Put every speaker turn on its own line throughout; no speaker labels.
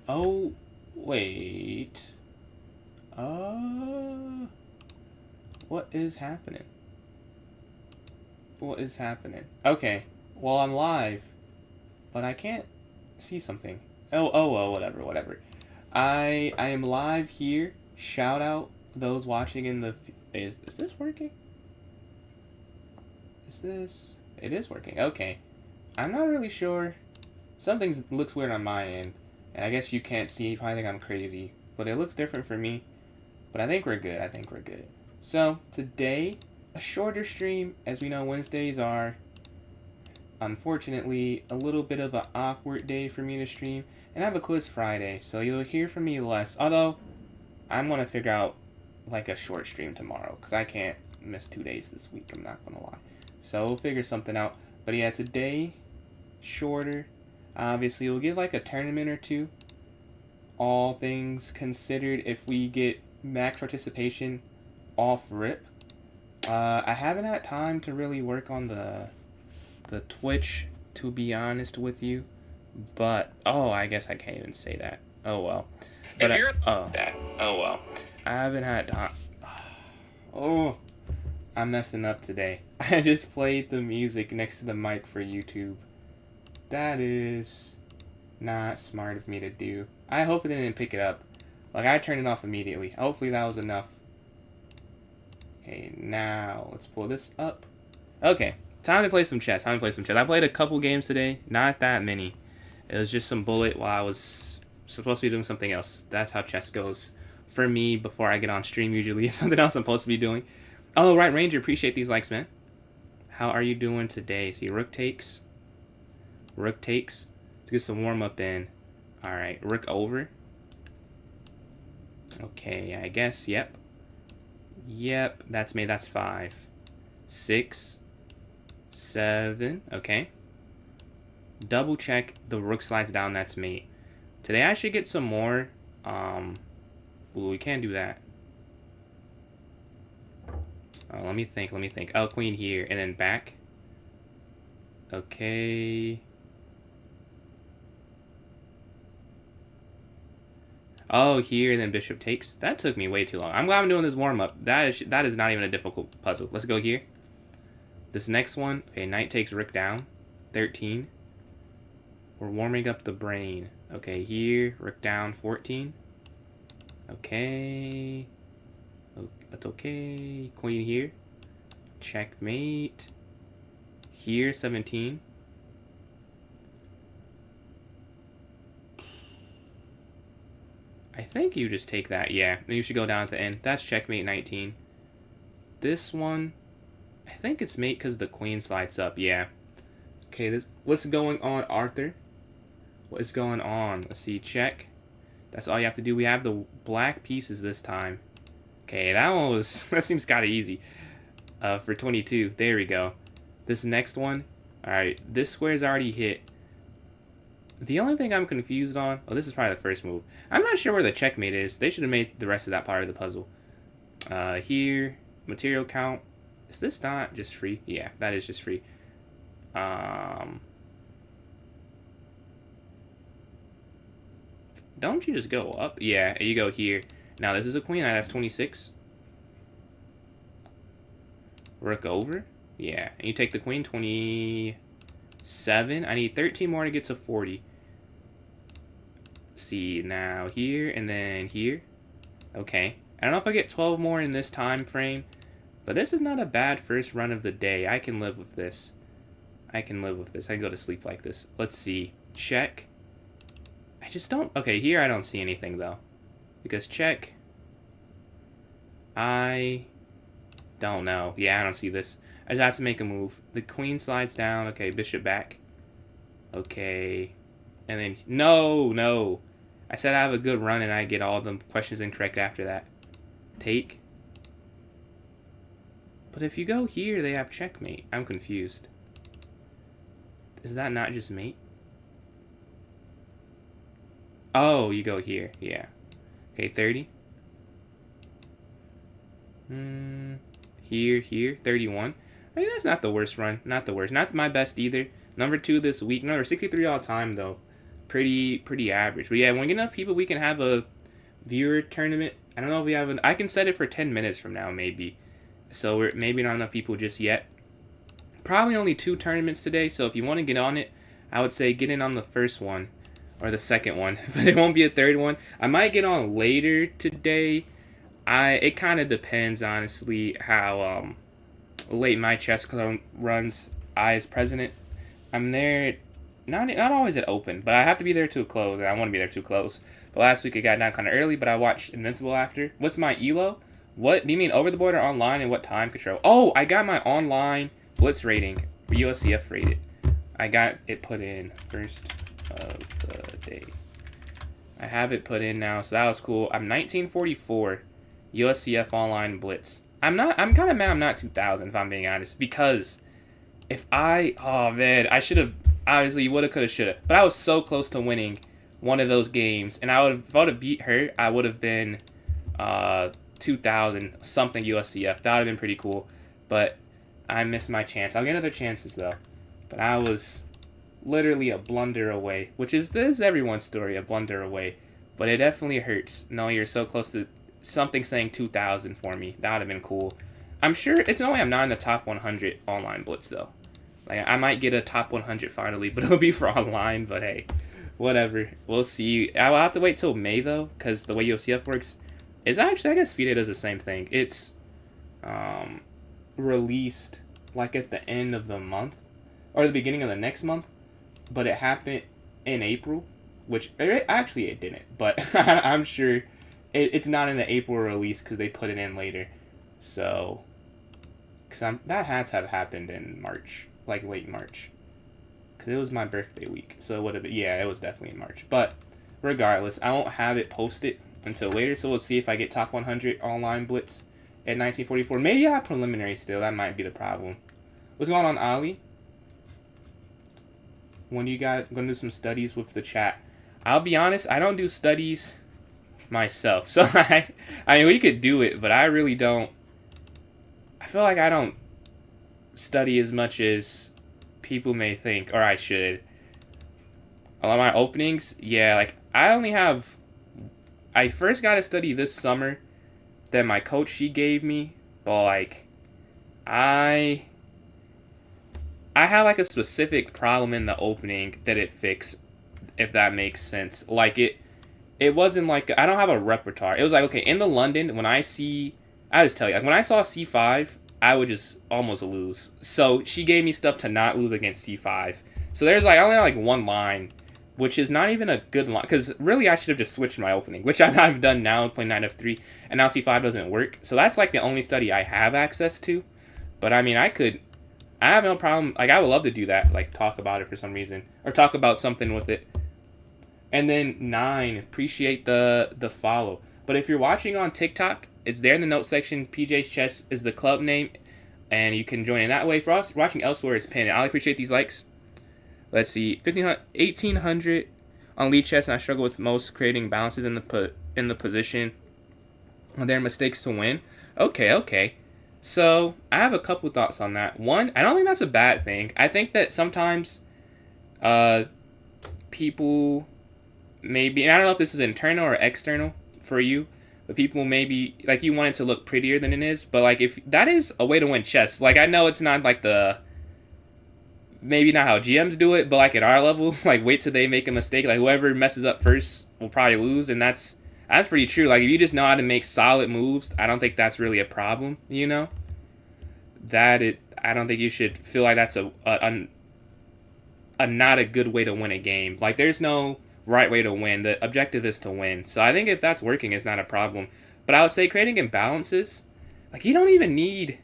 Oh, wait. What is happening? What is happening? Okay. Well, I'm live, but I can't see something. Oh, whatever. I am live here. Shout out those watching in the. Is this working? Is this? It is working. Okay. I'm not really sure. Something looks weird on my end, and I guess you can't see. You probably think I'm crazy, but it looks different for me. But I think we're good. I think we're good. So today, a shorter stream, as we know Wednesdays are, unfortunately, a little bit of an awkward day for me to stream, and I have a quiz Friday, so you'll hear from me less. Although, I'm gonna figure out like a short stream tomorrow, because I can't miss 2 days this week. I'm not gonna lie. So we'll figure something out. But yeah, today, shorter. Obviously, we'll get like a tournament or two. All things considered, if we get max participation off rip. I haven't had time to really work on the Twitch, to be honest with you. But I guess I can't even say that. Oh well. But oh well. I haven't had time. Oh, I'm messing up today. I just played the music next to the mic for YouTube. That is not smart of me to do. I hope it didn't pick it up. Like, I turned it off immediately. Hopefully that was enough. Okay, now let's pull this up. Okay, time to play some chess. I played a couple games today. Not that many. It was just some bullet while I was supposed to be doing something else. That's how chess goes for me before I get on stream usually. Something else I'm supposed to be doing. Oh, right, Ranger, appreciate these likes, man. How are you doing today? See, rook takes. Rook takes. Let's get some warm-up in. Alright, rook over. Okay, I guess, yep. Yep, that's me, that's 5. 6. 7, okay. Double check, the rook slides down, that's mate. Today I should get some more, well, we can't do that. Oh, let me think. Oh, queen here, and then back. Okay. Oh, here, and then bishop takes. That took me way too long. I'm glad I'm doing this warm-up. That is not even a difficult puzzle. Let's go here. This next one, okay, knight takes rook down. 13. We're warming up the brain. Okay, here, rook down, 14. Okay. That's okay. Queen here. Checkmate. Here, 17. I think you just take that. Yeah, you should go down at the end. That's checkmate 19. This one, I think it's mate because the queen slides up. Yeah. Okay, what's going on, Arthur? What is going on? Let's see. Check. That's all you have to do. We have the black pieces this time. Okay, that one was... that seems kind of easy. For 22. There we go. This next one. Alright, this square's already hit. The only thing I'm confused on... oh, this is probably the first move. I'm not sure where the checkmate is. They should have made the rest of that part of the puzzle. Here. Material count. Is this not just free? Yeah, that is just free. Don't you just go up? Yeah, you go here. Now, this is a queen. That's 26. Rook over. Yeah, and you take the queen. 27. I need 13 more to get to 40. See, now here, and then here. Okay. I don't know if I get 12 more in this time frame, but this is not a bad first run of the day. I can live with this. I can go to sleep like this. Let's see. Check. I just don't... okay, here I don't see anything, though. Because check. I don't know. Yeah, I don't see this. I just have to make a move. The queen slides down. Okay, bishop back. Okay. And then... no. I said I have a good run and I get all the questions incorrect after that. Take. But if you go here, they have checkmate. I'm confused. Is that not just mate? Oh, you go here. Yeah. Okay, 30. Here. 31. I mean, that's not the worst run. Not the worst. Not my best either. Number 2 this week. Number 63 all time, though. pretty average. But yeah, when we get enough people, we can have a viewer tournament. I don't know if we have I can set it for 10 minutes from now, maybe. So we're maybe not enough people just yet. Probably only 2 tournaments today, so if you want to get on it, I would say get in on the first one or the second one, but it won't be a third one. I might get on later today. It kind of depends, honestly, how late my chess club runs. I, as president, I'm there, not always at open, but I have to be there till close, and I want to be there till close. But last week it got down kind of early, but I watched Invincible after. What's my ELO? What do you mean, over the board or online, and what time control? Oh, I got my online blitz rating, USCF rated. I got it put in first of the day. I have it put in now, so that was cool. I'm 1944 USCF online blitz. I'm kind of mad I'm not 2000, if I'm being honest, because oh man, I should have, obviously, woulda, coulda, shoulda, but I was so close to winning one of those games, and if I would have beat her, I would have been 2000 something USCF. That would have been pretty cool, but I missed my chance. I'll get other chances though, but I was literally a blunder away, which is this everyone's story, a blunder away, but it definitely hurts knowing you're so close to something saying 2000 for me. That would have been cool. I'm sure it's no way I'm not in the top 100 online blitz though. Like, I might get a top 100 finally, but it'll be for online. But hey, whatever. We'll see. I will have to wait till May though, because the way UCF works is actually, I guess FIDE does the same thing. It's released like at the end of the month or the beginning of the next month, but it happened in April, which actually it didn't. But I'm sure it's not in the April release because they put it in later. So, that has have happened in March. Like late March, because it was my birthday week, so it would have been, yeah, it was definitely in March. But regardless, I won't have it posted until later, so we'll see if I get top 100 online blitz at 1944. Maybe I have preliminary still. That might be the problem. What's going on, Ali? When you got gonna do some studies with the chat? I'll be honest, I don't do studies myself, so I mean, we could do it, but I really don't. I feel like I don't study as much as people may think, or I should. A lot of my openings, yeah, like I first got to study this summer that my coach, she gave me, but like I had like a specific problem in the opening that it fixed, if that makes sense. Like it wasn't like, I don't have a repertoire. It was like, okay, in the London, I just tell you, like when I saw C5, I would just almost lose. So she gave me stuff to not lose against C5. So there's like, I only have like one line, which is not even a good line, because really I should have just switched my opening, which I've done now, playing knight f3, and now C5 doesn't work. So that's like the only study I have access to. But I mean, I have no problem, like I would love to do that, like talk about it for some reason, or talk about something with it. And then 9, appreciate the follow. But if you're watching on TikTok, it's there in the notes section. PJ's Chess is the club name, and you can join in that way. For us watching elsewhere, it's pinned. I appreciate these likes. Let's see, 1800 on lead chess, and I struggle with most creating balances in the position. Are there mistakes to win? Okay. So I have a couple thoughts on that. One, I don't think that's a bad thing. I think that sometimes people maybe, I don't know if this is internal or external for you, but people maybe, like, you want it to look prettier than it is, but like, if that is a way to win chess, like, I know it's not like maybe not how GMs do it, but like at our level, like, wait till they make a mistake, like whoever messes up first will probably lose, and that's pretty true. Like, if you just know how to make solid moves, I don't think that's really a problem, you know? I don't think you should feel like that's a not a good way to win a game. Like, there's no right way to win. The objective is to win. So I think if that's working, it's not a problem. But I would say creating imbalances, like, you don't even need,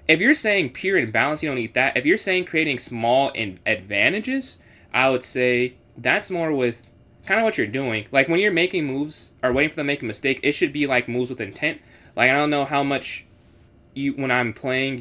if you're saying pure imbalance, you don't need that. If you're saying creating small advantages, I would say that's more with kind of what you're doing. Like, when you're making moves or waiting for them to make a mistake, it should be like moves with intent. Like, I don't know how much when I'm playing,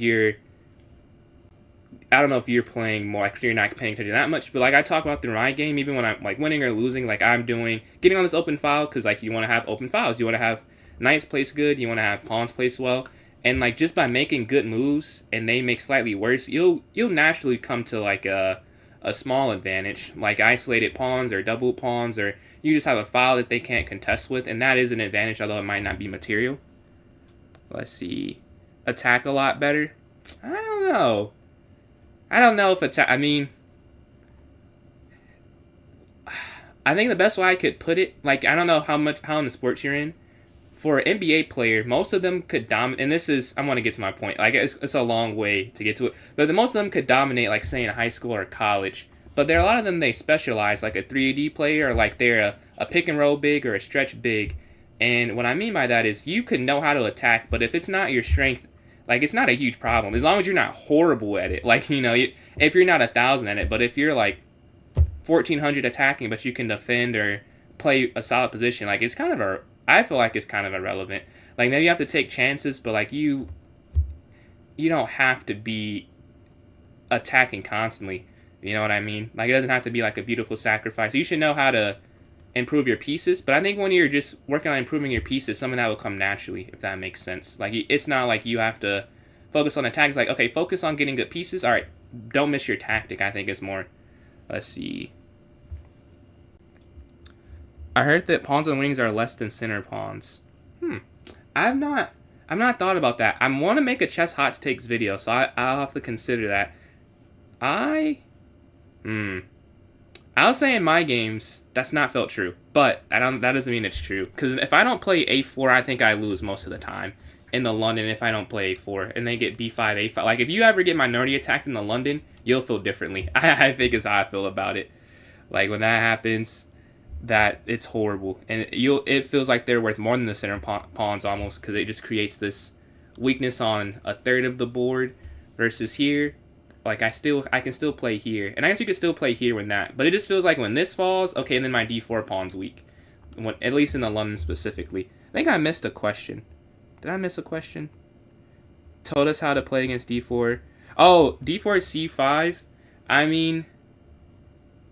I don't know if you're playing more, like, you're not paying attention that much, but like I talk about through my game, even when I'm like winning or losing, like I'm getting on this open file, because like you want to have open files, you want to have knights place good, you want to have pawns place well, and like just by making good moves and they make slightly worse, you'll naturally come to like a a small advantage, like isolated pawns or double pawns, or you just have a file that they can't contest with, and that is an advantage, although it might not be material. Let's see. Attack a lot better? I don't know. I don't know if attack... I mean... I think the best way I could put it, like, I don't know how in the sports you're in. For an NBA player, most of them could dominate, and this is, I want to get to my point, like, it's a long way to get to it, but most of them could dominate, like, say, in high school or college, but there are a lot of them, they specialize, like a 3D player, or like they're a pick and roll big or a stretch big, and what I mean by that is you can know how to attack, but if it's not your strength, like, it's not a huge problem, as long as you're not horrible at it, like, you know, if you're not 1,000 at it, but if you're, like, 1,400 attacking, but you can defend or play a solid position, like, it's kind of I feel like it's kind of irrelevant. Like, maybe you have to take chances, but, like, you don't have to be attacking constantly. You know what I mean? Like, it doesn't have to be, like, a beautiful sacrifice. You should know how to improve your pieces, but I think when you're just working on improving your pieces, something that will come naturally, if that makes sense. Like, it's not like you have to focus on attacks. Like, okay, focus on getting good pieces. All right, don't miss your tactic, I think, is more. Let's see. I heard that pawns on wings are less than center pawns. I've not thought about that. I want to make a chess hot takes video, so I'll have to consider that. I'll say in my games that's not felt true, but that doesn't mean it's true. Because if I don't play a4, I think I lose most of the time in the London. If I don't play a4 and they get b5, a5, like if you ever get minority attacked in the London, you'll feel differently. I think is how I feel about it. Like when that happens, that it's horrible, and it feels like they're worth more than the center pawns almost, because it just creates this weakness on a third of the board versus here. Like I can still play here, and I guess you could still play here when that, but it just feels like when this falls, okay, then my d4 pawn's weak, at least in the London specifically. I think I missed a question. Did I miss a question? Told us how to play against d4. Oh, d4 c5. I mean,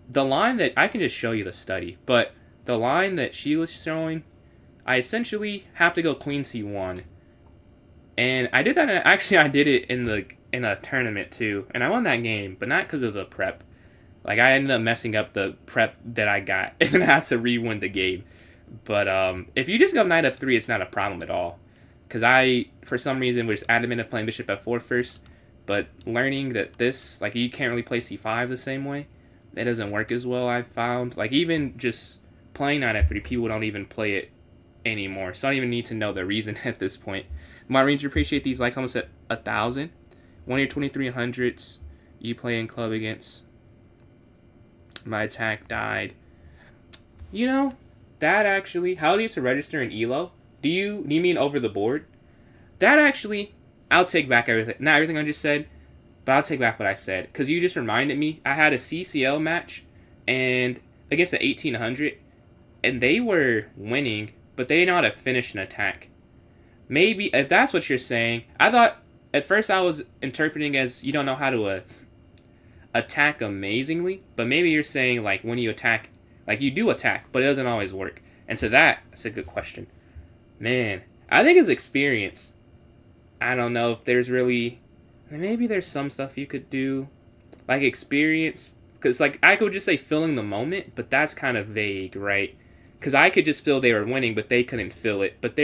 the line that, I can just show you the study, but the line that she was showing, I essentially have to go queen c1. And I did that, actually I did it in a tournament too, and I won that game, but not because of the prep. Like, I ended up messing up the prep that I got, and I had to re-win the game. But if you just go knight f3, it's not a problem at all. Because I, for some reason, was adamant of playing bishop f4 first, but learning that this, like, you can't really play c5 the same way, it doesn't work as well, I've found. Like, even just playing knight f3, people don't even play it anymore. So I don't even need to know the reason at this point. My Ranger, appreciate these likes, almost at 1,000. One of your 2300s you play in club against. My attack died. You know, that actually, how do you to register in ELO? Do you mean over the board? That actually, I'll take back everything. Not everything I just said, but I'll take back what I said. Because you just reminded me, I had a CCL match and against the 1800, and they were winning, but they didn't know how to finish an attack. Maybe, if that's what you're saying, I thought, at first I was interpreting as you don't know how to attack amazingly, but maybe you're saying, like, when you attack, like, you do attack, but it doesn't always work. And so that's a good question. Man, I think it's experience. I don't know if there's really, maybe there's some stuff you could do, like experience, because, like, I could just say filling the moment, but that's kind of vague, right? Because I could just feel they were winning, but they couldn't feel it. But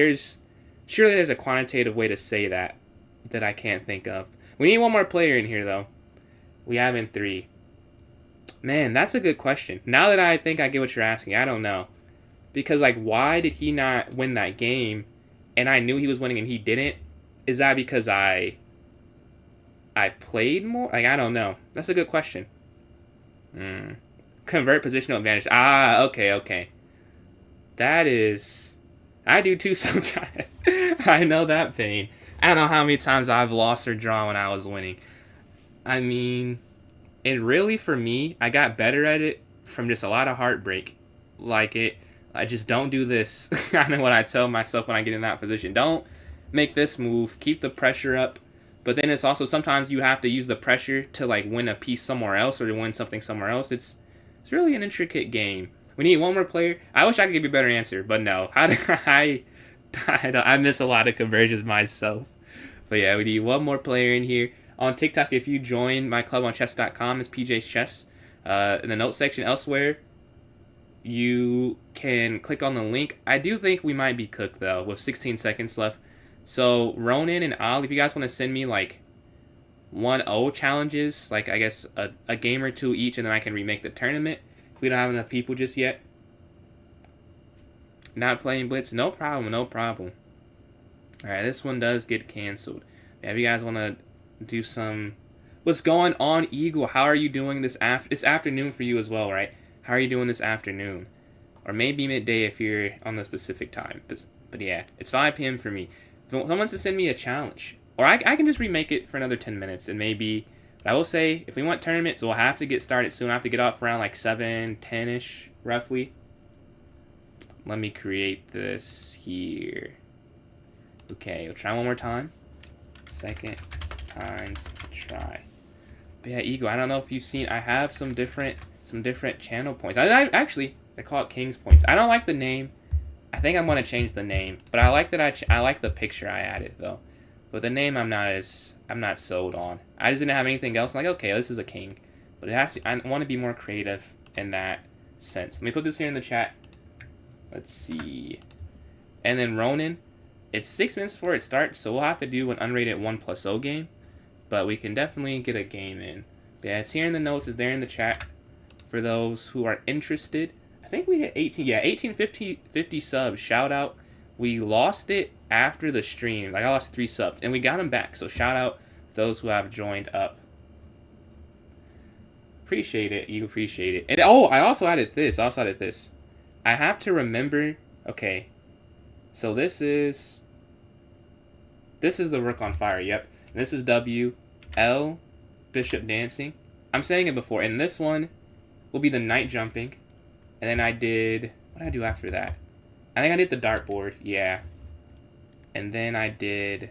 surely there's a quantitative way to say that I can't think of. We need one more player in here, though. We have in 3. Man, that's a good question. Now that I think I get what you're asking, I don't know. Because, like, why did he not win that game, and I knew he was winning and he didn't? Is that because I played more? Like, I don't know. That's a good question. Convert positional advantage. Ah, okay. That is... I do too sometimes. I know that pain. I don't know how many times I've lost or drawn when I was winning. I mean, it really, for me, I got better at it from just a lot of heartbreak. Like, I just don't do this. I know what I tell myself when I get in that position. Don't make this move. Keep the pressure up. But then it's also, sometimes you have to use the pressure to, like, win a piece somewhere else or to win something somewhere else. It's really an intricate game. We need one more player. I wish I could give you a better answer, but no. I miss a lot of conversions myself. But yeah, we need one more player in here. On TikTok, if you join my club on chess.com, it's PJ's Chess. In the notes section elsewhere, you can click on the link. I do think we might be cooked though, with 16 seconds left. So Ronan and Ollie, if you guys want to send me like 1-0 challenges, like I guess a game or two each, and then I can remake the tournament. If we don't have enough people just yet. Not playing Blitz, no problem, no problem. Alright, this one does get canceled. Yeah, if you guys want to do some... What's going on, Eagle? How are you doing this It's afternoon for you as well, right? How are you doing this afternoon? Or maybe midday if you're on the specific time. But yeah, it's 5 p.m. for me. If someone wants to send me a challenge, or I can just remake it for another 10 minutes, and maybe... But I will say, if we want tournaments, we'll have to get started soon. I have to get off around like 7, 10-ish, roughly. Let me create this here. Okay, we'll try one more time. Second times try. But yeah, Ego, I don't know if you've seen, I have some different channel points. I actually, they call it King's Points. I don't like the name. I think I'm gonna change the name, but I like that I like the picture I added though. But the name I'm not sold on. I just didn't have anything else. I'm like, okay, this is a king, but it has to be, I want to be more creative in that sense. Let me put this here in the chat. Let's see. And then Ronan, it's 6 minutes before it starts, so we'll have to do an unrated 1+0 game. But we can definitely get a game in. But yeah, it's here in the notes, it's there in the chat for those who are interested. I think we hit 18, yeah, 50 subs, shout out. We lost it after the stream, like I lost 3 subs, and we got them back, so shout out those who have joined up. Appreciate it, you appreciate it. And oh, I also added this, I have to remember, okay, so this is the Rook on Fire, yep. And this is W, L, Bishop Dancing. I'm saying it before, and this one will be the Knight Jumping. And then I did, what did I do after that? I think I did the dartboard, yeah. And then I did,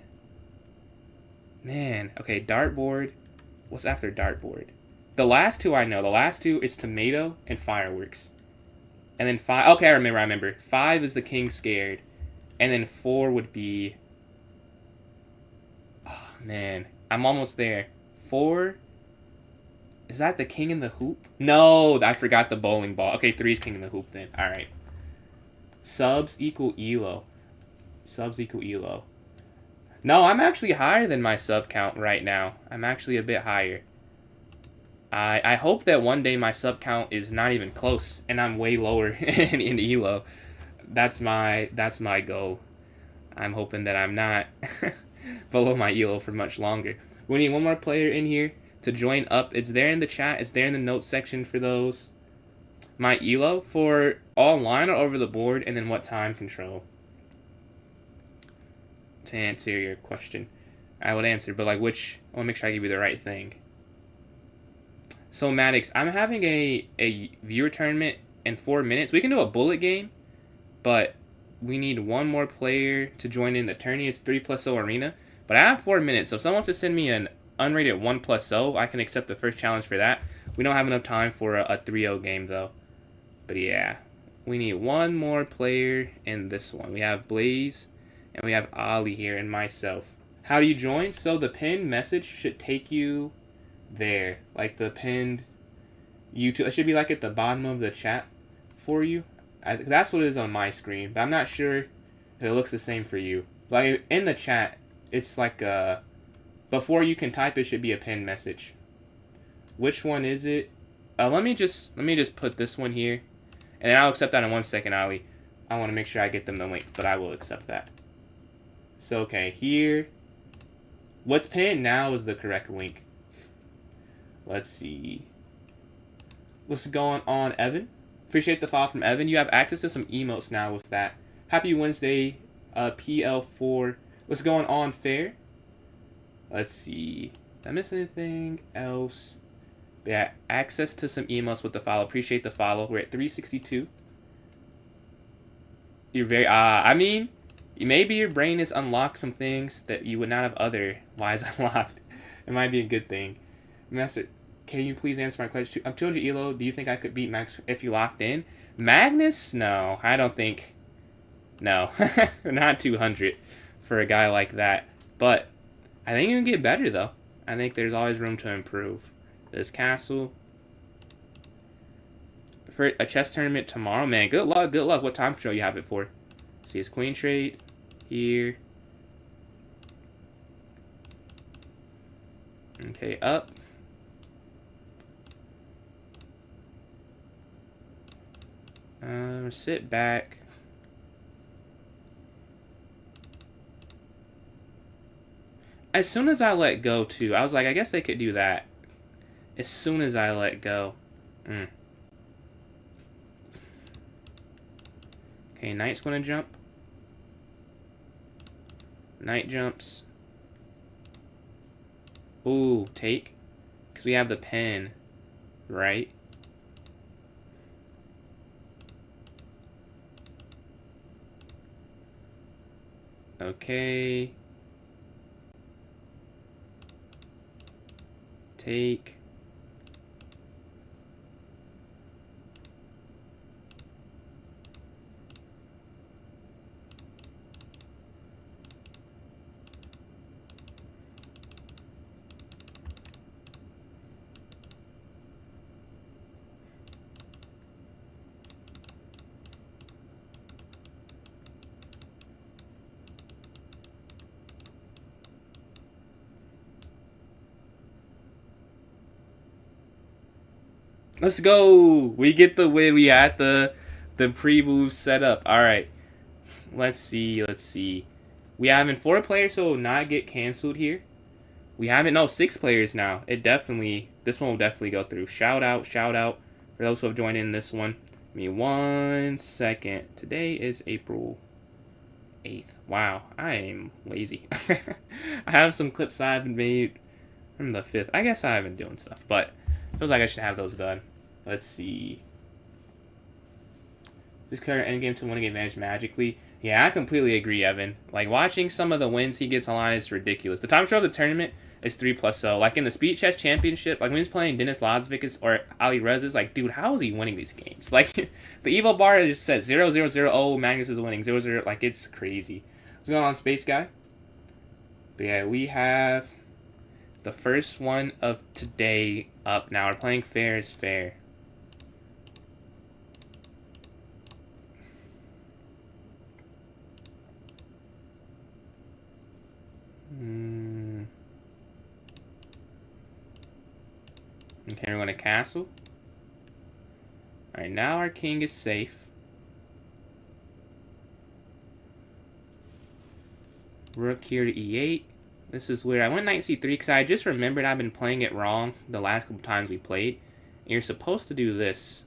man, okay, dartboard. What's after dartboard? The last two I know. The last two is tomato and fireworks. And then 5, okay, I remember. 5 is the King Scared. And then 4 would be, oh man, I'm almost there. 4, is that the King in the Hoop? No, I forgot the bowling ball. Okay, 3 is King in the Hoop then, alright. Subs equal elo. Subs equal elo. No, I'm actually higher than my sub count right now. I'm actually a bit higher. I hope that one day my sub count is not even close, and I'm way lower in elo. That's my goal. I'm hoping that I'm not below my elo for much longer. We need one more player in here to join up. It's there in the chat. It's there in the notes section for those. My elo for online or over the board, and then what time control. To answer your question, I would answer, but like which, I want to make sure I give you the right thing. So Maddox, I'm having a viewer tournament in 4 minutes. We can do a bullet game, but we need one more player to join in the tourney. It's 3+0 arena, but I have 4 minutes. So if someone wants to send me an unrated 1+0, I can accept the first challenge for that. We don't have enough time for a 3-0 game though. But yeah, we need one more player in this one. We have Blaze, and we have Ali here, and myself. How do you join? So the pinned message should take you there, like the pinned YouTube. It should be like at the bottom of the chat for you. That's what it is on my screen, but I'm not sure if it looks the same for you. Like in the chat, it's like before you can type, it should be a pinned message. Which one is it? Let me just put this one here, and then I'll accept that in 1 second, Ali. I want to make sure I get them the link, but I will accept that. So okay, here, what's pinned now is the correct link. Let's see. What's going on, Evan? Appreciate the follow from Evan. You have access to some emotes now with that. Happy Wednesday, PL4. What's going on, Fair? Let's see. Did I miss anything else? Yeah, access to some emotes with the follow. Appreciate the follow. We're at 362. You're very, I mean, maybe your brain has unlocked some things that you would not have otherwise unlocked. It might be a good thing. Master, can you please answer my question? I'm 200 elo. Do you think I could beat Max if you locked in? Magnus? No, I don't think. No, not 200 for a guy like that. But I think you can get better though. I think there's always room to improve. This castle. a chess tournament tomorrow, man. Good luck, good luck. What time control you have it for? See, it's queen trade here. Okay, up. Sit back. As soon as I let go, too, I was like, I guess they could do that. As soon as I let go. Okay, knight's gonna jump. Knight jumps. Ooh, take. Because we have the pen, right? Okay. Take. Let's go! We get the win. We had the pre-move set up. Alright. Let's see. We having 4 players, so it will not get canceled here. We haven't, no, 6 players now. This one will definitely go through. Shout out for those who have joined in this one. Give me 1 second. Today is April 8th. Wow, I am lazy. I have some clips I've made from the 5th. I guess I've been doing stuff, but it feels like I should have those done. Let's see. This character endgame to winning advantage magically. Yeah, I completely agree, Evan. Like, watching some of the wins he gets online is ridiculous. The time trial of the tournament is 3+0. Like, in the Speed Chess Championship, like, when he's playing Dennis Lozvik or Ali Rez, is like, dude, how is he winning these games? Like, the Evo bar just says 0-0-0, oh, Magnus is winning, 0-0, like, it's crazy. What's going on, Space Guy? But yeah, we have the first one of today up now. We're playing Fair is Fair. Okay, we're going to castle. Alright, now our king is safe. Rook here to e8. This is weird. I went knight c3 because I just remembered I've been playing it wrong the last couple times we played. And you're supposed to do this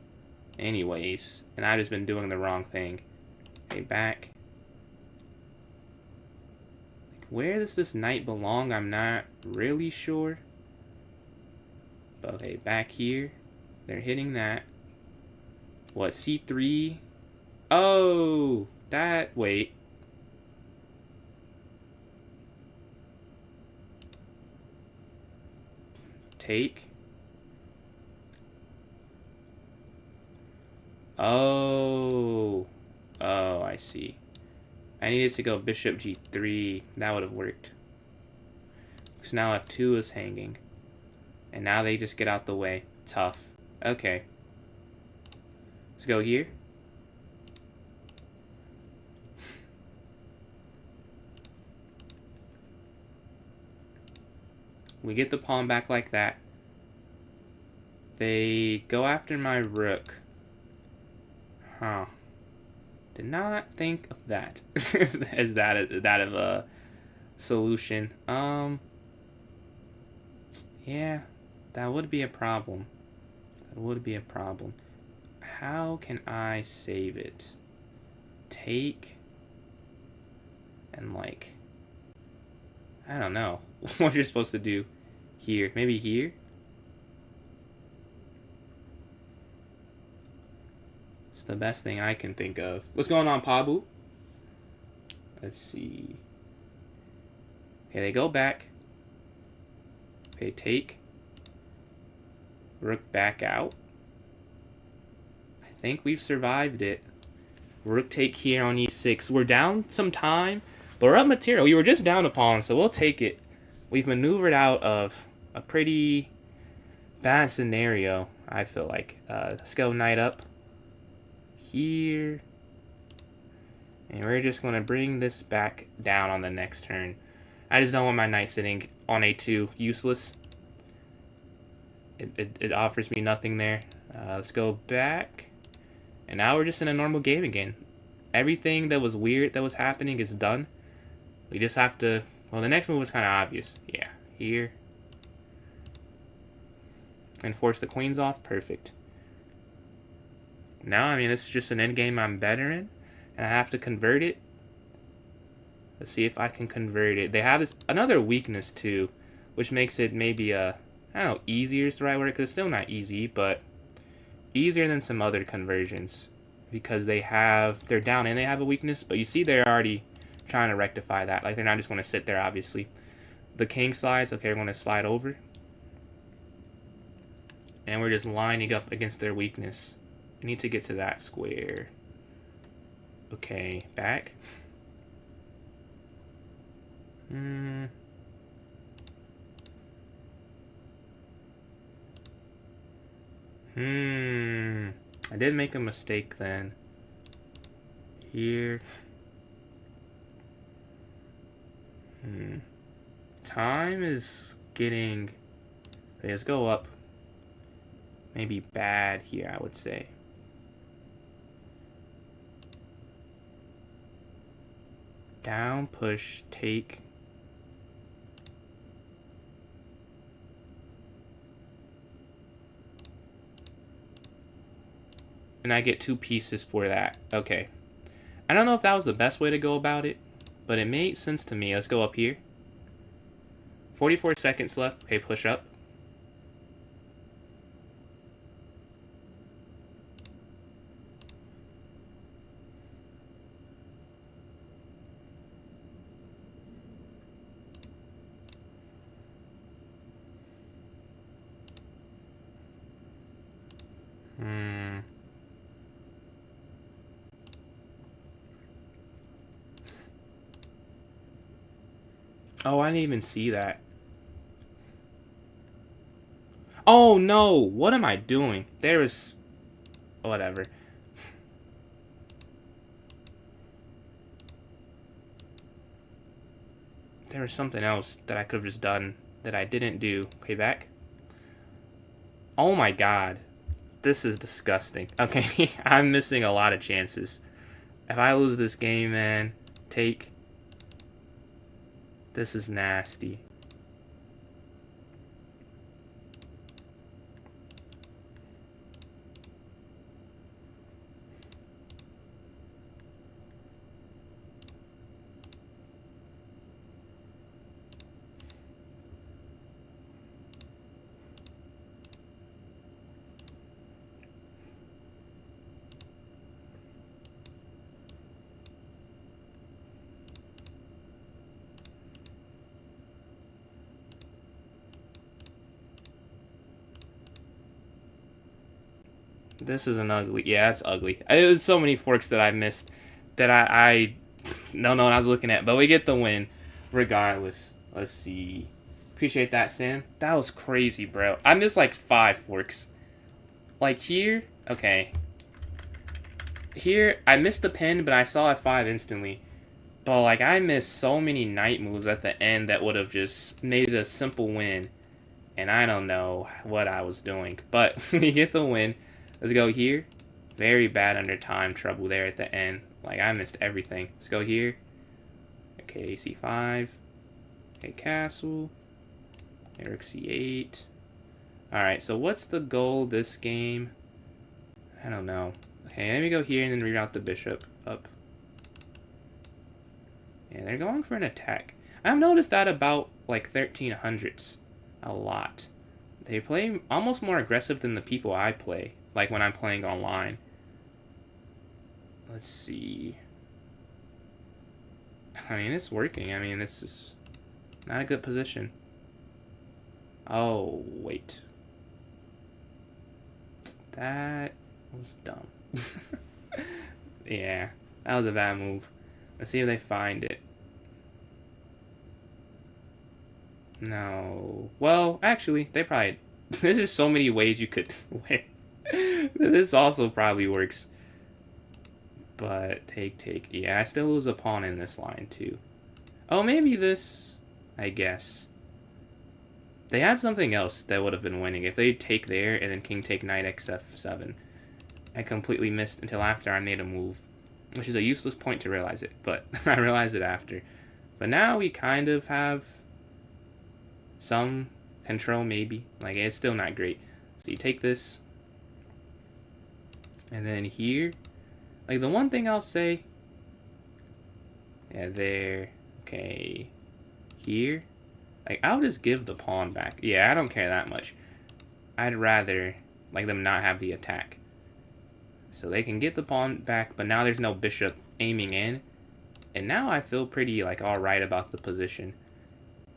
anyways. And I've just been doing the wrong thing. Okay, back. Where does this knight belong? I'm not really sure. But okay, back here. They're hitting that. What, c3? Oh, that, wait. Take. Oh. Oh, I see. I needed to go bishop g3. That would have worked. So now f2 is hanging. And now they just get out the way. Tough. Okay. Let's go here. We get the pawn back like that. They go after my rook. Huh. Did not think of that as that of a solution. Yeah, that would be a problem. That would be a problem. How can I save it? Take and like, I don't know what you're supposed to do here. Maybe here. It's the best thing I can think of. What's going on, Pabu? Let's see. Okay, they go back. Okay, take. Rook back out. I think we've survived it. Rook take here on e6. We're down some time, but we're up material. We were just down a pawn, so we'll take it. We've maneuvered out of a pretty bad scenario, I feel like. Let's go knight up. here. And we're just going to bring this back down on the next turn. I just don't want my knight sitting on a2. Useless. It offers me nothing there. Let's go back. And now we're just in a normal game again. Everything that was weird that was happening is done. We just have to... Well, the next move was kind of obvious. Yeah, here. And force the queens off. Perfect. Now, I mean, this is just an endgame I'm better in. And I have to convert it. Let's see if I can convert it. They have this another weakness, too. Which makes it maybe I don't know, easier is the right word. Because it's still not easy, but easier than some other conversions. Because they're down and they have a weakness. But you see they're already trying to rectify that. Like, they're not just going to sit there, obviously. The king slides. Okay, we're going to slide over. And we're just lining up against their weakness. We need to get to that square. Okay, back. I did make a mistake then. Here. Time is getting... Okay, let's go up. Maybe bad here, I would say. Down, push, take. And I get 2 pieces for that. Okay. I don't know if that was the best way to go about it, but it made sense to me. Let's go up here. 44 seconds left. Okay, push up. Oh, I didn't even see that. Oh, no! What am I doing? There is... Whatever. There was something else that I could have just done that I didn't do. Okay, back. Oh my god. This is disgusting. Okay, I'm missing a lot of chances. If I lose this game, man, take... This is nasty. This is an ugly... Yeah, it's ugly. There's so many forks that I missed that I don't know what I was looking at. But we get the win regardless. Let's see. Appreciate that, Sam. That was crazy, bro. I missed like 5 forks. Like here... Okay. Here, I missed the pin, but I saw F5 instantly. But like, I missed so many knight moves at the end that would have just made it a simple win. And I don't know what I was doing. But we get the win. Let's go here. Very bad under time trouble there at the end. Like, I missed everything. Let's go here. Okay, c5. Okay, castle. Rook c8. Alright, so what's the goal this game? I don't know. Okay, let me go here and then reroute the bishop up. Yeah, they're going for an attack. I've noticed that about, like, 1300s. A lot. They play almost more aggressive than the people I play. Like when I'm playing online. Let's see. I mean, it's working. I mean, this is not a good position. Oh, wait. That was dumb. Yeah, that was a bad move. Let's see if they find it. No. Well, actually, they probably... There's just so many ways you could win. This also probably works. But take. Yeah, I still lose a pawn in this line, too. Oh, maybe this, I guess. They had something else that would have been winning. If they take there and then king take knight xf7. I completely missed until after I made a move, which is a useless point to realize it, but I realized it after. But now we kind of have some control, maybe. Like, it's still not great. So you take this, and then here, like, the one thing I'll say, yeah, there, okay, here, like, I'll just give the pawn back. Yeah, I don't care that much. I'd rather, like, them not have the attack. So they can get the pawn back, but now there's no bishop aiming in. And now I feel pretty, like, alright about the position.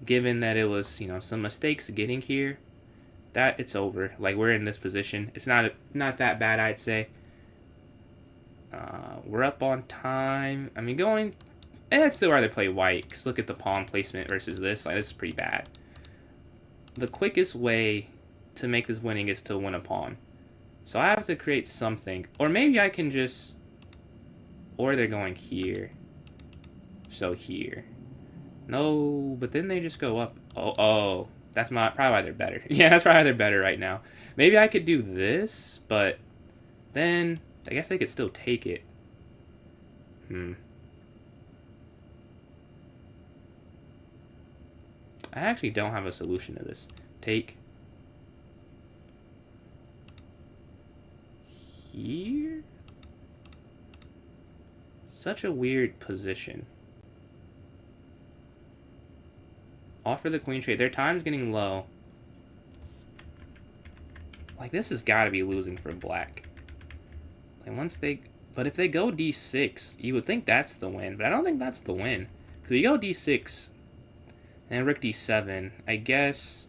Given that it was, you know, some mistakes getting here, that it's over. Like, we're in this position. It's not that bad, I'd say. We're up on time. I mean, I'd still rather play white, because look at the pawn placement versus this. Like, this is pretty bad. The quickest way to make this winning is to win a pawn. So I have to create something. Or maybe I can just... Or they're going here. So here. No, but then they just go up. Oh. That's probably why they're better. Yeah, that's probably why they're better right now. Maybe I could do this, but then I guess they could still take it. I actually don't have a solution to this. Take. Here? Such a weird position. Offer the queen trade. Their time's getting low. Like, this has got to be losing for black. Like, but if they go d6, you would think that's the win. But I don't think that's the win. Because you go d6 and rook d7, I guess...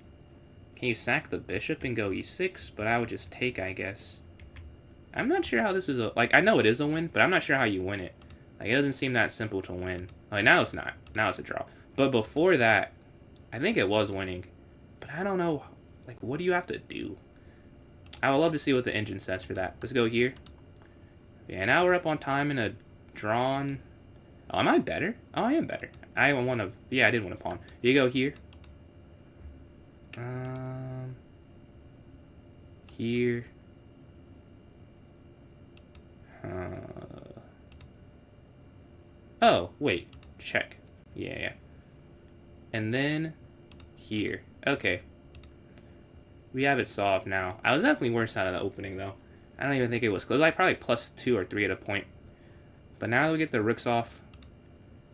Can you sack the bishop and go e6? But I would just take, I guess. I'm not sure how this is a... Like, I know it is a win, but I'm not sure how you win it. Like, it doesn't seem that simple to win. Like, now it's not. Now it's a draw. But before that, I think it was winning. But I don't know. Like, what do you have to do? I would love to see what the engine says for that. Let's go here. Yeah, now we're up on time in a drawn... Oh, am I better? Oh, I am better. I want to... Yeah, I did want a pawn. You go here. Here. Oh, wait. Check. Yeah. And then here. Okay. We have it solved now. I was definitely worse out of the opening, though. I don't even think it was close. Like, probably +2 or 3 at a point. But now we get the rooks off.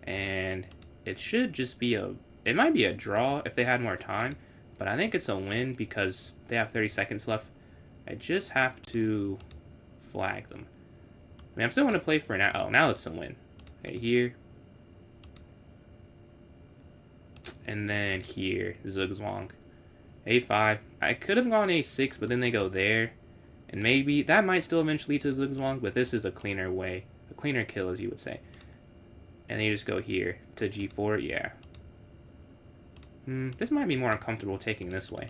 And it should just be a... It might be a draw if they had more time. But I think it's a win because they have 30 seconds left. I just have to flag them. I mean, I'm still going to play for now. Oh, now it's a win. Okay, here. And then here, zugzwang. A5. I could have gone A6, but then they go there. And maybe that might still eventually lead to zugzwang, but this is a cleaner way. A cleaner kill, as you would say. And then you just go here to G4. Yeah. This might be more uncomfortable taking this way.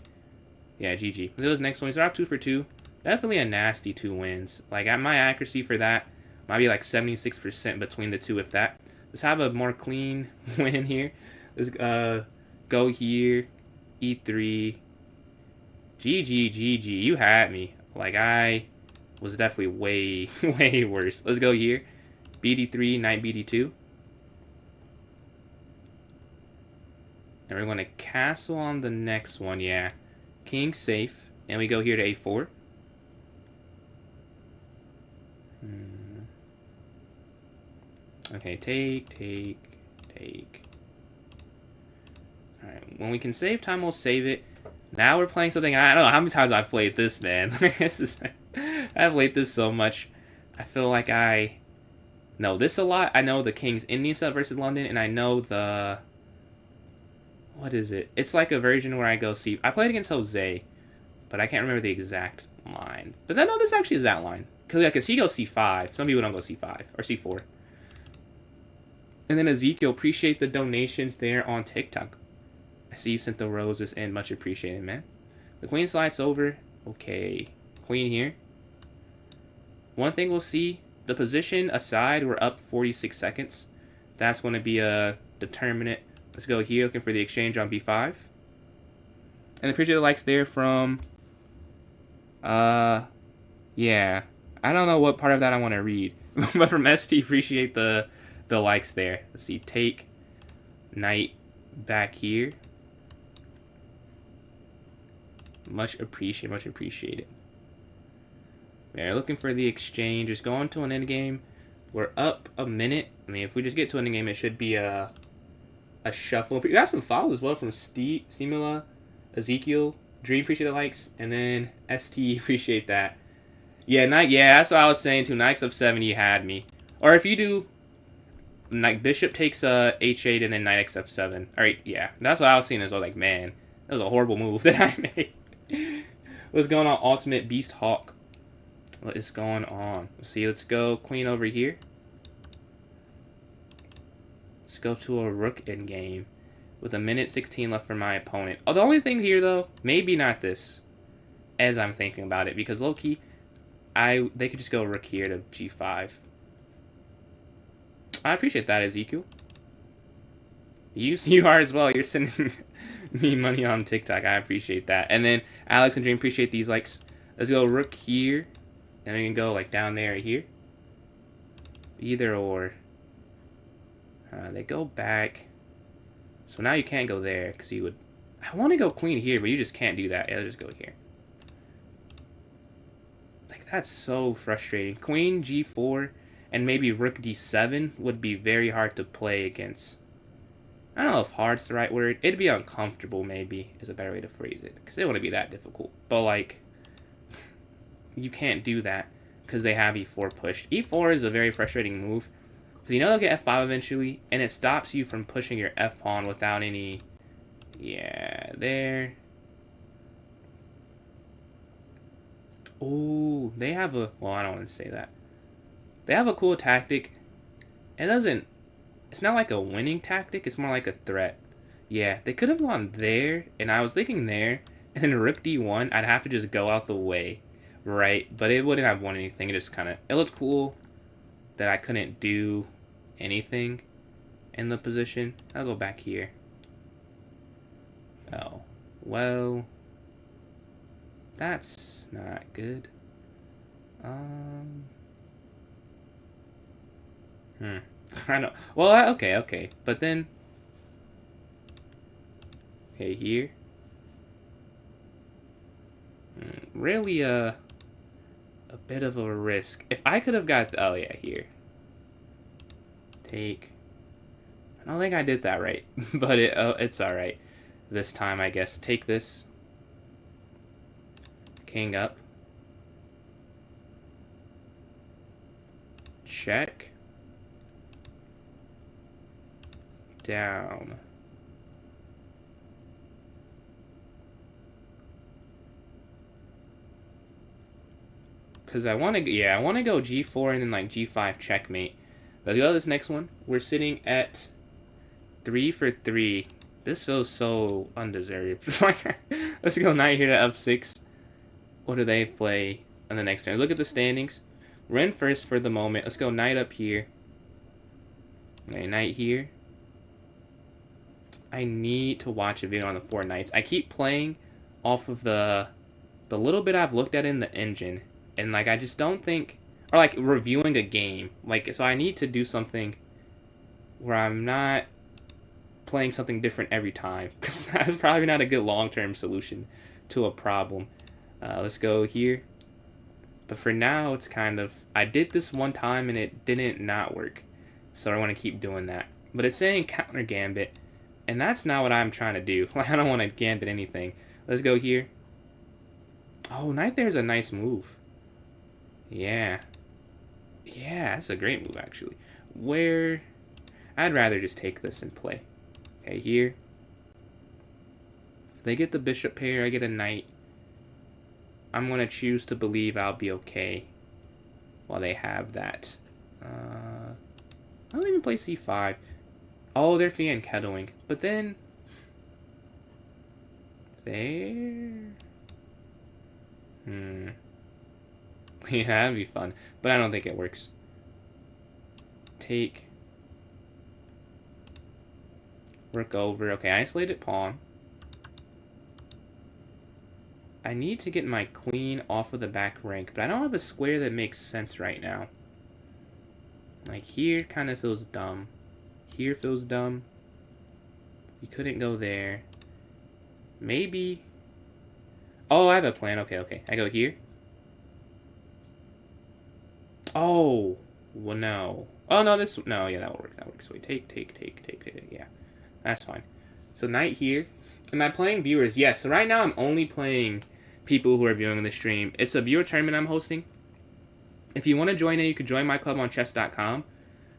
Yeah, GG. Those next ones are 2 for 2. Definitely a nasty 2 wins. Like, at my accuracy for that might be like 76% between the two, if that. Let's have a more clean win here. Let's go here. E3. GG. You had me. Like, I was definitely way, way worse. Let's go here. BD3, knight BD2. And we're going to castle on the next one, yeah. King safe. And we go here to A4. Okay, take. Alright, when we can save time, we'll save it. Now we're playing something, I don't know how many times I've played this, man. I've played this so much. I feel like I know this a lot. I know the King's Indian set versus London, and I know the... What is it? It's like a version where I go see... I played against Jose, but I can't remember the exact line. But then, no, this actually is that line. Because he goes C5. Some people don't go C5 or C4. And then Ezekiel, appreciate the donations there on TikTok. I see you sent the roses in. Much appreciated, man. The queen slides over. Okay. Queen here. One thing we'll see the position aside, we're up 46 seconds. That's going to be a determinant. Let's go here, looking for the exchange on b5. And appreciate the likes there from, yeah. I don't know what part of that I want to read. But from ST, appreciate the likes there. Let's see, take, knight, back here. Much appreciated. They're looking for the exchange. Just going to an endgame. We're up a minute. I mean, if we just get to an endgame, it should be a shuffle. We got some follows as well from Stimula, Ezekiel, Dream, appreciate the likes, and then ST, appreciate that. Yeah, knight. Yeah, that's what I was saying too. Knights of 70 had me. Or if you do, like bishop takes h8 and then knight x f7. All right, yeah, that's what I was seeing as well. Like, man, that was a horrible move that I made. What's going on, Ultimate Beast Hawk? What is going on? Let's see. Let's go queen over here. Let's go to a rook in game with a minute 16 left for my opponent. Oh, the only thing here though, maybe not this, as I'm thinking about it, because low key, they could just go rook here to g5. I appreciate that, Ezekiel. You are as well. You're sending me money on TikTok. I appreciate that. And then Alex and Dream, appreciate these likes. Let's go rook here. And we can go like down there here. Either or. They go back. So now you can't go there because you would. I want to go queen here, but you just can't do that. Yeah, let's just go here. Like, that's so frustrating. Queen g4 and maybe rook d7 would be very hard to play against. I don't know if hard's the right word. It'd be uncomfortable, maybe, is a better way to phrase it. Because it wouldn't be that difficult. But, like, you can't do that because they have e4 pushed. e4 is a very frustrating move. Because you know they'll get f5 eventually, and it stops you from pushing your f-pawn without any... Yeah, there. Oh, they have a... Well, I don't want to say that. They have a cool tactic. It doesn't... It's not like a winning tactic. It's more like a threat. Yeah, they could have gone there, and I was thinking there, and then rook d1, I'd have to just go out the way, right? But it wouldn't have won anything. It just kind of... It looked cool that I couldn't do anything in the position. I'll go back here. Oh, well... That's not good. I know. Well, okay. But then... Okay, here. Really a bit of a risk. If I could have got... Oh, yeah, here. Take... I don't think I did that right. But it's alright. This time, I guess. Take this. King up. Check. Down. Because I want to, yeah, I want to go g4 and then like g5 checkmate. Let's go to this next one. We're sitting at 3 for 3. This feels so undeserved. Let's go knight here to f6. What do they play on the next turn? Look at the standings. We're in first for the moment. Let's go knight up here. Okay, knight here. I need to watch a video on the 4 knights. I keep playing off of the little bit I've looked at in the engine. And, like, I just don't think... Or, like, reviewing a game. Like, so I need to do something where I'm not playing something different every time. Because that's probably not a good long-term solution to a problem. Let's go here. But for now, it's kind of... I did this one time and it didn't not work. So I want to keep doing that. But it's saying counter gambit. And that's not what I'm trying to do. I don't want to gambit anything. Let's go here. Oh, knight there's a nice move. Yeah. Yeah, that's a great move, actually. Where... I'd rather just take this and play. Okay, here. They get the bishop pair, I get a knight. I'm going to choose to believe I'll be okay while they have that. I don't even play c5. Oh, they're fianchettoing. But then... There... Yeah, that'd be fun. But I don't think it works. take rook over. Okay, isolated pawn. I need to get my queen off of the back rank, but I don't have a square that makes sense right now. Like, here kind of feels dumb. Here feels dumb. You couldn't go there. Maybe. Oh, I have a plan. Okay, okay. I go here. Oh. Well, no. Oh, no, this... No, yeah, that will work. That works. Wait, take. Yeah, that's fine. So, knight here. Am I playing viewers? Yes. So, right now, I'm only playing people who are viewing the stream. It's a viewer tournament I'm hosting. If you want to join it, you can join my club on chess.com.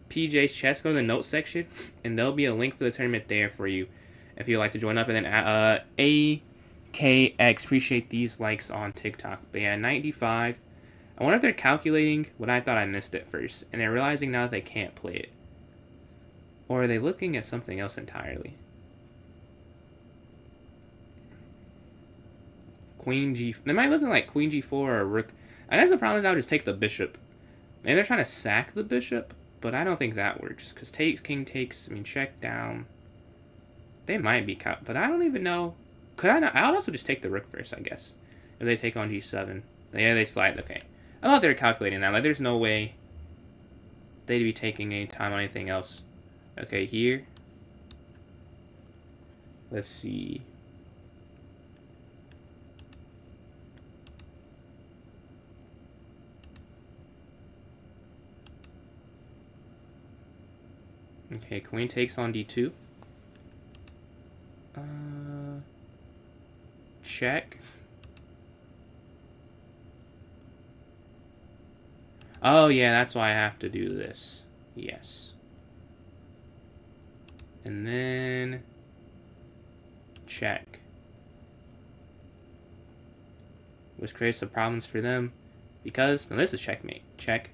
PJ's Chess, go to the notes section, and there'll be a link for the tournament there for you if you'd like to join up. And then AKX, appreciate these likes on TikTok. But yeah, 95. I wonder if they're calculating what I thought I missed at first, and they're realizing now that they can't play it. Or are they looking at something else entirely? Queen G... They might looking like Queen G4 or Rook. I guess the problem is I would just take the bishop. Maybe they're trying to sack the bishop, but I don't think that works. Because takes, king takes, I mean, check down. They might be... But I don't even know... Could I not... I would also just take the rook first, I guess. If they take on G7. Yeah, they slide. Okay. I thought they were calculating that. Like, there's no way they'd be taking any time on anything else. Okay, here. Let's see. Okay, queen takes on D2. Check. Oh, yeah, that's why I have to do this. Yes. And then... check. Which creates some problems for them. Because... Now, this is checkmate. Check.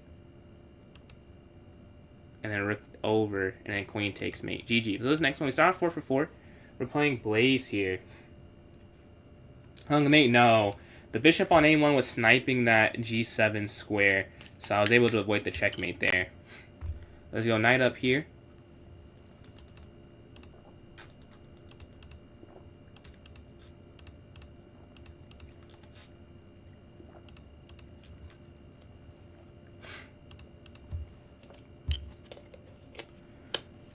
And then rook over. And then queen takes mate. GG. So this next one, we start off 4 for 4. We're playing Blaze here. Hung mate, no. The bishop on A1 was sniping that G7 square. So I was able to avoid the checkmate there. Let's go knight up here.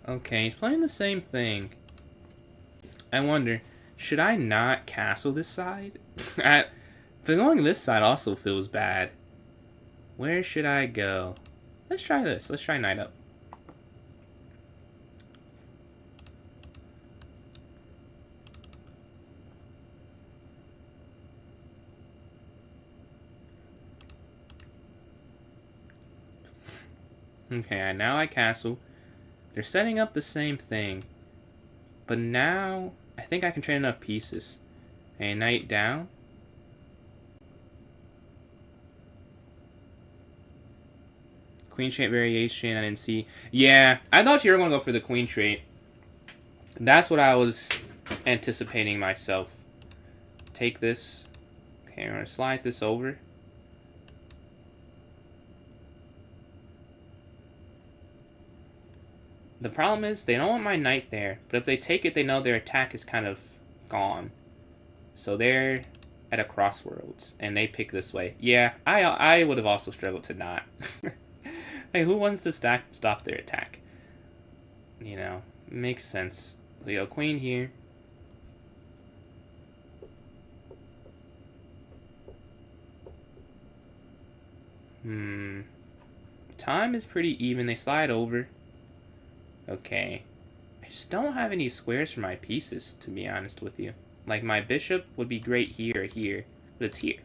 Okay, he's playing the same thing. I wonder, should I not castle this side? But going this side also feels bad. Where should I go? Let's try this. Let's try knight up. Okay, now I castle. They're setting up the same thing. But now, I think I can trade enough pieces. A knight down. Queen trait variation, I didn't see. Yeah, I thought you were going to go for the queen trait. That's what I was anticipating myself. Take this. Okay, I'm going to slide this over. The problem is, they don't want my knight there. But if they take it, they know their attack is kind of gone. So they're at a crossroads. And they pick this way. Yeah, I would have also struggled to not. Hey, who wants to stop their attack? You know, makes sense. We go queen here. Time is pretty even. They slide over. Okay. I just don't have any squares for my pieces, to be honest with you. Like, my bishop would be great here or here, but it's here.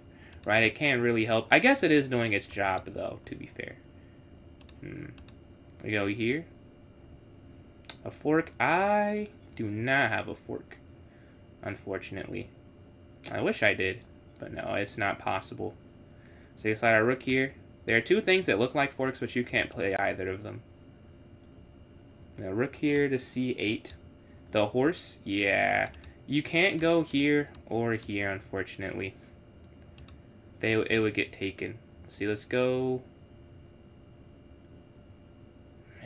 Right? It can't really help. I guess it is doing its job, though, to be fair. We go here. A fork. I do not have a fork, unfortunately. I wish I did, but no, it's not possible. So you slide our rook here. There are two things that look like forks, but you can't play either of them. Now, rook here to c8. The horse, yeah. You can't go here or here, unfortunately. It would get taken. See, let's go...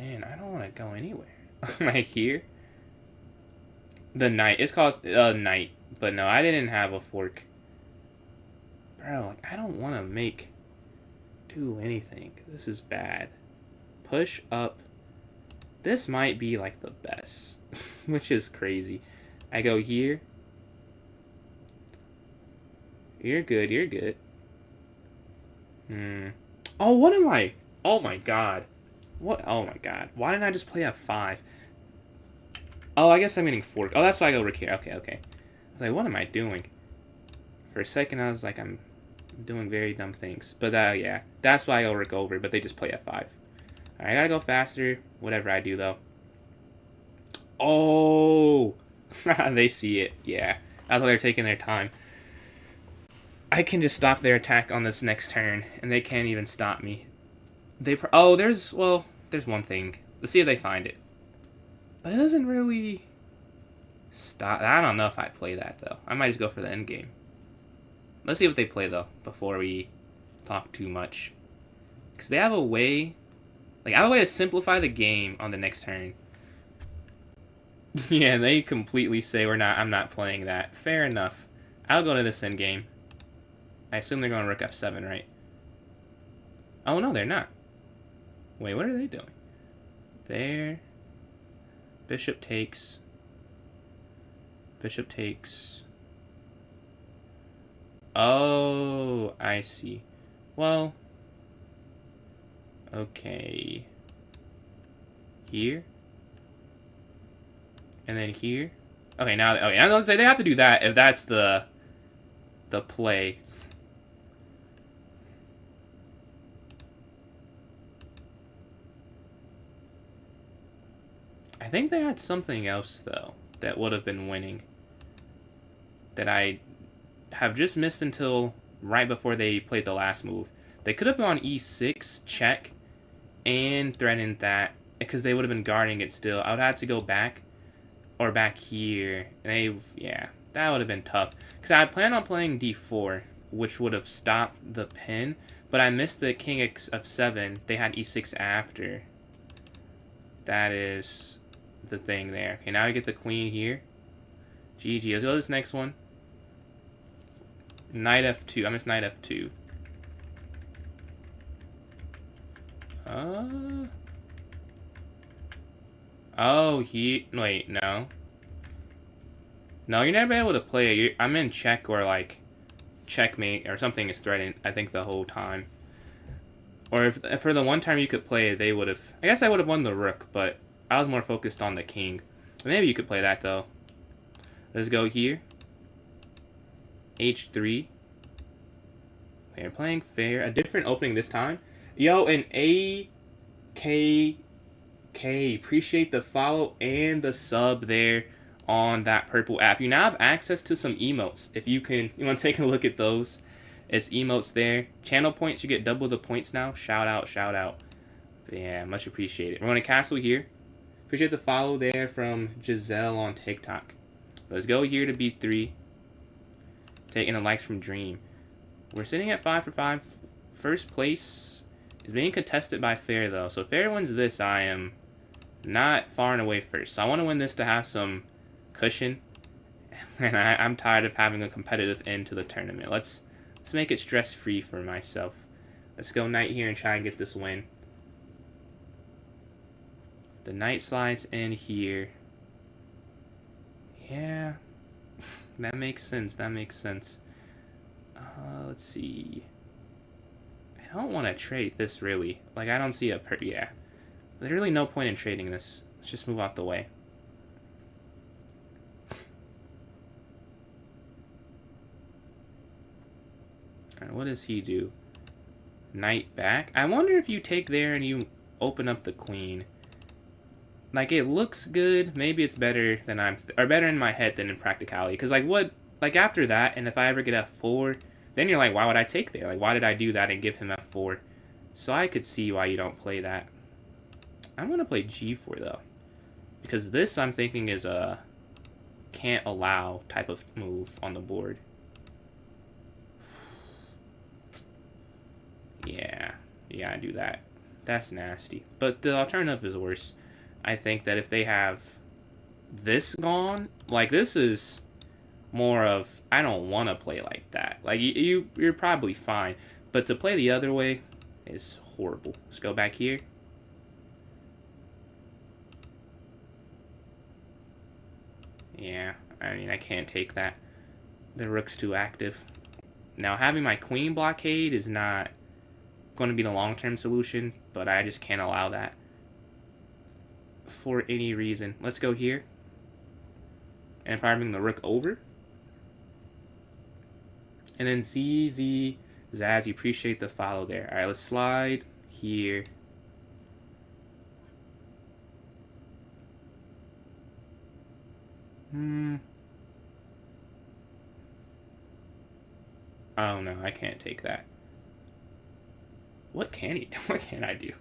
Man, I don't want to go anywhere. Like here? The knight. It's called knight. But no, I didn't have a fork. Bro, like, I don't want to do anything. This is bad. Push up. This might be like the best. Which is crazy. I go here. You're good, you're good. Oh, what am I? Oh my god. What? Oh my god. Why didn't I just play F5? Oh, I guess I'm getting fork. Oh, that's why I go over here. Okay, okay. I was like, what am I doing? For a second, I was like, I'm doing very dumb things. But, yeah. That's why I go over, but they just play F5. Alright, I gotta go faster. Whatever I do, though. Oh! They see it. Yeah. That's why they're taking their time. I can just stop their attack on this next turn, and they can't even stop me. Oh, there's one thing. Let's see if they find it. But it doesn't really stop. I don't know if I play that, though. I might just go for the end game. Let's see what they play, though, before we talk too much. Because they have a way... Like, I have a way to simplify the game on the next turn. Yeah, they completely say I'm not playing that. Fair enough. I'll go to this end game. I assume they're going rook f7, right? Oh, no, they're not. Wait, what are they doing? There. Bishop takes. Bishop takes. Oh, I see. Well. Okay. Here. And then here. Okay, now. Okay, I was gonna say they have to do that if that's the play. I think they had something else, though, that would have been winning. That I have just missed until right before they played the last move. They could have gone e6, check, and threatened that, because they would have been guarding it still. I would have to go back, or back here. And yeah, that would have been tough. Because I planned on playing d4, which would have stopped the pin, but I missed the king of 7. They had e6 after. That is the thing there. Okay, now we get the queen here. GG. Let's go to this next one. Knight f2. I missed knight f2. Oh, wait, no. No, you're never able to play it. I'm in check or, like, checkmate or something is threatened, I think, the whole time. Or if for the one time you could play it, they would have... I guess I would have won the rook, but I was more focused on the king. Maybe you could play that, though. Let's go here. H3. We're playing fair. A different opening this time. Yo, and AKK. Appreciate the follow and the sub there on that purple app. You now have access to some emotes. If you want to take a look at those. It's emotes there. Channel points, you get double the points now. Shout out, shout out. But yeah, much appreciated. We're going to castle here. Appreciate the follow there from Giselle on TikTok. Let's go here to B3. Taking the likes from Dream. We're sitting at 5 for 5. First place is being contested by Fair, though. So if Fair wins this, I am not far and away first. So I want to win this to have some cushion. And I'm tired of having a competitive end to the tournament. Let's make it stress-free for myself. Let's go knight here and try and get this win. The knight slides in here. Yeah. That makes sense. That makes sense. Let's see. I don't want to trade this, really. Like, I don't see yeah. There's really no point in trading this. Let's just move out the way. Alright, what does he do? Knight back? I wonder if you take there and you open up the queen. Like, it looks good. Maybe it's better than or better in my head than in practicality. Because, like, after that, and if I ever get F4, then you're like, why would I take there? Like, why did I do that and give him F4? So I could see why you don't play that. I'm going to play G4, though. Because this, I'm thinking, is a can't allow type of move on the board. Yeah, I do that. That's nasty. But the alternative is worse. I think that if they have this gone, like, this is more of, I don't want to play like that. Like, you're probably fine. But to play the other way is horrible. Let's go back here. Yeah, I mean, I can't take that. The rook's too active. Now, having my queen blockade is not going to be the long-term solution, but I just can't allow that for any reason. Let's go here. And probably bring the rook over. And then ZZ Zaz, you appreciate the follow there. Alright, let's slide here. Oh no, I can't take that. What can he do? What can I do?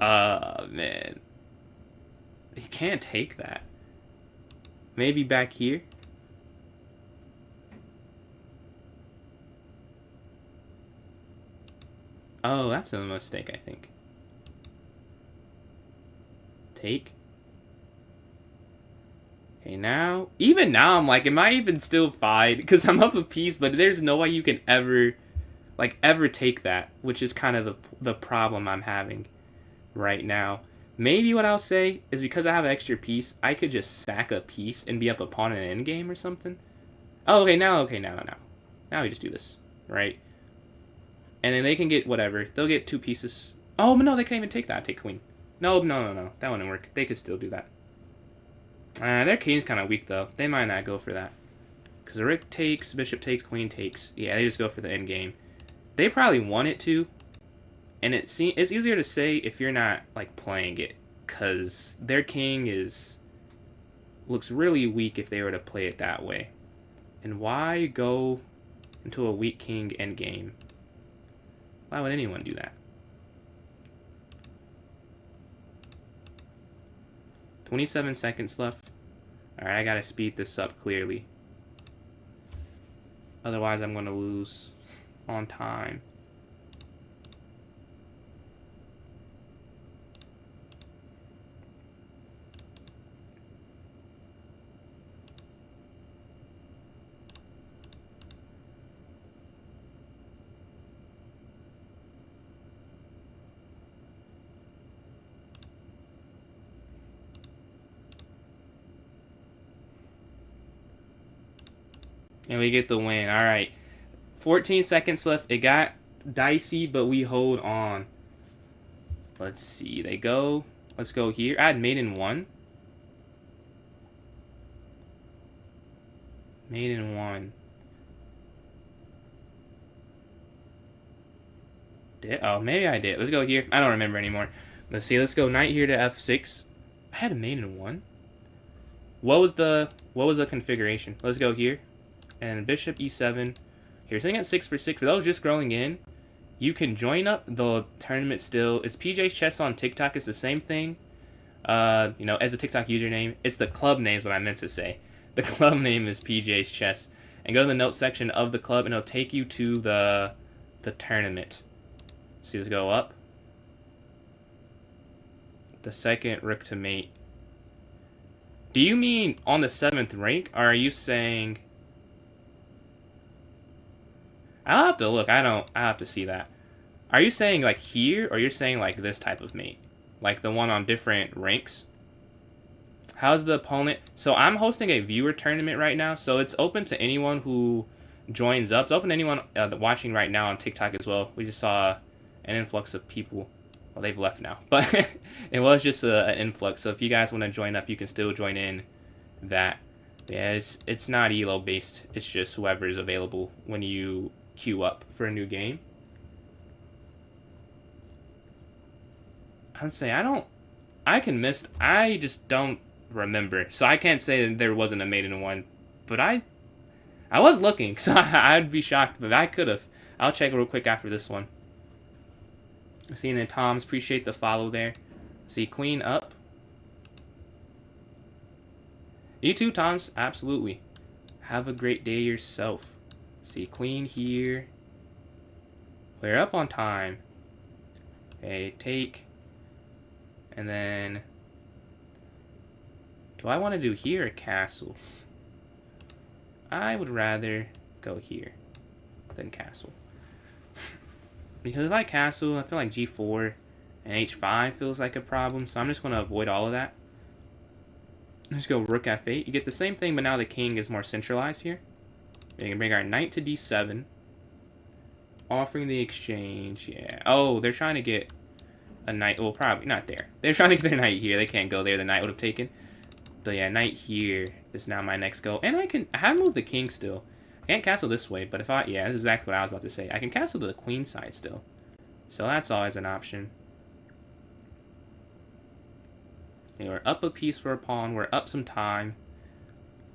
Man. He can't take that. Maybe back here? Oh, that's a mistake, I think. Take. Okay, now... Even now, I'm like, am I even still fine? Because I'm up a piece, but there's no way you can ever... Like, ever take that. Which is kind of the problem I'm having right now. Maybe what I'll say is because I have an extra piece, I could just sack a piece and be up a pawn in an endgame or something. Oh, okay, now. Now we just do this, right? And then they can get whatever. They'll get 2 pieces. Oh, but no, they can't even take that. Take queen. No. That wouldn't work. They could still do that. Their king's kind of weak, though. They might not go for that. Because the rook takes, bishop takes, queen takes. Yeah, they just go for the endgame. They probably want it to. And it's easier to say if you're not, like, playing it. Because their king looks really weak if they were to play it that way. And why go into a weak king endgame? Why would anyone do that? 27 seconds left. Alright, I gotta speed this up clearly. Otherwise, I'm gonna lose on time. And we get the win. All right. 14 seconds left. It got dicey, but we hold on. Let's see. They go. Let's go here. I had mate in 1. Mate in 1. Oh, maybe I did. Let's go here. I don't remember anymore. Let's see. Let's go knight here to f6. I had a mate in 1. What was the configuration? Let's go here. And bishop e7. Here, sitting at 6 for 6. For those just scrolling in, you can join up the tournament still. It's PJ's Chess on TikTok. It's the same thing, as the TikTok username. It's the club name is what I meant to say. The club name is PJ's Chess. And go to the notes section of the club, and it'll take you to the tournament. See this go up. The second rook to mate. Do you mean on the 7th rank, or are you saying... I'll have to look. I'll have to see that. Are you saying like here, or you're saying like this type of mate? Like the one on different ranks? How's the opponent? So I'm hosting a viewer tournament right now, so it's open to anyone who joins up. It's open to anyone watching right now on TikTok as well. We just saw an influx of people. Well, they've left now, but it was just an influx. So if you guys want to join up, you can still join in that. Yeah, it's not ELO based. It's just whoever is available when you queue up for a new game. I'd say I just don't remember. So I can't say that there wasn't a mate in 1, but I was looking, so I'd be shocked, but I could have. I'll check real quick after this one. Seeing the Toms, appreciate the follow there. See, queen up. You too, Toms, absolutely. Have a great day yourself. See, queen here. Clear up on time. Okay, take. And then... do I want to do here or castle? I would rather go here than castle. Because if I castle, I feel like g4 and h5 feels like a problem. So I'm just going to avoid all of that. Let's go rook f8. You get the same thing, but now the king is more centralized here. We can bring our knight to d7. Offering the exchange, yeah. Oh, they're trying to get a knight. Well, probably not there. They're trying to get their knight here. They can't go there. The knight would have taken. But yeah, knight here is now my next go. And I have moved the king still. I can't castle this way, but if I... yeah, this is exactly what I was about to say. I can castle to the queen side still. So that's always an option. Okay, we're up a piece for a pawn. We're up some time.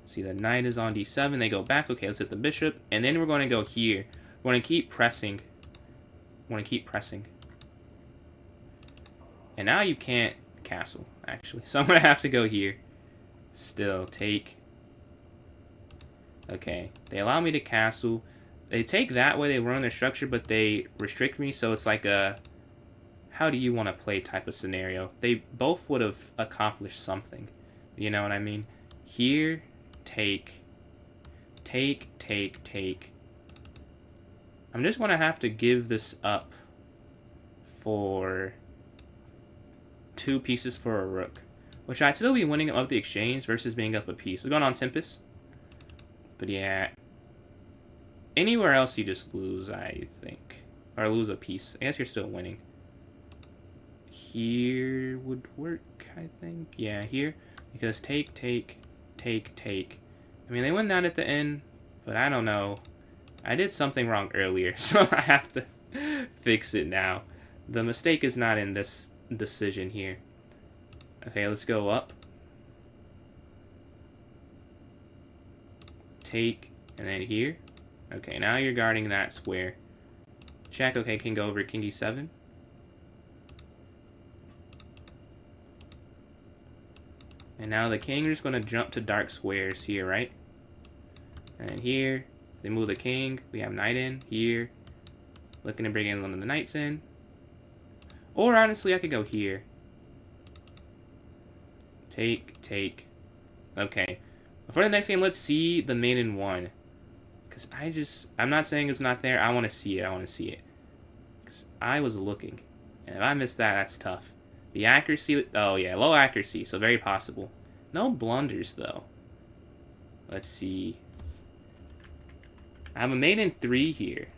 See, the knight is on d7. They go back. Okay, let's hit the bishop. And then we're going to go here. We're going to keep pressing. And now you can't castle, actually. So I'm going to have to go here. Still, take. Okay, they allow me to castle. They take that way, they run their structure, but they restrict me, so it's like a how do you want to play type of scenario. They both would have accomplished something. You know what I mean? Here, take. I'm just going to have to give this up for 2 pieces for a rook. Which I'd still be winning up the exchange versus being up a piece. We're going on Tempest. But yeah. Anywhere else you just lose, I think. Or lose a piece. I guess you're still winning. Here would work, I think. Yeah, here. Because take. I mean, they win that at the end. But I don't know. I did something wrong earlier. So I have to fix it now. The mistake is not in this decision here. Okay, let's go up. Take, and then here. Okay, now you're guarding that square. Check, okay, king go over king e7. And now the king is going to jump to dark squares here, right? And here, they move the king. We have knight in here. Looking to bring in one of the knights in. Or honestly, I could go here. Take. Okay. For the next game, let's see the maiden one. Because I'm not saying it's not there. I want to see it. Because I was looking. And if I miss that, that's tough. The accuracy, oh yeah, low accuracy, so very possible. No blunders, though. Let's see. I have a maiden 3 here.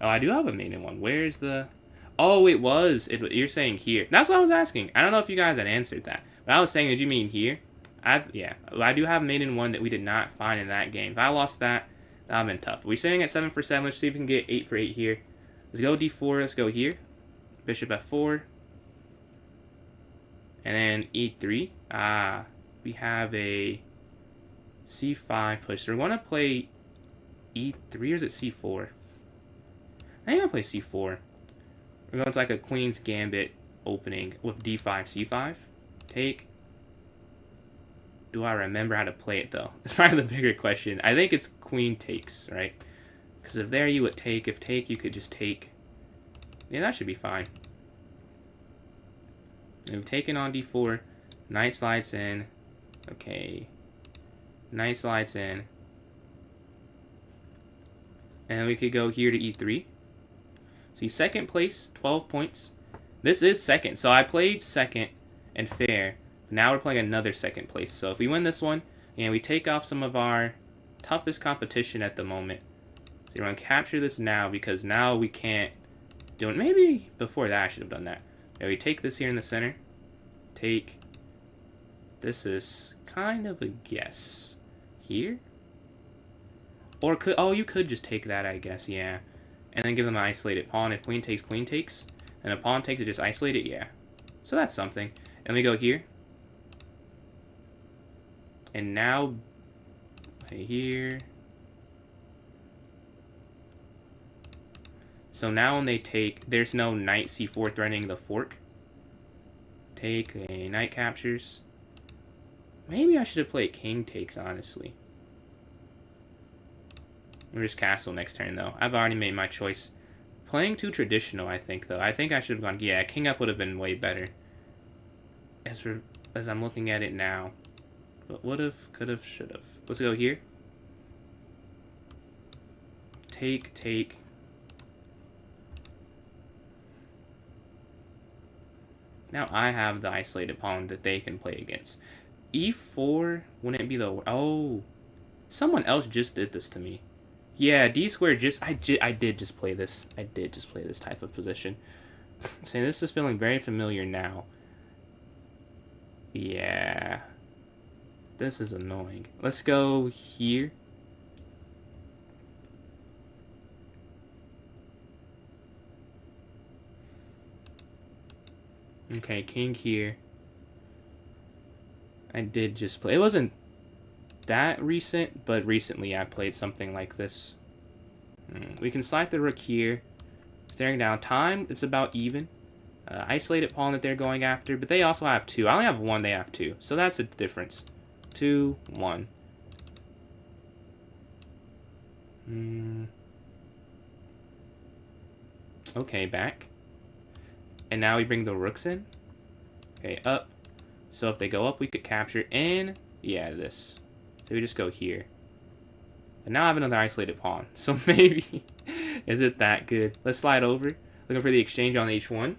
Oh, I do have a maiden 1. Where's the... oh, it was. You're saying here. That's what I was asking. I don't know if you guys had answered that. But I was saying, did you mean here? Yeah. I do have maiden 1 that we did not find in that game. If I lost that, that would have been tough. We're sitting at 7 for 7. Let's see if we can get 8 for 8 here. Let's go d4. Let's go here. Bishop f4. And then e3. Ah, we have a c5 push. So we're going to play e3 or is it c4? I think I'll play c4. We're going to like a queen's gambit opening with d5, c5. Take. Do I remember how to play it, though? It's probably the bigger question. I think it's queen takes, right? Because if there you would take. If take, you could just take. Yeah, that should be fine. And we've taken on d4. Knight slides in. Okay. Knight slides in. And we could go here to e3. See, second place, 12 points. This is second. So I played second and fair. Now we're playing another second place. So if we win this one, and we take off some of our toughest competition at the moment. So we're going to capture this now because now we can't do it. Maybe before that I should have done that. Yeah, we take this here in the center. Take. This is kind of a guess. Here? Or could... oh, you could just take that, I guess. Yeah. And then give them an isolated pawn. If queen takes, and a pawn takes it, just isolate it, yeah. So that's something. And we go here. And now, here. So now when they take, there's no knight c4 threatening the fork. Take, a knight captures. Maybe I should have played king takes, honestly. Or just castle next turn, though. I've already made my choice. Playing too traditional, I think, though. I think I should have gone... Yeah, king up would have been way better. As I'm looking at it now. But would have, could have, should have. Let's go here. Take. Now I have the isolated pawn that they can play against. E4 wouldn't it be the... Oh. Someone else just did this to me. Yeah, D squared just... I did just play this. I did just play this type of position. Saying this is feeling very familiar now. Yeah. This is annoying. Let's go here. Okay, king here. I did just play. It wasn't that recent, but recently I played something like this. We can slide the rook here. Staring down. Time, it's about even. Isolated pawn that they're going after, but they also have two. I only have one, they have two. So that's a difference. 2, 1. Okay, back. And now we bring the rooks in. Okay, up. So if they go up, we could capture. And, yeah, this. So we just go here. And now I have another isolated pawn. So maybe, is it that good? Let's slide over. Looking for the exchange on h1.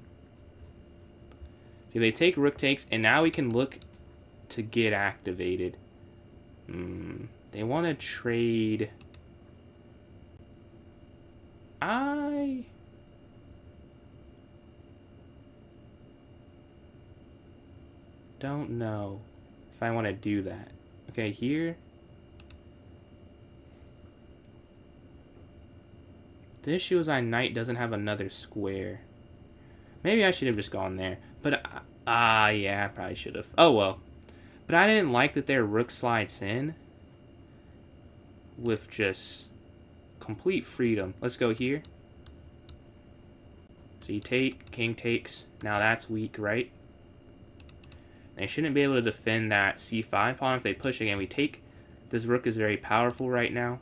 See, they take rook takes, and now we can look to get activated. They want to trade. I don't know if I want to do that. Okay, here. The issue is knight doesn't have another square. Maybe I should have just gone there. But, yeah, I probably should have. Oh, well. But I didn't like that their rook slides in with just complete freedom. Let's go here. So you take, king takes. Now that's weak, right? They shouldn't be able to defend that c5 pawn if they push again. We take. This rook is very powerful right now.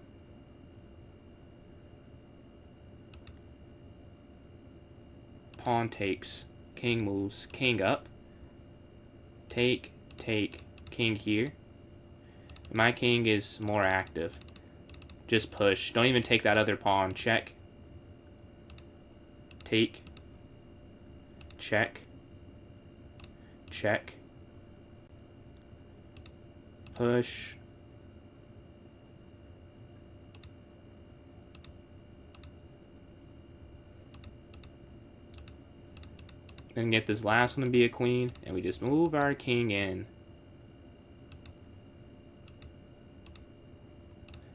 Pawn takes. King moves. King up. Take. King here. My king is more active. Just push. Don't even take that other pawn. Check. Take. Check. Check. Push. Then get this last one to be a queen, and we just move our king in.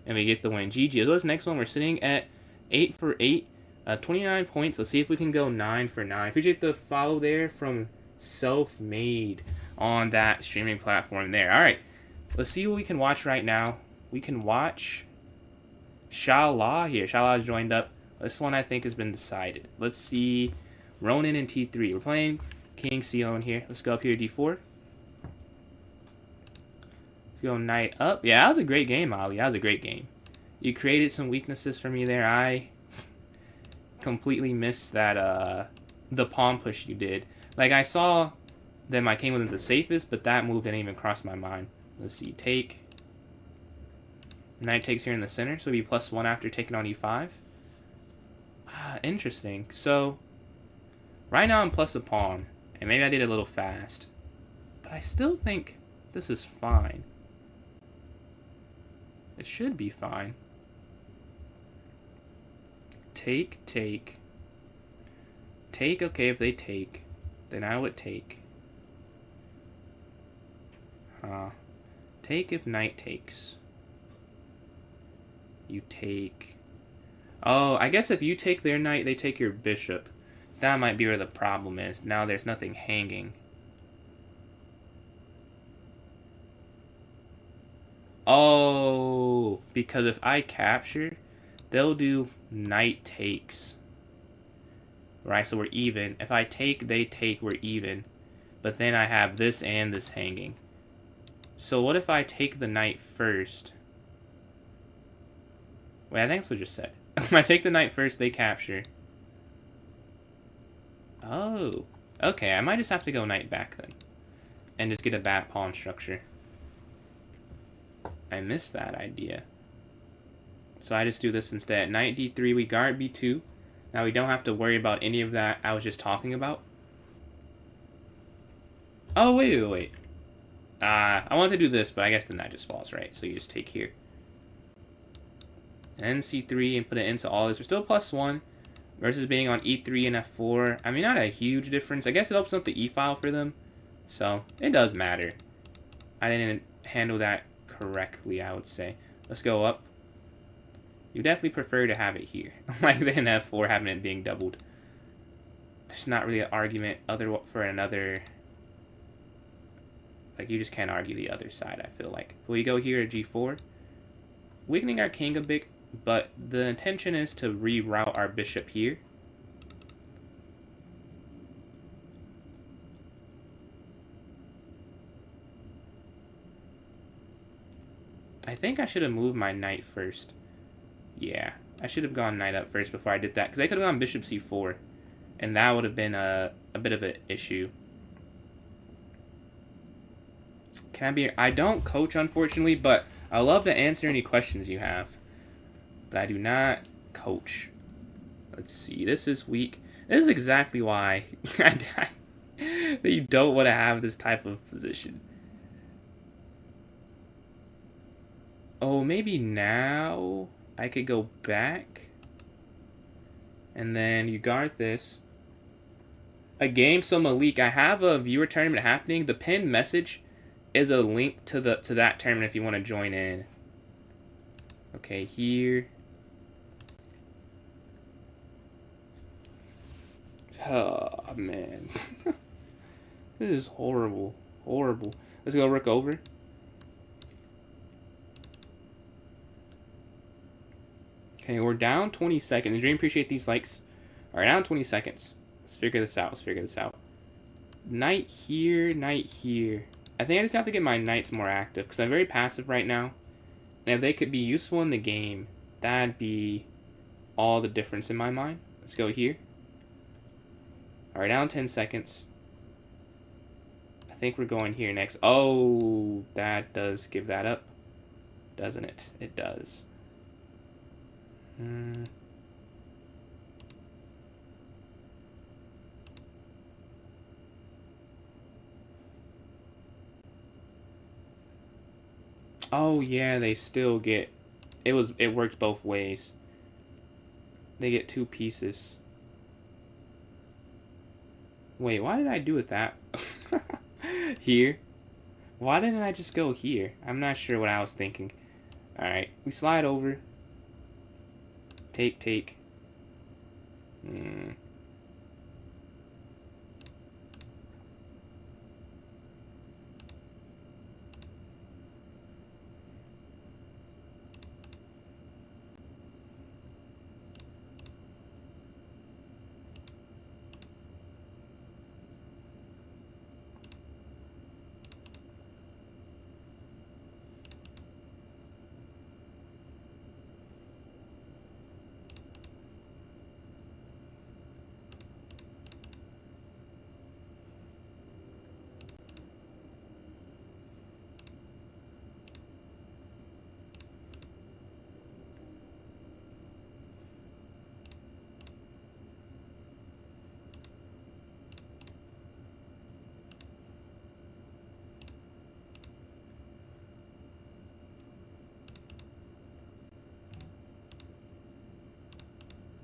And we get the win. GG. So this next one, we're sitting at 8 for 8, 29 points. Let's see if we can go 9 for 9. Appreciate the follow there from Self-Made on that streaming platform there. All right, let's see what we can watch right now. We can watch Shala here. Shala's joined up. This one I think has been decided. Let's see. Ronin and T3. We're playing King C1 here. Let's go up here, D4. Let's go knight up. Yeah, that was a great game, Ali. That was a great game. You created some weaknesses for me there. I completely missed that, the pawn push you did. Like, I saw that my king wasn't the safest, but that move didn't even cross my mind. Let's see. Take. Knight takes here in the center, so it'll be +1 after taking on E5. Interesting. So, right now I'm plus a pawn, and maybe I did it a little fast. But I still think this is fine. It should be fine. Take. Take, okay, if they take, then I would take. Take if knight takes. You take. Oh, I guess if you take their knight, they take your bishop. That might be where the problem is. Now there's nothing hanging. Oh, because if I capture, they'll do knight takes. Right, so we're even. If I take, they take, we're even. But then I have this and this hanging. So what if I take the knight first? Wait, I think that's what I just said. If I take the knight first, they capture. Oh. Okay, I might just have to go knight back then. And just get a bad pawn structure. I missed that idea. So I just do this instead. Knight d3, we guard b2. Now we don't have to worry about any of that I was just talking about. Oh, wait. I wanted to do this, but I guess then that just falls, right? So you just take here. And c3 and put it into all this. We're still +1 versus being on e3 and f4. I mean, not a huge difference. I guess it opens up the e-file for them. So it does matter. I didn't handle that correctly, I would say. Let's go up. You definitely prefer to have it here. Like than f4 having it being doubled. There's not really an argument for another... Like, you just can't argue the other side, I feel like. We go here to g4. Weakening our king a bit, but the intention is to reroute our bishop here. I think I should have moved my knight first. Yeah, I should have gone knight up first before I did that, because I could have gone bishop c4, and that would have been a bit of an issue. I don't coach, unfortunately, but I love to answer any questions you have. But I do not coach. Let's see, this is weak. This is exactly why that you don't want to have this type of position. Oh, maybe now I could go back. And then you guard this. A game, so Malik, I have a viewer tournament happening. The pinned message is a link to that tournament if you want to join in. Okay, here. Oh, man. This is horrible. Horrible. Let's go rook over. Okay, we're down 20 seconds. And Dream, appreciate these likes. Alright, down 20 seconds. Let's figure this out. Knight here, knight here. I think I just have to get my knights more active, because I'm very passive right now. And if they could be useful in the game, that'd be all the difference in my mind. Let's go here. Alright, down 10 seconds. I think we're going here next. Oh, that does give that up, doesn't it? It does. Oh yeah, they still get... It worked both ways. They get 2 pieces. Wait, why did I do it that? Here? Why didn't I just go here? I'm not sure what I was thinking. Alright, we slide over. Take.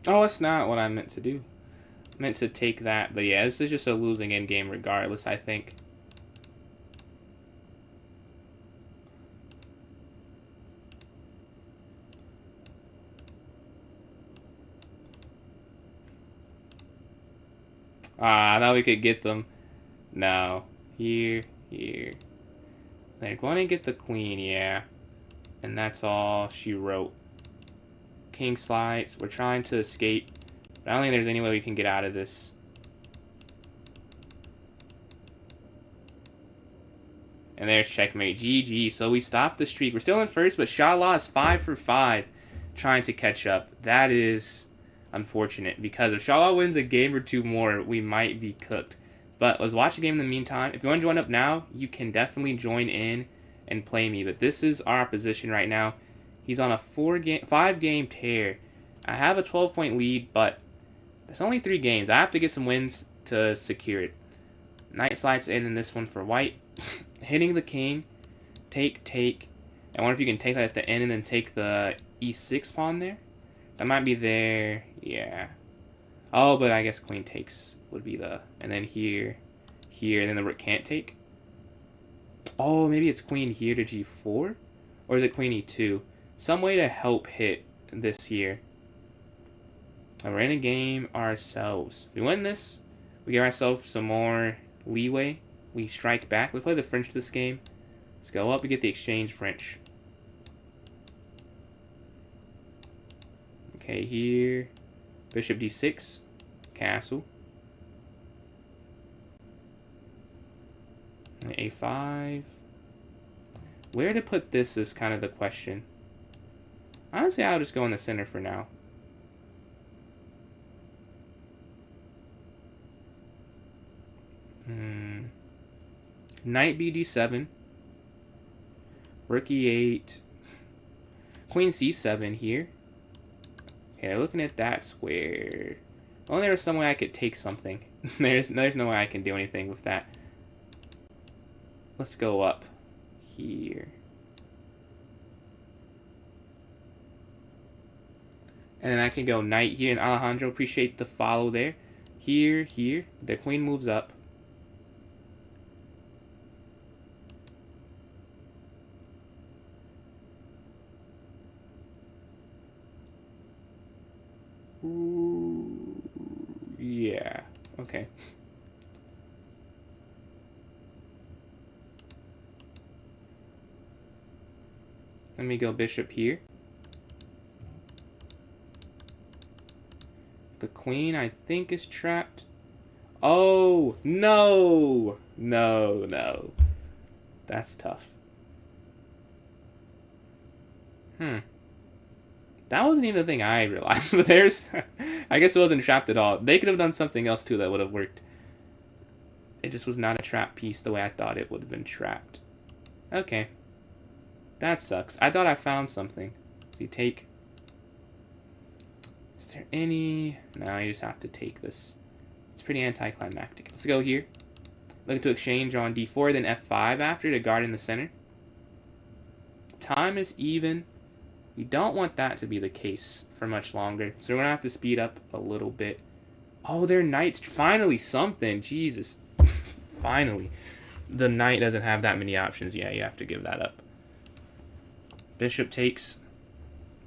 Oh, that's not what I meant to do. I meant to take that, but yeah, this is just a losing endgame regardless, I think. Ah, I thought we could get them. No. Here. They're going to get the queen, yeah. And that's all she wrote. King slides. We're trying to escape. But I don't think there's any way we can get out of this. And there's checkmate. GG. So we stopped the streak. We're still in first, but Shala is 5 for 5 trying to catch up. That is... unfortunate, because if Shala wins a game or two more, we might be cooked. But let's watch a game in the meantime. If you want to join up now, you can definitely join in and play me. But this is our opposition right now. He's on a 5-game tear. I have a 12-point lead, but it's only 3 games. I have to get some wins to secure it. Knight slides in this one for white. Hitting the king. Take. I wonder if you can take that at the end and then take the e6 pawn there. That might be there. Yeah. Oh, but I guess queen takes would be the... And then here, and then the rook can't take. Oh, maybe it's queen here to g4? Or is it queen e2? Some way to help hit this here. We're in a game ourselves. If we win this, we give ourselves some more leeway. We strike back. We play the French this game. Let's go up and get the exchange French. Okay, here. Bishop d6. Castle. And a5. Where to put this is kind of the question. Honestly, I'll just go in the center for now. Knight bd7. Rook e8. Queen c7 here. Okay, looking at that square. Well, there was some way I could take something. there's no way I can do anything with that. Let's go up here. And then I can go knight here. And Alejandro, appreciate the follow there. Here. The queen moves up. Ooh, yeah. Okay. Let me go bishop here. The queen, I think, is trapped. Oh, no! No. That's tough. That wasn't even the thing I realized. But there's... I guess it wasn't trapped at all. They could have done something else, too, that would have worked. It just was not a trap piece the way I thought it would have been trapped. Okay. That sucks. I thought I found something. So you take... Is there any... No, you just have to take this. It's pretty anticlimactic. Let's go here. Looking to exchange on d4, then f5 after to guard in the center. Time is even. We don't want that to be the case for much longer. So we're going to have to speed up a little bit. Oh, their knight's finally something. Jesus. Finally. The knight doesn't have that many options. Yeah, you have to give that up. Bishop takes.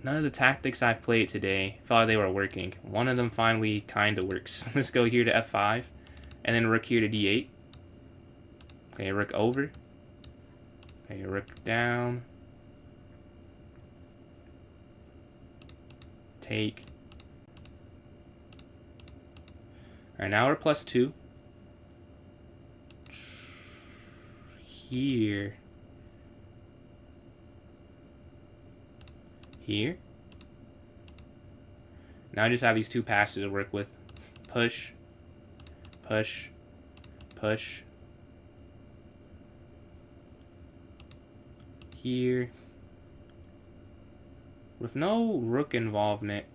None of the tactics I've played today felt like they were working. One of them finally kind of works. Let's go here to f5. And then rook here to d8. Okay, rook over. Okay, rook down. Take. Alright, now we're +2. Here. Here. Now I just have these 2 passes to work with. Push. Push. Push. Here. With no rook involvement,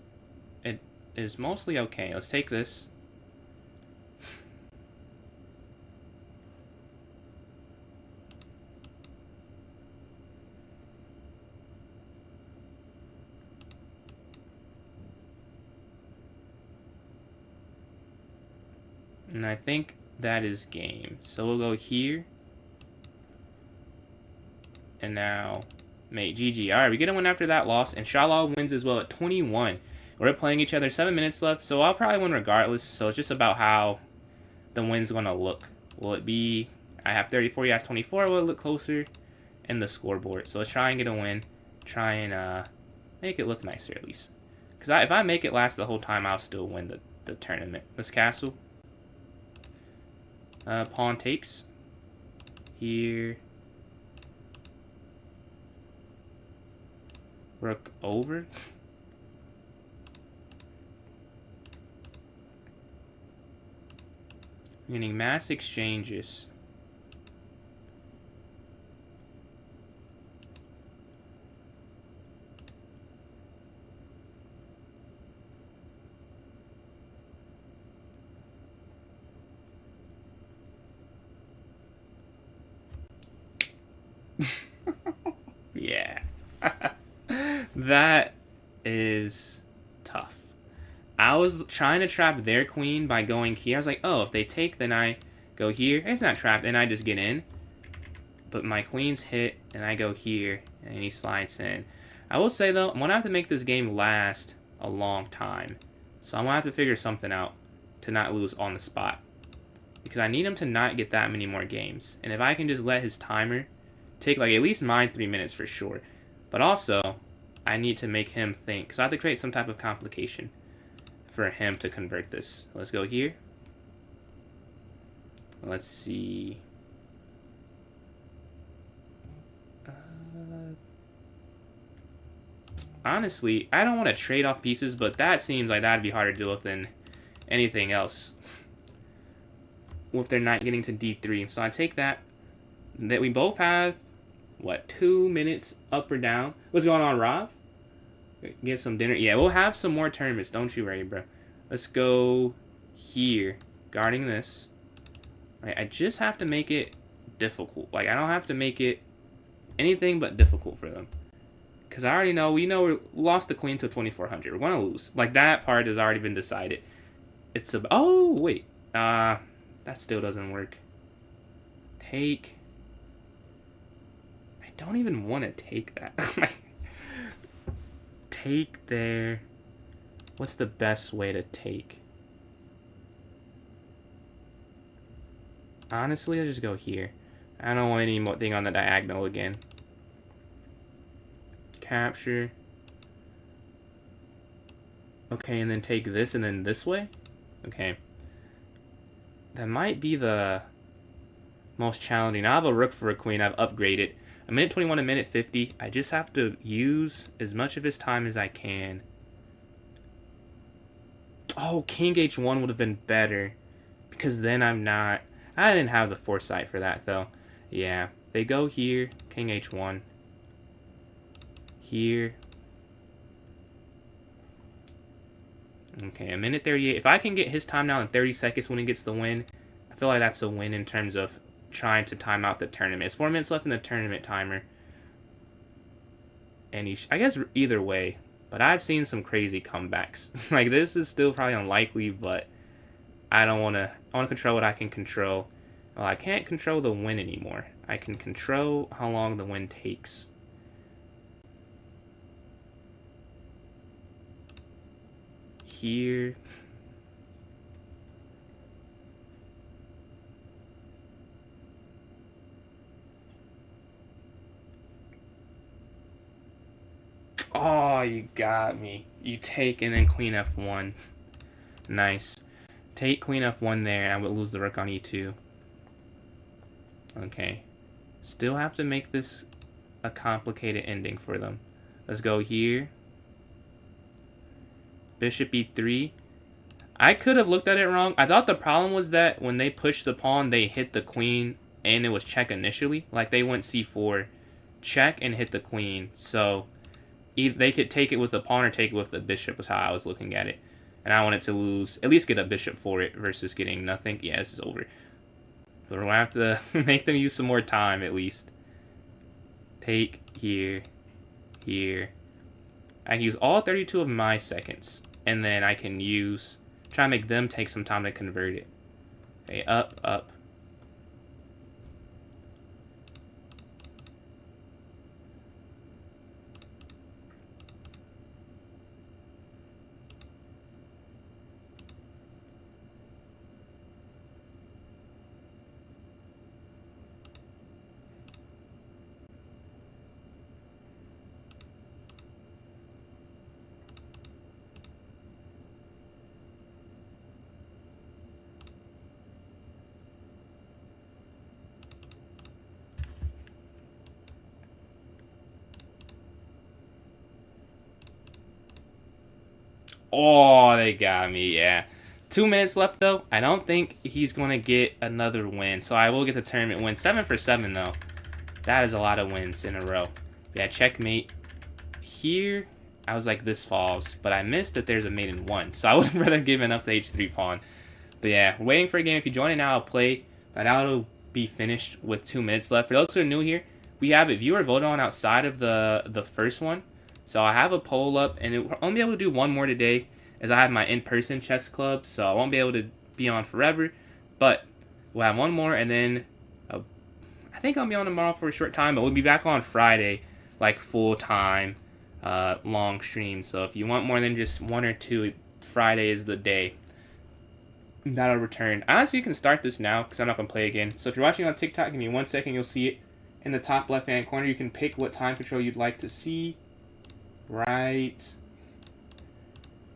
it is mostly okay. Let's take this. And I think that is game. So we'll go here. And now, mate, GG. Alright, we get a win after that loss. And Shala wins as well at 21. We're playing each other. 7 minutes left. So I'll probably win regardless. So it's just about how the win's going to look. Will it be, I have 34, he has 24. Will it look closer in the scoreboard? So let's try and get a win. Try and make it look nicer at least. Because if I make it last the whole time, I'll still win the tournament. Let's castle. Pawn takes. Here. Rook over. Meaning mass exchanges. Yeah. That is tough. I was trying to trap their queen by going here. I was like, oh, if they take, then I go here. It's not trapped, and I just get in. But my queen's hit, and I go here, and he slides in. I will say, though, I'm going to have to make this game last a long time. So I'm going to have to figure something out to not lose on the spot. Because I need him to not get that many more games. And if I can just let his timer take, like, at least mine 3 minutes for sure. But also, I need to make him think. Because I have to create some type of complication for him to convert this. Let's go here. Let's see. Honestly, I don't want to trade off pieces, but that seems like that'd be harder to deal with than anything else. If they're not getting to D3. So I take that. That we both have, what, 2 minutes up or down? What's going on, Rob? Get some dinner. Yeah, we'll have some more tournaments. Don't you worry, bro. Let's go here. Guarding this. Right, I just have to make it difficult. Like, I don't have to make it anything but difficult for them. Because I already know, we lost the queen to 2400. We're going to lose. Like, that part has already been decided. It's a... Oh, wait. That still doesn't work. Take... I don't even want to take that. Take there. What's the best way to take? Honestly, I'll just go here. I don't want anything on the diagonal again. Capture. Okay, and then take this and then this way? Okay. That might be the most challenging. I have a rook for a queen. I've upgraded. A minute 21, a minute 50. I just have to use as much of his time as I can. Oh, king h1 would have been better. Because then I'm not... I didn't have the foresight for that, though. Yeah. They go here. King h1. Here. Okay, a minute 38. If I can get his time now in 30 seconds when he gets the win, I feel like that's a win in terms of trying to time out the tournament. It's 4 minutes left in the tournament timer. And I guess either way. But I've seen some crazy comebacks. Like, this is still probably unlikely, but I don't want to... I want to control what I can control. Well, I can't control the win anymore. I can control how long the win takes. Here. Oh, you got me. You take and then queen f1. Nice. Take queen f1 there, and I would lose the rook on e2. Okay. Still have to make this a complicated ending for them. Let's go here. Bishop e3. I could have looked at it wrong. I thought the problem was that when they pushed the pawn, they hit the queen, and it was check initially. Like, they went c4, check, and hit the queen. So, they could take it with the pawn or take it with the bishop, was how I was looking at it. And I wanted to lose, at least get a bishop for it versus getting nothing. Yeah, this is over. But we're going to have to make them use some more time, at least. Take here, here. I can use all 32 of my seconds. And then I can use, try to make them take some time to convert it. Okay, up, up. Oh, they got me, yeah. 2 minutes left, though. I don't think he's going to get another win. So I will get the tournament win. 7 for 7, though. That is a lot of wins in a row. Yeah, checkmate. Here, I was like, this falls. But I missed that there's a mate in 1. So I would have rather given up the h3 pawn. But yeah, we're waiting for a game. If you join it now, I'll play. But now it'll be finished with 2 minutes left. For those who are new here, we have a viewer vote on outside of the first one. So I have a poll up, and we'll only be able to do one more today, as I have my in-person chess club, so I won't be able to be on forever. But we'll have one more, and then I think I'll be on tomorrow for a short time, but we'll be back on Friday, like full-time, long stream. So if you want more than just 1 or 2, Friday is the day that'll return. Honestly, you can start this now, because I'm not going to play again. So if you're watching on TikTok, give me 1 second, you'll see it. In the top left-hand corner, you can pick what time control you'd like to see right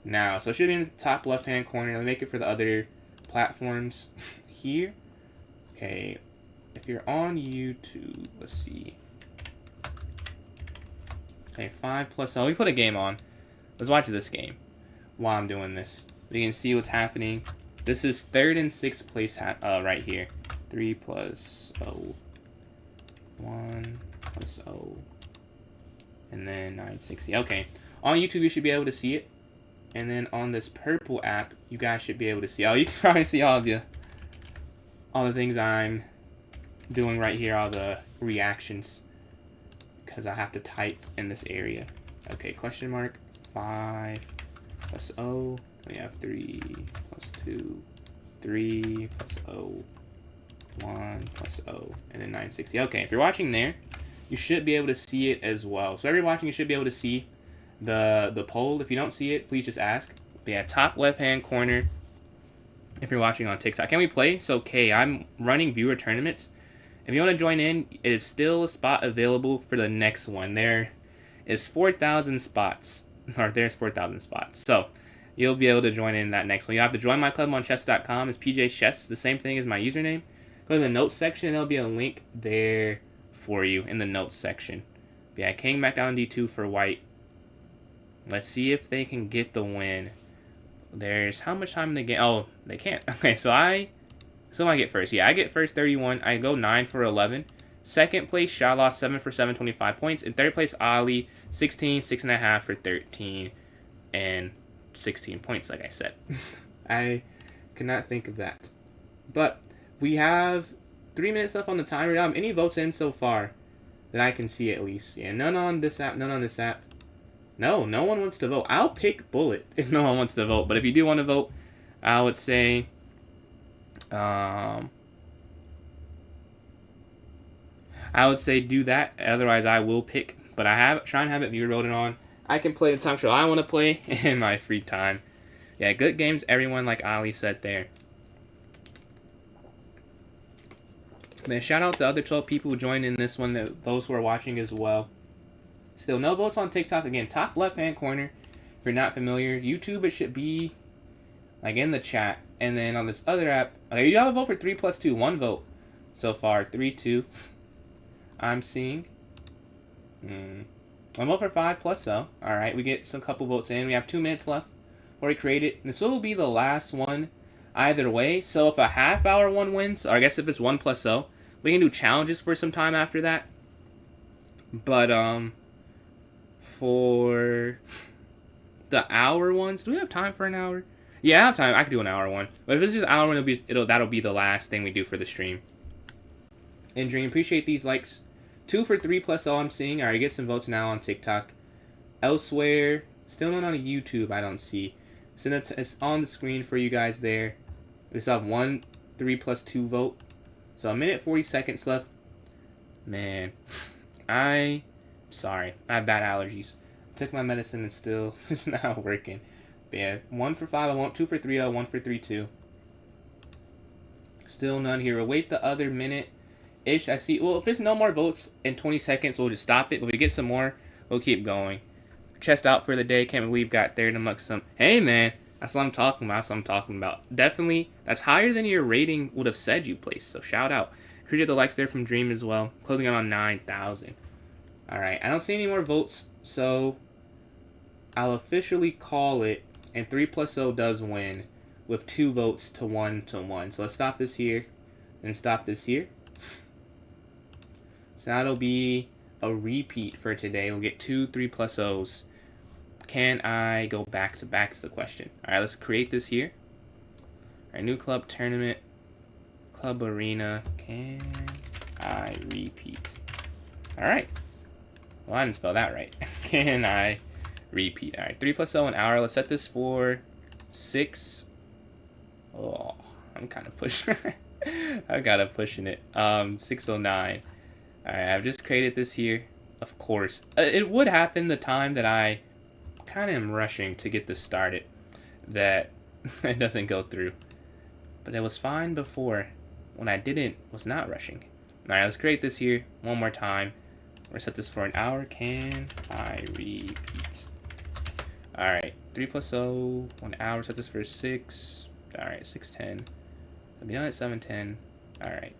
now. So it should be in the top left-hand corner. Let me make it for the other platforms here. Okay, if you're on YouTube, let's see. Okay, 5+. Let me put a game on. Let's watch this game while I'm doing this. You can see what's happening. This is 3rd and 6th place right here. 3+0. 1+0. And then 960. Okay. On YouTube, you should be able to see it. And then on this purple app, you guys should be able to see. Oh, you can probably see all the things I'm doing right here, all the reactions. Because I have to type in this area. Okay, question mark. 5+0. We have 3+2. 3+0. 1+0. And then 960. Okay, if you're watching there, you should be able to see it as well. So everyone watching, you should be able to see the poll. If you don't see it, please just ask. But yeah, top left-hand corner, if you're watching on TikTok. Can we play? So, okay, I'm running viewer tournaments. If you want to join in, it is still a spot available for the next one. There is 4,000 spots. Or there's 4,000 spots. So, you'll be able to join in that next one. You have to join my club on chess.com. It's PJ Chess. The same thing as my username. Go to the notes section. There'll be a link there for you in the notes section. But yeah, king back down d2 for white. Let's see if they can get the win. There's how much time in the game? Oh, they can't. Okay, so I get first. Yeah, I get first 31. I go 9 for 11. Second place, Shalah 7 for 7, 25 points. In third place, Ali 16, 6.5 for 13 and 16 points, like I said. I cannot think of that. But we have 3 minutes left on the timer. Now, any votes in so far that I can see at least? Yeah, none on this app, none on this app. No, no one wants to vote. I'll pick Bullet if no one wants to vote. But if you do want to vote, I would say, do that. Otherwise, I will pick. But try and have it viewer voted on. I can play the time show I want to play in my free time. Yeah, good games, everyone, like Ali said there. Man, shout out to the other 12 people who joined in this one, those who are watching as well. Still, no votes on TikTok. Again, top left-hand corner. If you're not familiar, YouTube, it should be like in the chat. And then on this other app, okay, you have a vote for 3+2. 1 vote so far. 3-2. I'm seeing. 1 vote for 5+, though. Alright, we get some couple votes in. We have 2 minutes left before we create it. This will be the last one either way. So if a half-hour one wins, or I guess if it's 1+0, we can do challenges for some time after that. But, for the hour ones, do we have time for an hour? Yeah, I have time. I could do an hour one. But if it's just an hour one, that'll be the last thing we do for the stream. And Dream, appreciate these likes. 2 for 3+0 I'm seeing. Alright, get some votes now on TikTok. Elsewhere, still not on YouTube, I don't see. So it's on the screen for you guys there. We still have 1 3+2 vote. So 1 minute 40 seconds left. Man, sorry, I have bad allergies. I took my medicine and still it's not working. But yeah, 1 for 5, I want 2 for 3, 1 for 3-2. Still none here. We'll wait the other minute-ish. I see. Well, if there's no more votes in 20 seconds, we'll just stop it. But if we get some more, we'll keep going. Chest out for the day. Can't believe got there amongst some. Hey, man. That's what I'm talking about. That's what I'm talking about. Definitely, that's higher than your rating would have said you placed. So shout out. Appreciate the likes there from Dream as well. Closing out on 9,000. Alright, I don't see any more votes, so I'll officially call it, and 3+0 does win with 2 votes to 1 to 1. So let's stop this here and stop this here. So now it'll be a repeat for today. We'll get 2 3+ O's. Can I go back to back is the question. Alright, let's create this here. Alright, new club tournament. Club arena. Can I repeat? Alright. Well, I didn't spell that right. Can I repeat? Alright, 3+ O an hour. Let's set this for 6. Oh, I'm kind of pushing. I gotta pushing it. 6:09. Alright, I've just created this here. Of course. It would happen the time that I kind of am rushing to get this started that it doesn't go through. But it was fine before when I was not rushing. Alright, let's create this here one more time. We're gonna set this for an hour. Can I repeat? Alright, 3+ O, 1 hour. Set this for 6. Alright, 6:10. I'll be done at 7:10. Alright.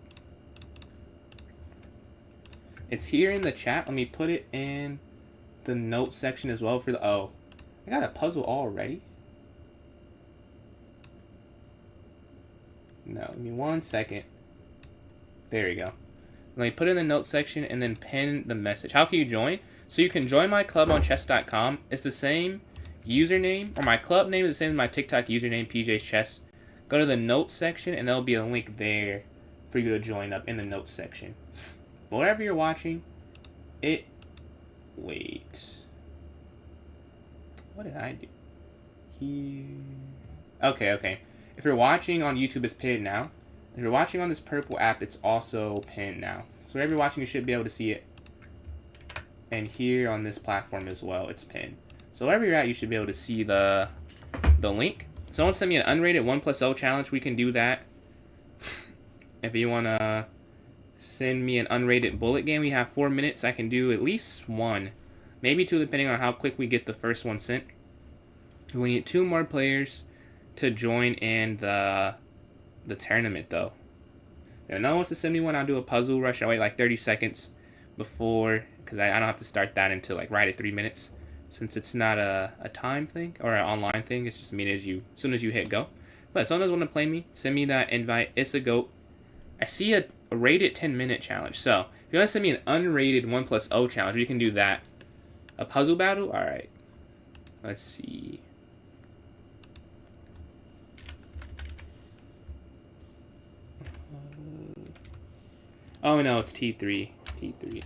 It's here in the chat. Let me put it in the notes section as well for the... Oh, I got a puzzle already? No, give me 1 second. There you go. Let me put it in the notes section and then pin the message. How can you join? So you can join my club on chess.com. It's the same username, or my club name is the same as my TikTok username, PJ's Chess. Go to the notes section and there'll be a link there for you to join up in the notes section. But wherever you're watching, wait. What did I do? Here. Okay. If you're watching on YouTube, it's pinned now. If you're watching on this purple app, it's also pinned now. So wherever you're watching, you should be able to see it. And here on this platform as well, it's pinned. So wherever you're at, you should be able to see the link. Someone sent me an unrated 1+ O challenge. We can do that. If you want to send me an unrated bullet game, we have 4 minutes. I can do at least 1. Maybe 2, depending on how quick we get the first one sent. We need 2 more players to join in the tournament, though. If no one wants to send me one, I'll do a puzzle rush. I wait like 30 seconds before, because I don't have to start that until like right at 3 minutes. Since it's not a time thing or an online thing, it's just as soon as you hit go. But if someone does want to play me, send me that invite. It's a goat. I see a rated 10-minute challenge. So if you want to send me an unrated 1+ O challenge, we can do that. A puzzle battle? Alright. Let's see. Oh no, it's T3. T3.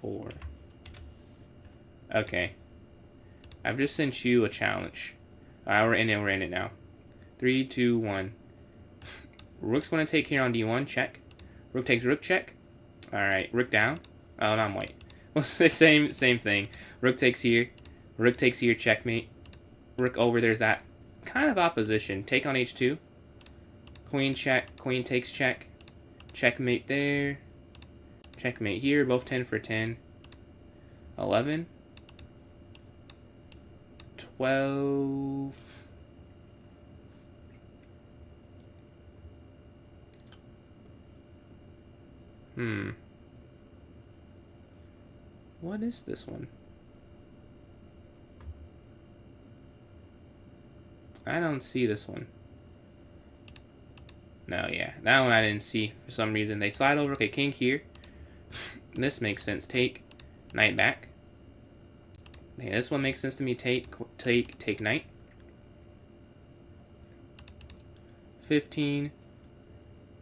4. Okay. I've just sent you a challenge. We're in it now. 3, 2, 1. Rook's going to take here on D1. Check. Rook takes rook. Check. Alright. Rook down. Oh, no, I'm white. Well, same thing. Rook takes here. Rook takes here. Checkmate. Rook over. There's that kind of opposition. Take on H2. Queen check. Queen takes check. Checkmate there. Checkmate here. Both 10 for 10. 11. 12. What is this one? I don't see this one. No, yeah. That one I didn't see for some reason. They slide over. Okay, king here. This makes sense. Take. Knight back. Okay, this one makes sense to me. Take knight. 15.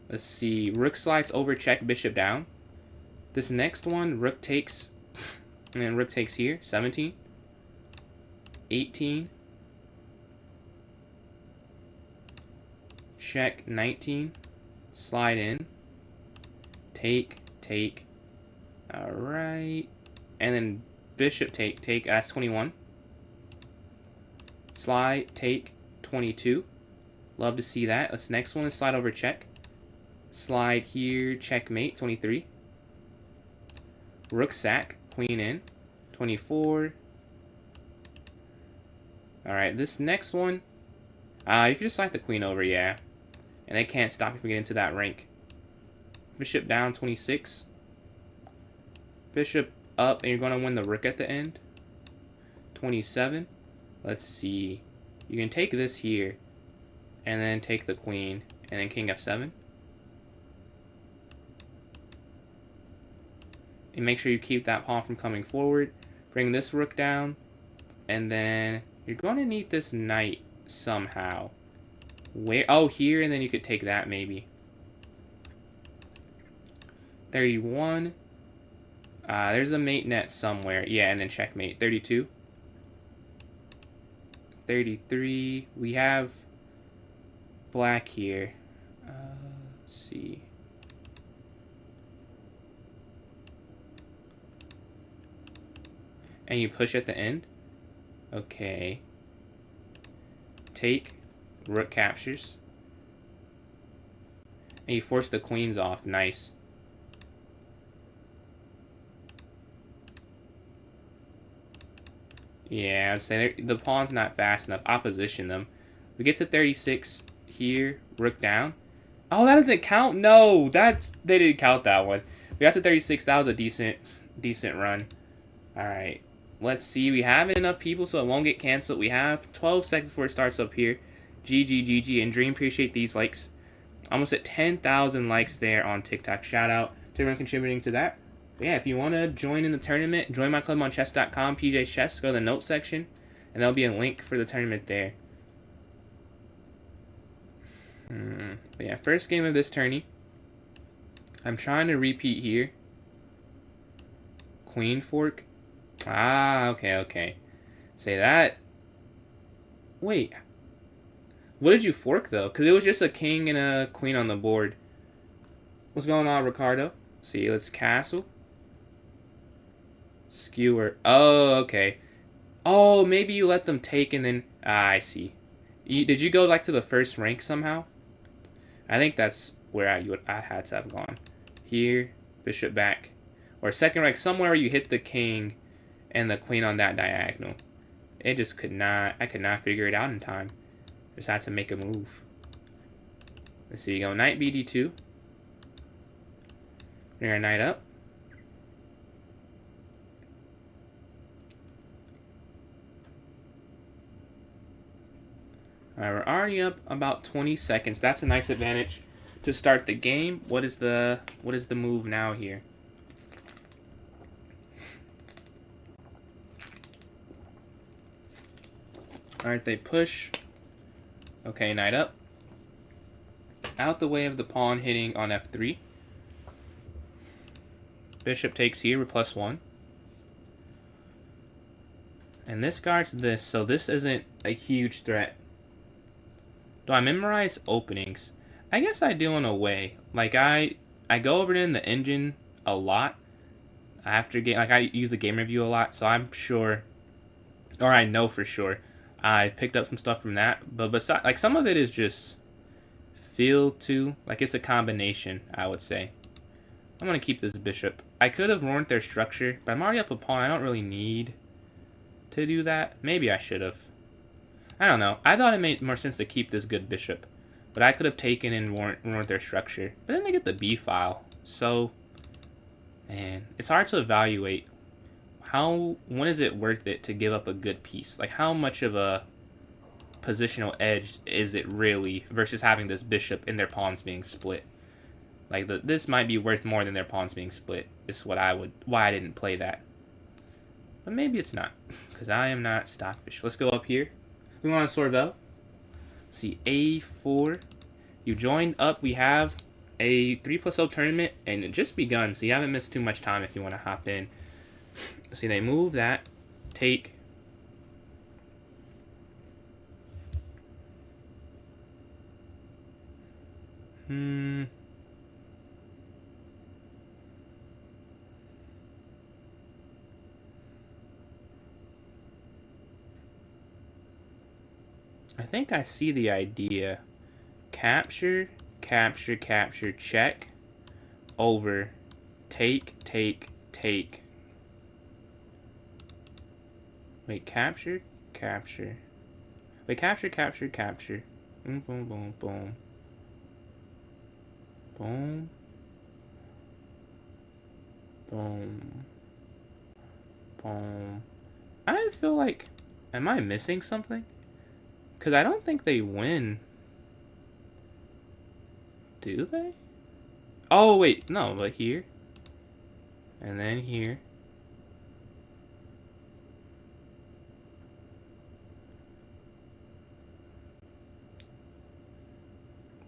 Let's see. Rook slides over, check, bishop down. This next one, rook takes, and then rook takes here. 17. 18. Check. 19. Slide in. Take. Alright. And then bishop take. That's 21. Slide, take, 22. Love to see that. This next one is slide over, check. Slide here, checkmate, 23. Rook sack, queen in, 24. Alright, this next one, you can just slide the queen over, yeah. And they can't stop if we get into that rank. Bishop down, 26. Bishop up, and you're going to win the rook at the end. 27. Let's see. You can take this here, and then take the queen, and then king f7. And make sure you keep that pawn from coming forward. Bring this rook down, and then you're going to need this knight somehow. Where? Oh, here, and then you could take that maybe. 31. There's a mate net somewhere. Yeah, and then checkmate. 32. 33. We have black here. Let's see. And you push at the end. Okay. Take. Rook captures. And you force the queens off. Nice. Yeah, I'd say the pawn's not fast enough. Opposition them. We get to 36 here. Rook down. Oh, that doesn't count? No, they didn't count that one. We got to 36. That was a decent run. Alright. Let's see. We have enough people so it won't get canceled. We have 12 seconds before it starts up here. GG, and Dream, appreciate these likes. Almost at 10,000 likes there on TikTok. Shout out to everyone contributing to that. But yeah, if you want to join in the tournament, join my club on chess.com, PJ's Chess. Go to the notes section, and there'll be a link for the tournament there. But yeah, first game of this tourney. I'm trying to repeat here. Queen fork. Ah, okay. Say that. Wait. What did you fork, though? Because it was just a king and a queen on the board. What's going on, Ricardo? See, let's castle. Skewer. Oh, okay. Oh, maybe you let them take and then... Ah, I see. Did you go, like, to the first rank somehow? I think that's where I had to have gone. Here, bishop back. Or second rank, somewhere where you hit the king and the queen on that diagonal. It just could not... I could not figure it out in time. Just had to make a move. Let's see, you go knight bd2. Bring our knight up. Alright, we're already up about 20 seconds. That's a nice advantage to start the game. What is the move now here? Alright, they push. Okay, knight up. Out the way of the pawn hitting on f3. Bishop takes here with +1. And this guards this, so this isn't a huge threat. Do I memorize openings? I guess I do in a way. Like I go over it in the engine a lot. After game, like I use the game review a lot, so I'm sure, or I know for sure, I picked up some stuff from that. But besides, like some of it is just feel too. Like it's a combination, I would say. I'm gonna keep this bishop. I could have ruined their structure, but I'm already up a pawn. I don't really need to do that. Maybe I should have. I don't know. I thought it made more sense to keep this good bishop, but I could have taken and ruined their structure. But then they get the b file, so man, it's hard to evaluate when is it worth it to give up a good piece. Like how much of a positional edge is it really versus having this bishop and their pawns being split. Like this might be worth more than their pawns being split. Is why I didn't play that. But maybe it's not, because I am not stockfish. Let's go up here. We want to Sorvel. See, A4. You joined up. We have a 3+0 tournament, and it just begun, so you haven't missed too much time if you want to hop in. See, they move that. Take. I think I see the idea. Capture, capture, capture, check, over, take, take, take. Wait, capture, capture. Wait, capture, capture, capture. Boom, boom, boom, boom. Boom. Boom. Boom. I feel like, am I missing something? Because I don't think they win. Do they? Oh, wait. No, but here. And then here.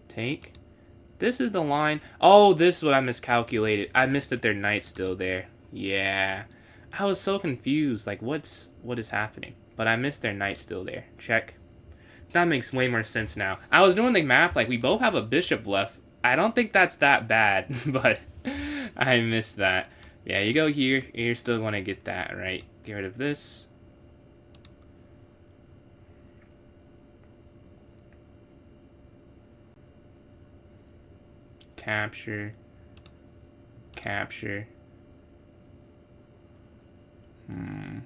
Take. This is the line. Oh, this is what I miscalculated. I missed that their knight's still there. Yeah. I was so confused. Like, what is happening? But I missed their knight still there. Check. That makes way more sense now. I was doing the math like we both have a bishop left. I don't think that's that bad, but I missed that. Yeah, you go here. You're still going to get that, right? Get rid of this. Capture. Capture. And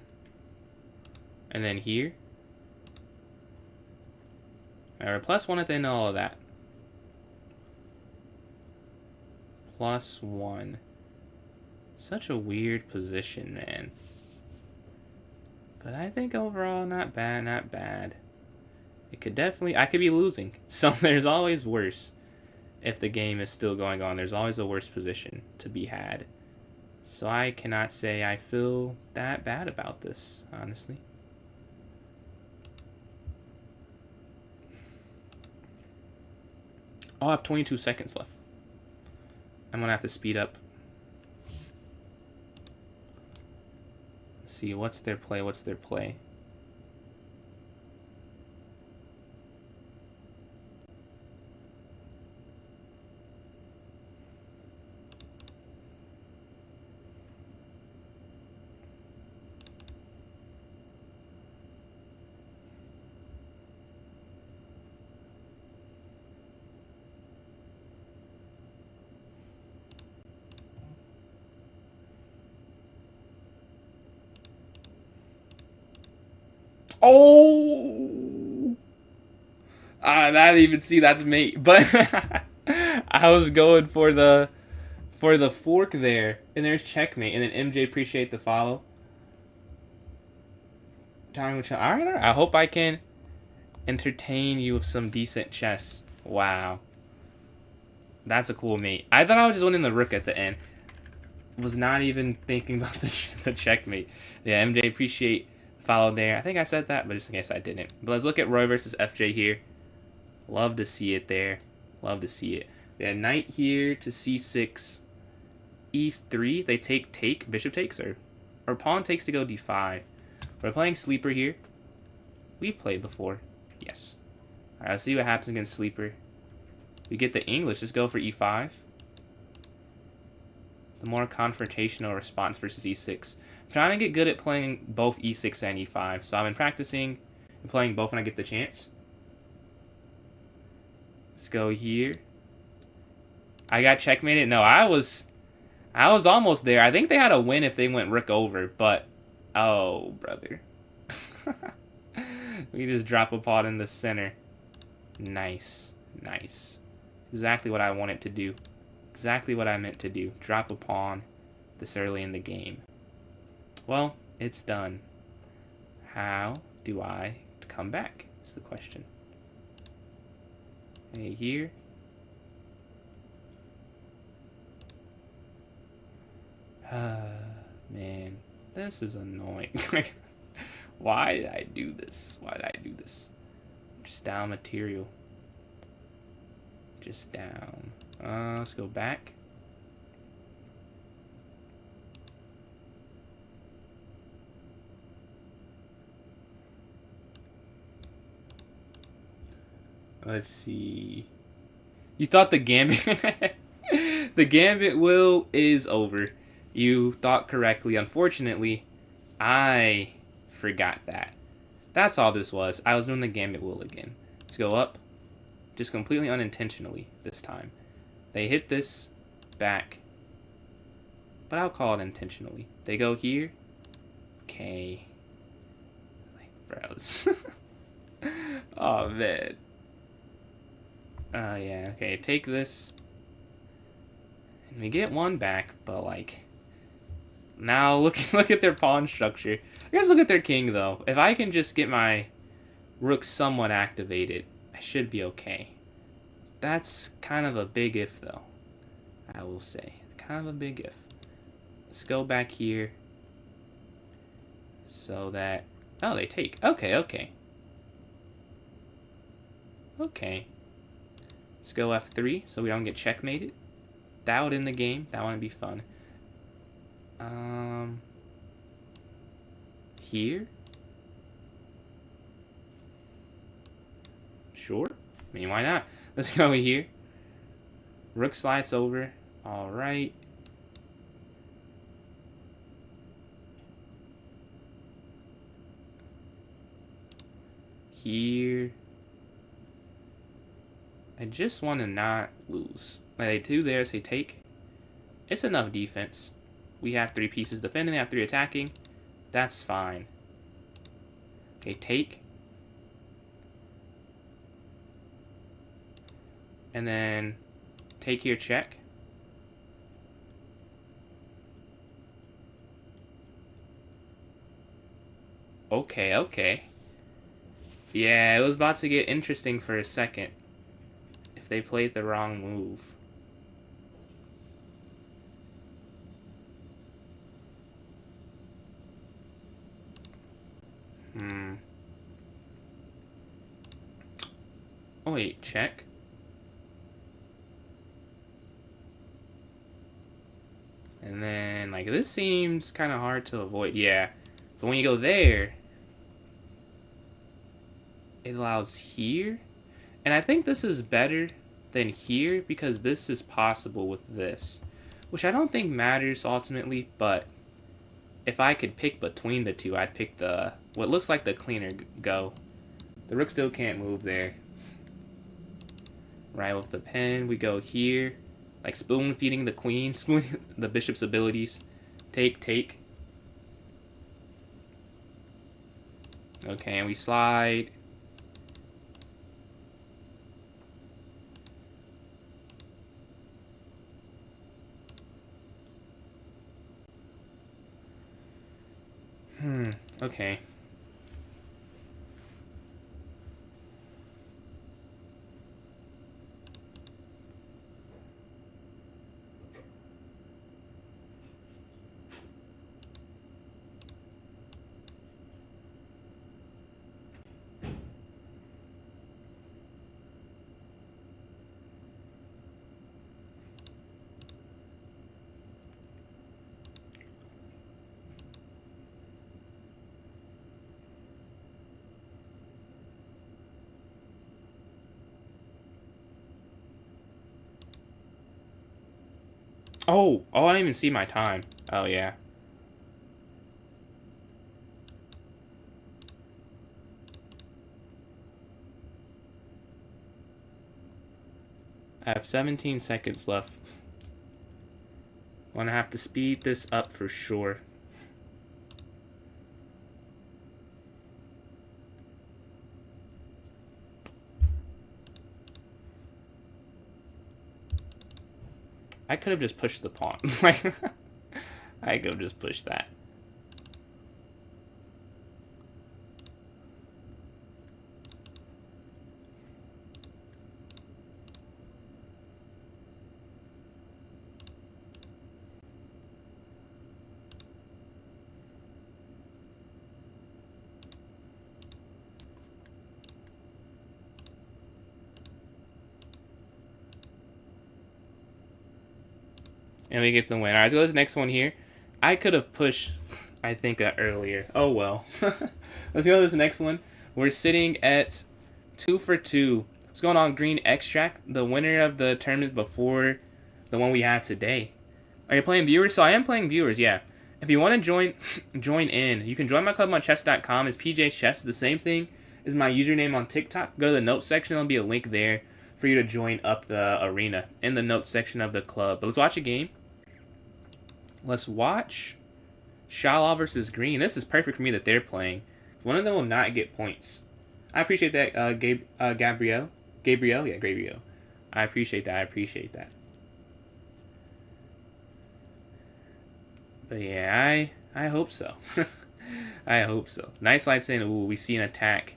then here. Or +1 at the end of all of that. +1. Such a weird position, man. But I think overall, not bad, not bad. It could definitely... I could be losing. So there's always worse. If the game is still going on, there's always a worse position to be had. So I cannot say I feel that bad about this, honestly. I'll have 22 seconds left. I'm going to have to speed up. Let's see, what's their play? What's their play? Oh! I didn't even see that's me. But I was going for the fork there. And there's checkmate. And then MJ appreciate the follow. Alright, I hope I can entertain you with some decent chess. Wow. That's a cool mate. I thought I was just winning the rook at the end. Was not even thinking about the checkmate. Yeah, MJ appreciate follow there. I think I said that, but just in case I didn't. But let's look at Roy versus FJ here. Love to see it there. Love to see it. Yeah, knight here to c6. e3. They take. Bishop takes, or pawn takes to go d5. We're playing sleeper here. We've played before. Yes. Alright, let's see what happens against sleeper. We get the English. Just go for e5. The more confrontational response versus e6. I'm trying to get good at playing both e6 and e5. So I've been practicing and playing both when I get the chance. Let's go here. I got checkmated. No, I was almost there. I think they had a win if they went rook over, but oh, brother. We just drop a pawn in the center. Nice. Nice. Exactly what I wanted to do. Exactly what I meant to do. Drop a pawn this early in the game. Well, it's done. How do I come back? Is the question. Hey, here. Man, this is annoying. Why did I do this? Why did I do this? Just down material. Just down. Let's go back. Let's see. You thought the gambit... the gambit will is over. You thought correctly. Unfortunately, I forgot that. That's all this was. I was doing the gambit will again. Let's go up. Just completely unintentionally this time. They hit this back. But I'll call it intentionally. They go here. Okay. Like, bros. Oh, man. Yeah, okay, take this. And we get one back, but, like... Now, look at their pawn structure. I guess look at their king, though. If I can just get my Rook somewhat activated. I should be okay. That's kind of a big if, though. I will say. Kind of a big if. Let's go back here. So that... Oh, they take. Okay, okay. Okay. Let's go F3 so we don't get checkmated. That would end the game. That would be fun. Here? Sure. I mean, why not? Let's go here. Rook slides over. Alright. Here. I just want to not lose. Like, they do theirs, they take. It's enough defense. We have 3 pieces defending, they have 3 attacking. That's fine. Okay, take. And then take here, check. Okay, okay. Yeah, it was about to get interesting for a second. If they played the wrong move. Oh wait, check. And then, like, this seems kind of hard to avoid. Yeah. But when you go there, it allows here. And I think this is better than here because this is possible with this. Which I don't think matters ultimately, but if I could pick between the two, I'd pick the what looks like the cleaner go. The rook still can't move there. Right, with the pen, we go here. Like spoon feeding the queen, spoon the bishop's abilities. Take, take. Okay, and we slide. Okay. Oh, I didn't even see my time. Oh, yeah. I have 17 seconds left. I'm gonna have to speed this up for sure. I could have just pushed the pawn. I could have just pushed that. And we get the win. Alright, let's go to this next one here. I could have pushed, I think, earlier. Oh, well. Let's go to this next one. We're sitting at 2 for 2. What's going on, Green Extract? The winner of the tournament before the one we had today. Are you playing viewers? So I am playing viewers, yeah. If you want to join in, you can join my club on chess.com. It's PJ Chess. The same thing is my username on TikTok. Go to the notes section. There'll be a link there for you to join up the arena in the notes section of the club. But let's watch a game. Let's watch Shalal versus Green. This is perfect for me that they're playing. One of them will not get points. I appreciate that, Gabriel. Gabriel? Yeah, Gabriel. I appreciate that. But yeah, I hope so. I hope so. Nice light saying, ooh, we see an attack.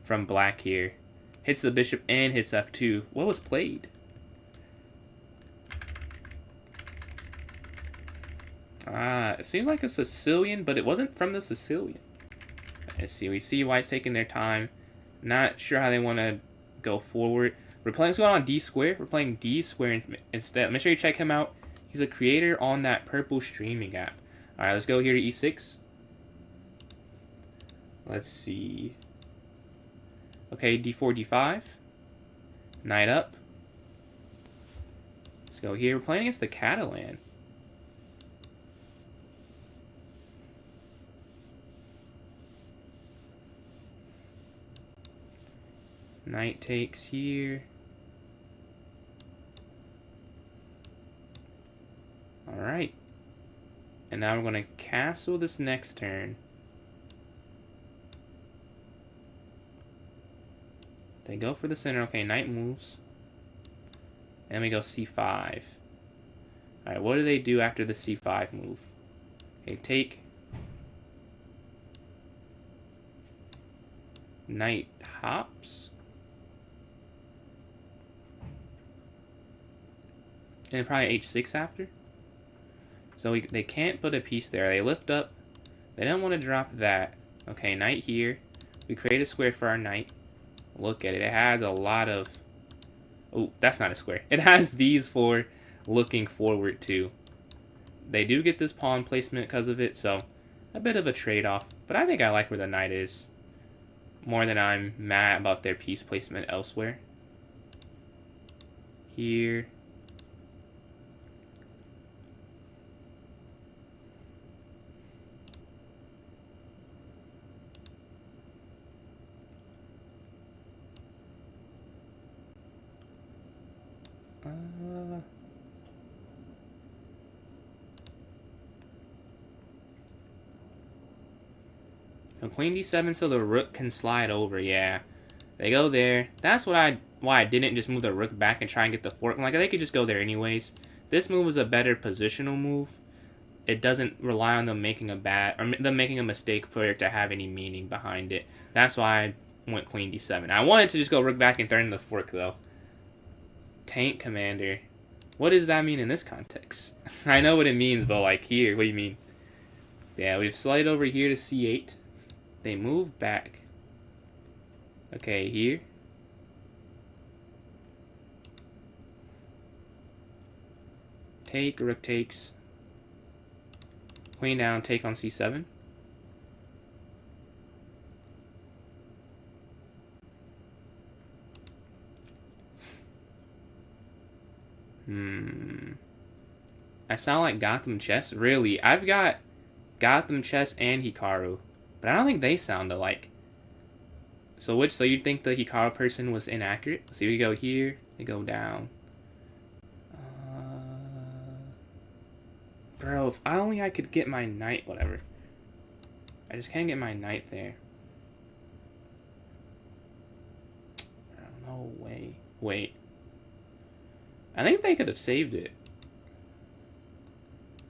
from black here. Hits the bishop and hits f2. What was played? It seemed like a Sicilian, but it wasn't from the Sicilian. Let's see. We see white's taking their time. Not sure how they want to go forward. We're playing going on d square. We're playing d square instead. Make sure you check him out. He's a creator on that purple streaming app. All right, let's go here to e6. Let's see. Okay, d4, d5. Knight up. Let's go here. We're playing against the Catalan. Knight takes here. Alright. And now we're going to castle this next turn. They go for the center. Okay, knight moves. And we go c5. Alright, what do they do after the c5 move? Okay, take. Knight hops. And probably h6 after. So they can't put a piece there. They lift up. They don't want to drop that. Okay, knight here. We create a square for our knight. Look at it. It has a lot of... Oh, that's not a square. It has these for looking forward to. They do get this pawn placement because of it, so a bit of a trade-off. But I think I like where the knight is. More than I'm mad about their piece placement elsewhere. Here. Queen d7 so the rook can slide over. Yeah, they go there. That's why I didn't just move the rook back and try and get the fork. Like, they could just go there anyways. This move is a better positional move. It doesn't rely on them making a them making a mistake for it to have any meaning behind it. That's why I went queen d7. I wanted to just go rook back and threaten the fork though. Tank commander. What does that mean in this context? I know what it means, but like here, what do you mean? Yeah, we've slid over here to c8. They move back. Okay, here. Take, rook takes. Queen down, take on c7. I sound like Gotham Chess? Really? I've got Gotham Chess and Hikaru. But I don't think they sound alike. So you'd think the Hikaru person was inaccurate? So we go here, they go down. Bro, if only I could get my knight, whatever. I just can't get my knight there. No way. Wait. I think they could have saved it.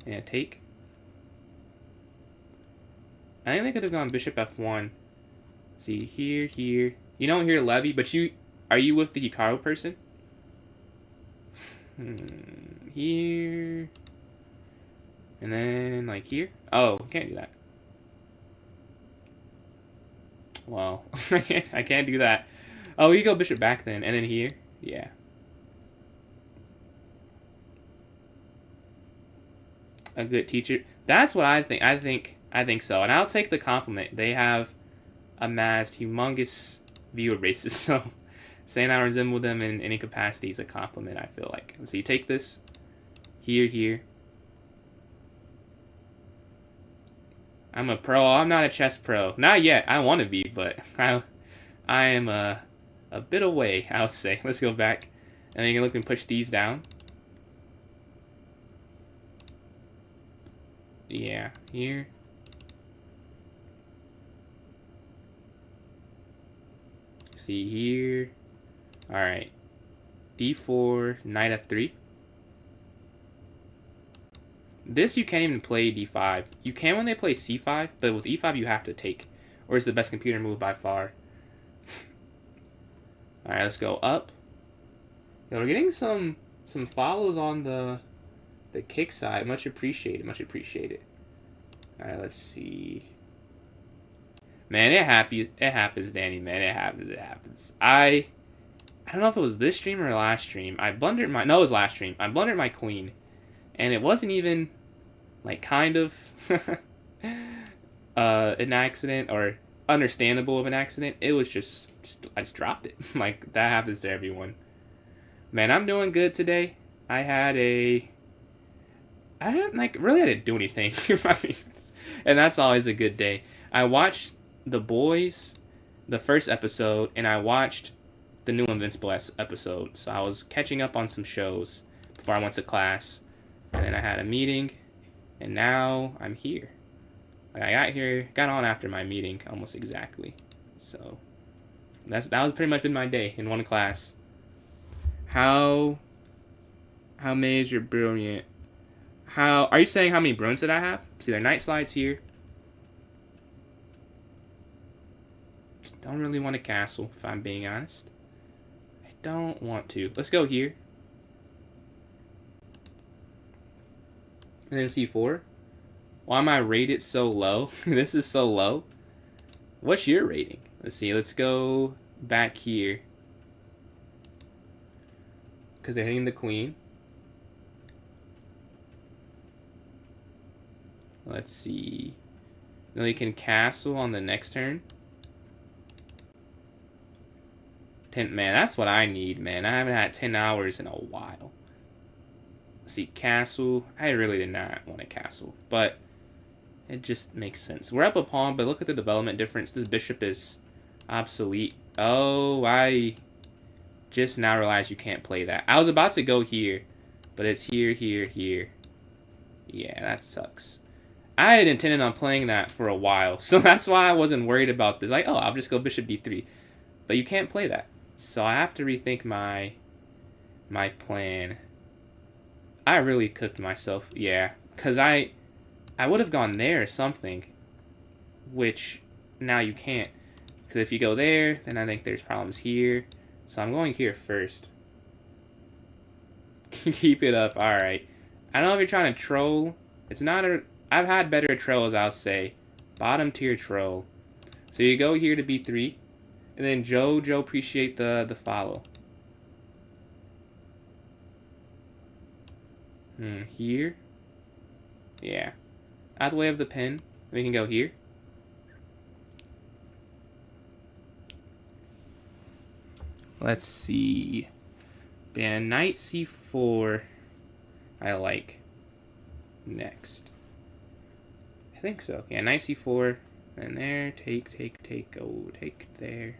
Yeah, take. I think they could have gone bishop f1. See, here, here. You don't hear Levy, but are you with the Hikaru person? Here. And then, like, here. Oh, can't do that. Well, I can't do that. Oh, you go bishop back then, and then here. Yeah. A good teacher. That's what I think. I think so. And I'll take the compliment. They have amassed humongous viewer bases, so saying I resemble them in any capacity is a compliment, I feel like. So you take this. Here, here. I'm a pro. I'm not a chess pro. Not yet. I want to be, but I am a bit away, I would say. Let's go back. And then you can look and push these down. Yeah, here. See here. Alright. D4, knight f3. This you can't even play d5. You can when they play c5, but with e5 you have to take. Or it's the best computer move by far. Alright, let's go up. Yo, we're getting some follows on the kick side. Much appreciated, much appreciated. Alright, let's see. Man, it happens, Danny, man. It happens. I don't know if it was this stream or last stream. No, it was last stream. I blundered my queen. And it wasn't even, like, kind of an accident or understandable of an accident. It was just I just dropped it. Like, that happens to everyone. Man, I'm doing good today. I really didn't do anything. And that's always a good day. I watched The Boys, the first episode, and I watched the new Invincible episode. So I was catching up on some shows before I went to class. And then I had a meeting, and now I'm here. I got on after my meeting almost exactly. So that was pretty much been my day in one class. How many is your brilliant? Are you saying how many brilliants did I have? See, there are night slides here. Don't really want a castle, if I'm being honest. I don't want to. Let's go here. And then C4. Why am I rated so low? This is so low. What's your rating? Let's see. Let's go back here. Because they're hitting the queen. Let's see. Then we can castle on the next turn. Man, that's what I need, man. I haven't had 10 hours in a while. Let's see, castle. I really did not want a castle, but it just makes sense. We're up a pawn, but look at the development difference. This bishop is obsolete. Oh, I just now realized you can't play that. I was about to go here, but it's here, here, here. Yeah, that sucks. I had intended on playing that for a while, so that's why I wasn't worried about this. Like, oh, I'll just go bishop d3. But you can't play that. So I have to rethink my plan. I really cooked myself, yeah. Because I would have gone there or something, which now you can't. Because if you go there, then I think there's problems here. So I'm going here first. Keep it up, alright. I don't know if you're trying to troll. It's not a... I've had better trolls, I'll say. Bottom tier troll. So you go here to b3. And then Joe, appreciate the follow. Here? Yeah. Out of the way of the pin. We can go here. Let's see. Yeah, knight c4. I like. Next. I think so. Yeah, knight c4. And there. Take. Oh, take there.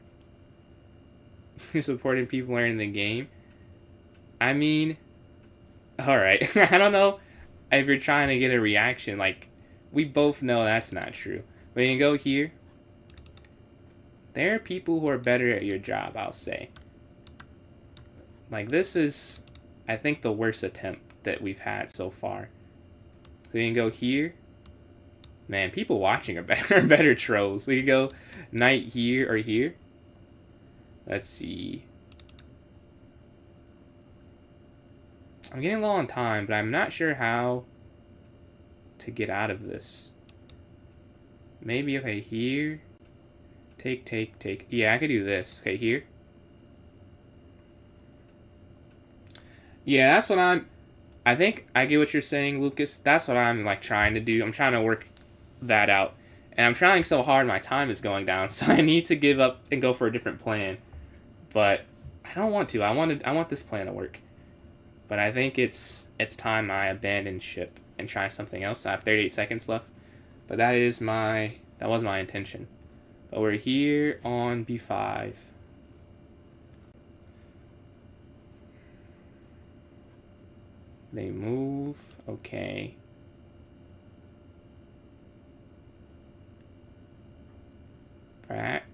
Supporting people are in the game. I mean, alright. I don't know if you're trying to get a reaction. Like, we both know that's not true. But you can go here. There are people who are better at your job, I'll say. Like, this is, I think, the worst attempt that we've had so far. So you can go here. Man, people watching are better trolls. We can go knight here or here. Let's see. I'm getting low on time, but I'm not sure how to get out of this. Maybe, okay, here. Take. Yeah, I could do this. Okay, here. Yeah, that's what I think I get what you're saying, Lucas. That's what I'm, like, trying to do. I'm trying to work that out. And I'm trying so hard, my time is going down, so I need to give up and go for a different plan. But I don't want to. I want this plan to work. But I think it's time I abandon ship and try something else. I have 38 seconds left. But that was my intention. But we're here on b5. They move. Okay. Back.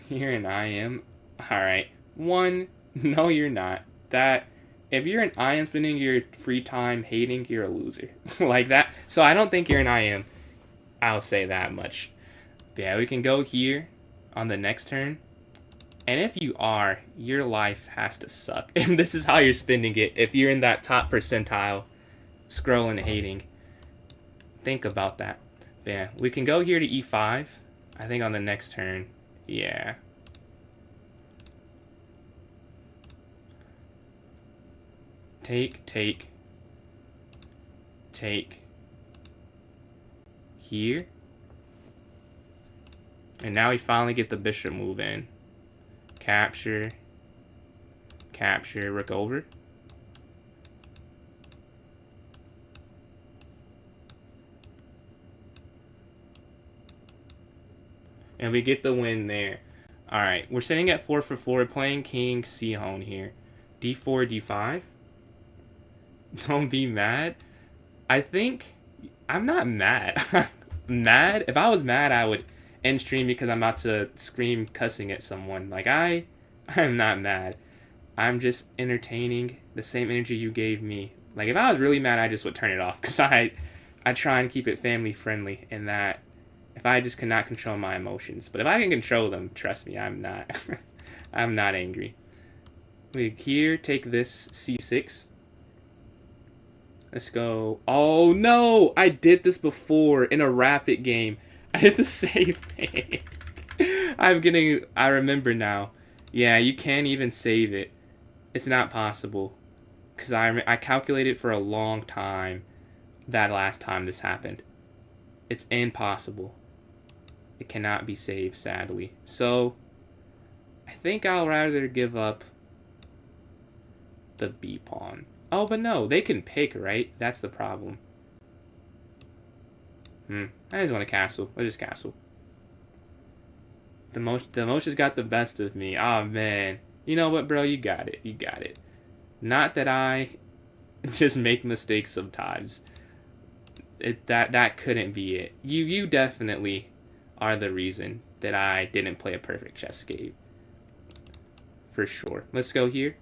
You're an IM. Alright. One, no you're not. If you're an IM spending your free time hating, you're a loser. Like that. So I don't think you're an IM. I'll say that much. Yeah, we can go here on the next turn. And if you are, your life has to suck. And this is how you're spending it. If you're in that top percentile, scrolling, hating. Think about that. But yeah, we can go here to e5. I think on the next turn. Yeah. Take, take. Take. Here. And now we finally get the bishop move in. Capture. Capture. Rook over. And we get the win there. Alright, we're sitting at 4 for 4, playing King Sihon here. D4, D5. Don't be mad. I think... I'm not mad. Mad? If I was mad, I would end stream because I'm about to scream cussing at someone. Like, I'm not mad. I'm just entertaining the same energy you gave me. Like, if I was really mad, I just would turn it off. Because I try and keep it family friendly in that if I just cannot control my emotions. But if I can control them, trust me, I'm not. I'm not angry. We here, take this C6. Let's go. Oh, no! I did this before in a rapid game. I did the same thing. I remember now. Yeah, you can't even save it. It's not possible. Because I calculated for a long time that last time this happened. It's impossible. It cannot be saved, sadly. So, I think I'll rather give up the B pawn. Oh, but no, they can pick, right? That's the problem. I just want to castle. Let's just castle. The emotions got the best of me. Oh, man. You know what, bro? You got it. You got it. Not that I just make mistakes sometimes. That couldn't be it. You definitely are the reason that I didn't play a perfect chess game. For sure. Let's go here.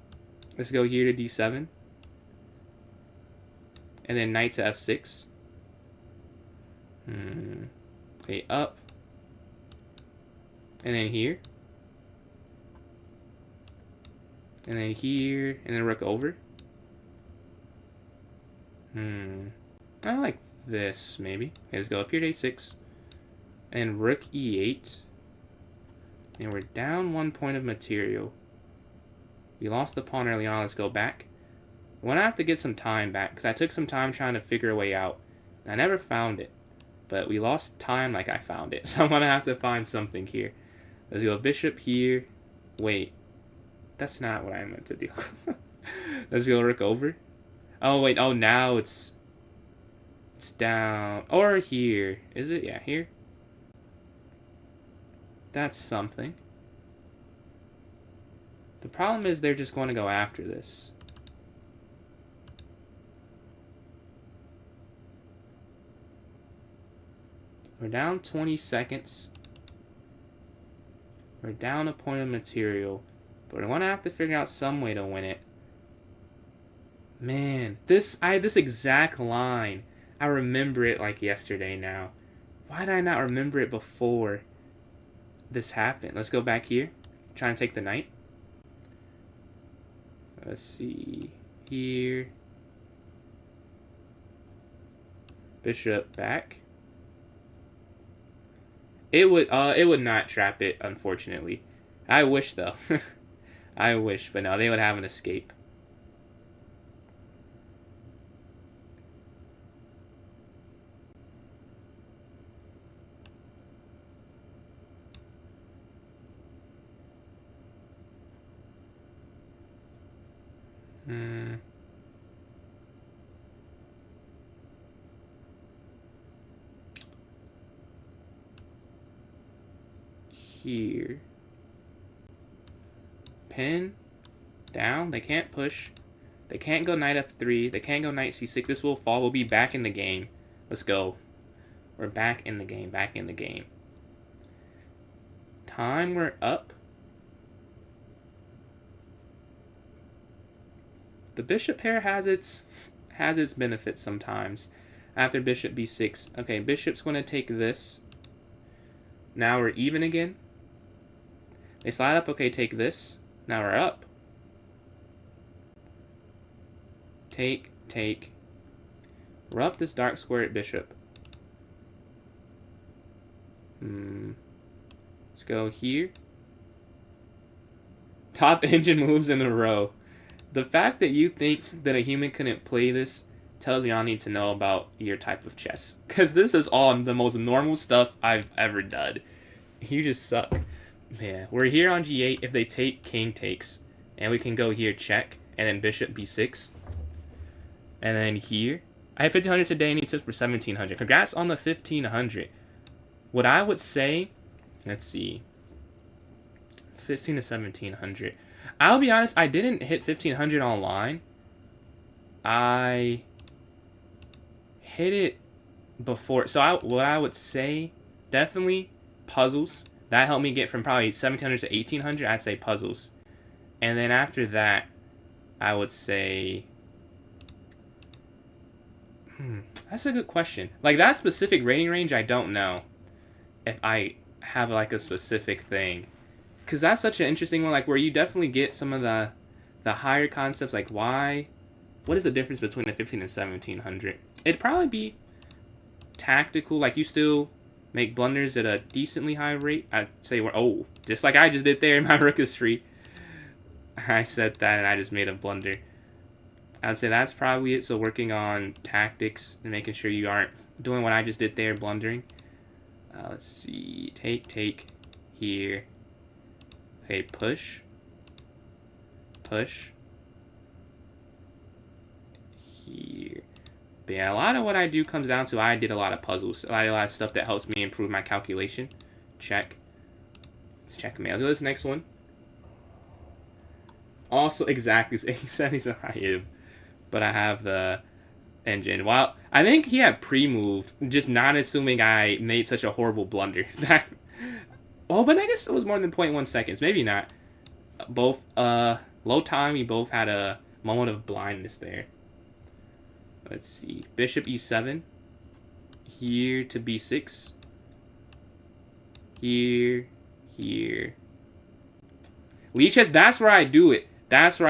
Let's go here to D7. And then knight to F6. Okay, up. And then here. And then here. And then rook over. I like this, maybe. Okay, let's go up here to A6. And rook E8. And we're down 1 point of material. We lost the pawn early on. Let's go back. I'm going to have to get some time back, because I took some time trying to figure a way out. And I never found it. But we lost time like I found it. So I'm going to have to find something here. Let's go bishop here. Wait. That's not what I meant to do. Let's go rook over. Oh, wait. Oh, now it's down. Or here. Is it? Yeah, here. That's something. The problem is they're just going to go after this. We're down 20 seconds. We're down a point of material. But we're going to have to figure out some way to win it. Man, this exact line. I remember it like yesterday now. Why did I not remember it before this happened? Let's go back here. Trying to take the knight. Let's see. Here. Bishop back. It would not trap it, unfortunately. I wish, though. I wish, but no, they would have an escape. Here. Pin. Down. They can't push. They can't go knight f3. They can't go knight c6. This will fall. We'll be back in the game. Let's go. We're back in the game. Back in the game. Time. We're up. The bishop pair has its benefits sometimes. After bishop b6. Okay, bishop's going to take this. Now we're even again. They slide up. Okay, take this. Now we're up. Take. We're up this dark square at bishop. Let's go here. Top engine moves in a row. The fact that you think that a human couldn't play this tells me I need to know about your type of chess. Because this is all the most normal stuff I've ever done. You just suck. Yeah, we're here on g8. If they take, king takes. And we can go here, check. And then bishop b6. And then here. I have 1500 today and he took for 1700. Congrats on the 1500. What I would say, let's see. 15 to 1700. I'll be honest, I didn't hit 1500 online. I hit it before. So what I would say, definitely puzzles. That helped me get from probably 1700 to 1800. I'd say puzzles. And then after that, I would say... that's a good question. Like, that specific rating range, I don't know if I have, like, a specific thing. Because that's such an interesting one, like, where you definitely get some of the higher concepts, like, why... What is the difference between a 15 and 1700? It'd probably be tactical, like, you still make blunders at a decently high rate. I'd say, oh, just like I just did there in my rook is free. I said that and I just made a blunder. I'd say that's probably it. So working on tactics and making sure you aren't doing what I just did there, blundering. Let's see. Take here. Okay, push. Here. But yeah, a lot of what I do comes down to I did a lot of puzzles. I did a lot of stuff that helps me improve my calculation. Check. Let's check me. I'll do this next one. Also, exactly. He said he's a high. But I have the engine. Well, I think he had pre-moved, just not assuming I made such a horrible blunder. Oh, but I guess it was more than 0.1 seconds. Maybe not. Both, low time, we both had a moment of blindness there. Let's see. Bishop e7. Here to b6. Here. Lead chess, that's where I do it. That's where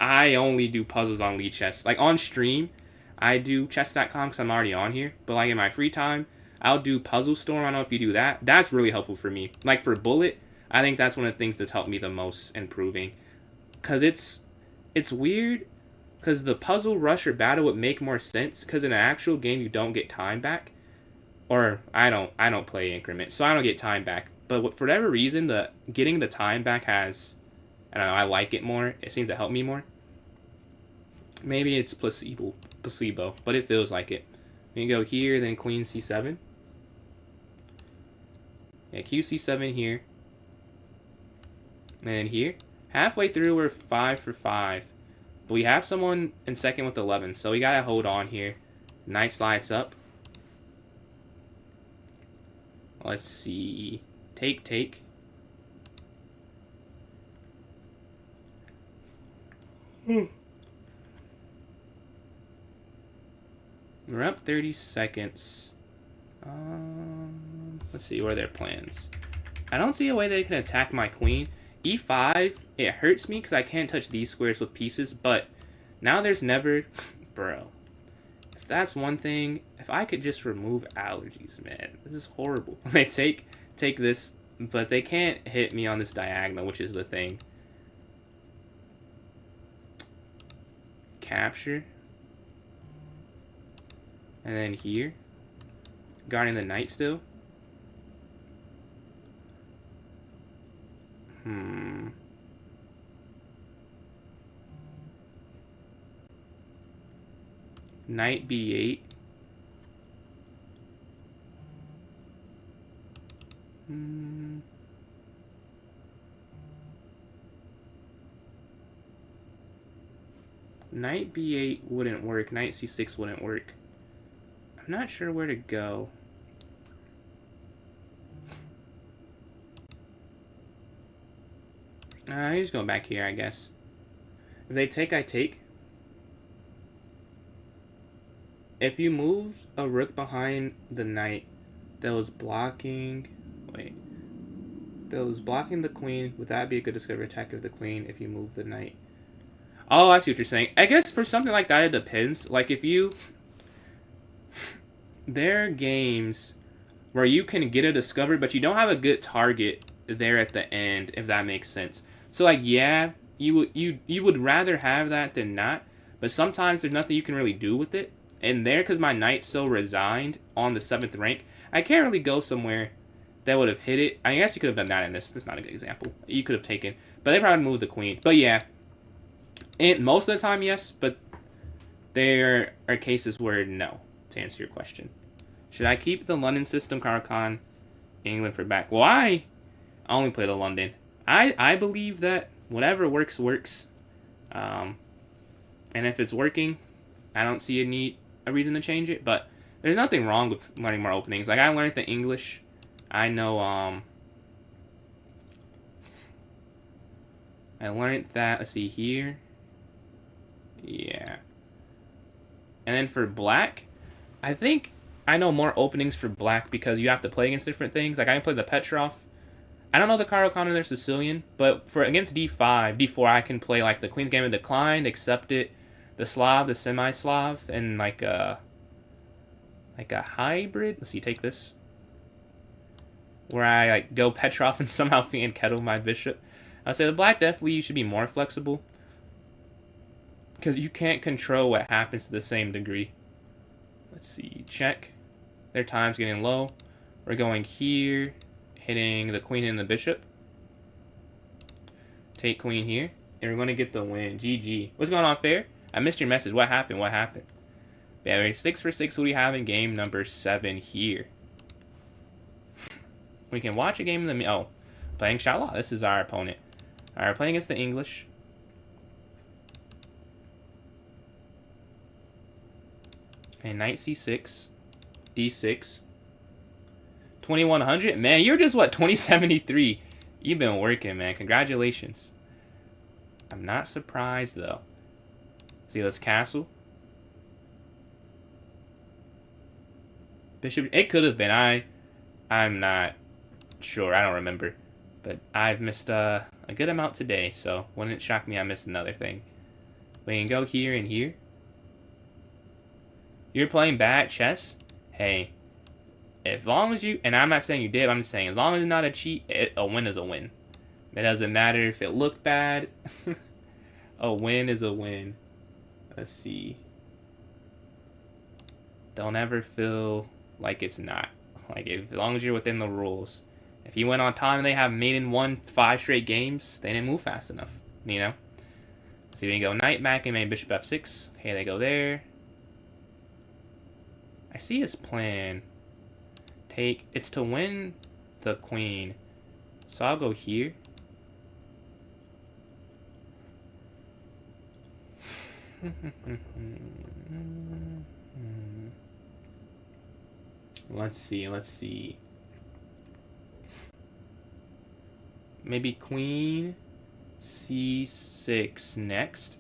I only do puzzles on Lead Chess. Like, on stream, I do chess.com because I'm already on here. But, like, in my free time, I'll do Puzzle Storm. I don't know if you do that. That's really helpful for me. Like, for Bullet, I think that's one of the things that's helped me the most improving. Because it's weird. Because the puzzle, rush, or battle would make more sense. Because in an actual game, you don't get time back. Or, I don't play increment. So, I don't get time back. But for whatever reason, getting the time back has... I don't know, I like it more. It seems to help me more. Maybe it's placebo, but it feels like it. We can go here, then queen c7. Yeah, qc7 here. And then here. Halfway through, we're 5 for 5. But we have someone in second with 11, so we gotta hold on here. Knight slides up. Let's see. Take. We're up 30 seconds. Let's see, what are their plans? I don't see a way they can attack my queen. E5, it hurts me because I can't touch these squares with pieces, but now there's never... Bro. If that's one thing, if I could just remove allergies, man. This is horrible. They take this, but they can't hit me on this diagonal, which is the thing. Capture. And then here. Guarding the knight still. Knight b8. Knight b8 wouldn't work. Knight c6 wouldn't work. I'm not sure where to go. He's going back here, I guess. If they take, I take. If you move a rook behind the knight that was blocking... Wait. Those blocking the queen, would that be a good discovery attack of the queen if you move the knight? Oh, I see what you're saying. I guess for something like that, it depends. Like, if you... There are games where you can get a discovery, but you don't have a good target there at the end, if that makes sense. So, like, yeah, you would rather have that than not, but sometimes there's nothing you can really do with it. And there, because my knight's so resigned on the 7th rank, I can't really go somewhere that would have hit it. I guess you could have done that in this. This is not a good example. You could have taken, but they probably moved the queen. But yeah, and most of the time, yes, but there are cases where no, to answer your question. Should I keep the London system, Caracan, England for back? Well, I only play the London. I believe that whatever works, works. And if it's working, I don't see a reason to change it. But there's nothing wrong with learning more openings. Like, I learned the English. I know, I learned that, let's see here. Yeah. And then for black, I think I know more openings for black because you have to play against different things. Like, I can play the Petrov. I don't know the Caracan or Sicilian, but for against d5, d4, I can play, like, the Queen's Gambit Declined, Accept It, the Slav, the Semi-Slav, and, like a hybrid. Let's see, take this. Where I, like, go Petrov and somehow fan kettle my bishop. I'll say the black definitely you should be more flexible. Because you can't control what happens to the same degree. Let's see, check. Their time's getting low. We're going here, hitting the queen and the bishop. Take queen here. And we're going to get the win. GG. What's going on, Fair? I missed your message. What happened? What happened? Yeah, we're 6 for 6. What do we have in game number 7 here? We can watch a game in the... Oh, playing Shala. This is our opponent. Alright, playing against the English. Okay, knight c6. d6. 2100? Man, you're just, what, 2073? You've been working, man. Congratulations. I'm not surprised, though. See, let's castle. Bishop... It could have been. I'm not sure. I don't remember. But I've missed a good amount today, so wouldn't it shock me I missed another thing. We can go here and here. You're playing bad chess? Hey, as long as you... And I'm not saying you did, I'm just saying as long as it's not a cheat, a win is a win. It doesn't matter if it looked bad. A win is a win. Let's see. Don't ever feel like it's not. Like, as long as you're within the rules. If you went on time and they have made and won 5 straight games, they didn't move fast enough, you know? So we can go knight back and main bishop f6. Okay, they go there. I see his plan. It's to win the queen. So I'll go here. Let's see. Maybe queen c6 next.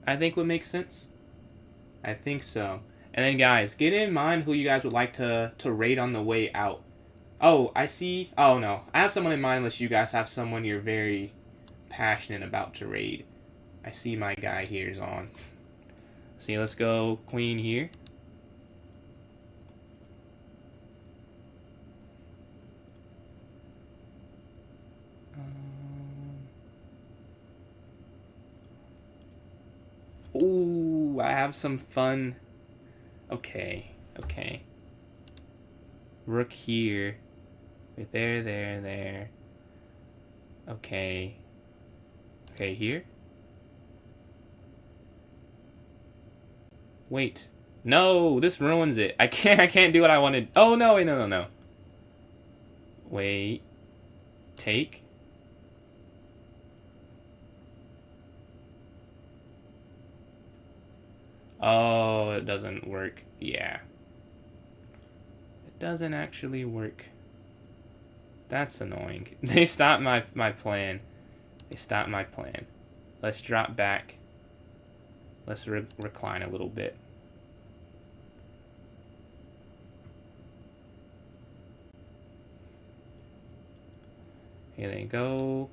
I think would make sense. I think so. And then, guys, get in mind who you guys would like to raid on the way out. Oh, I see. Oh, no. I have someone in mind unless you guys have someone you're very passionate about to raid. I see my guy here is on. See, let's go queen here. Ooh, I have some fun. Okay. Rook here. Wait, there. Okay. Okay, here. Wait. No, this ruins it. I can't do what I wanted. Oh, no, wait, no. Wait. Take. Oh, it doesn't work. Yeah. It doesn't actually work. That's annoying. They stopped my plan. They stopped my plan. Let's drop back. Let's recline a little bit. Here they go.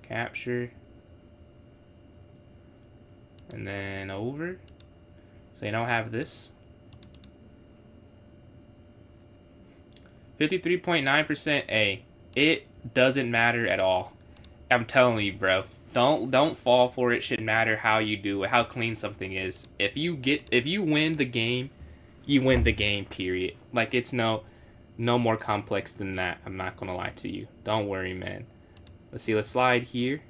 Capture. And then over. So you don't have this. 53.9% A. It doesn't matter at all. I'm telling you, bro. Don't fall for it. Shouldn't matter how you do it, how clean something is. If you win the game, you win the game, period. Like, it's no more complex than that. I'm not gonna lie to you. Don't worry, man. Let's see, let's slide here.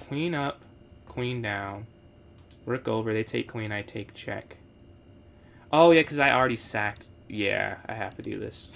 Queen up, queen down. Rook over, they take queen, I take check. Oh, yeah, because I already sacked. Yeah, I have to do this.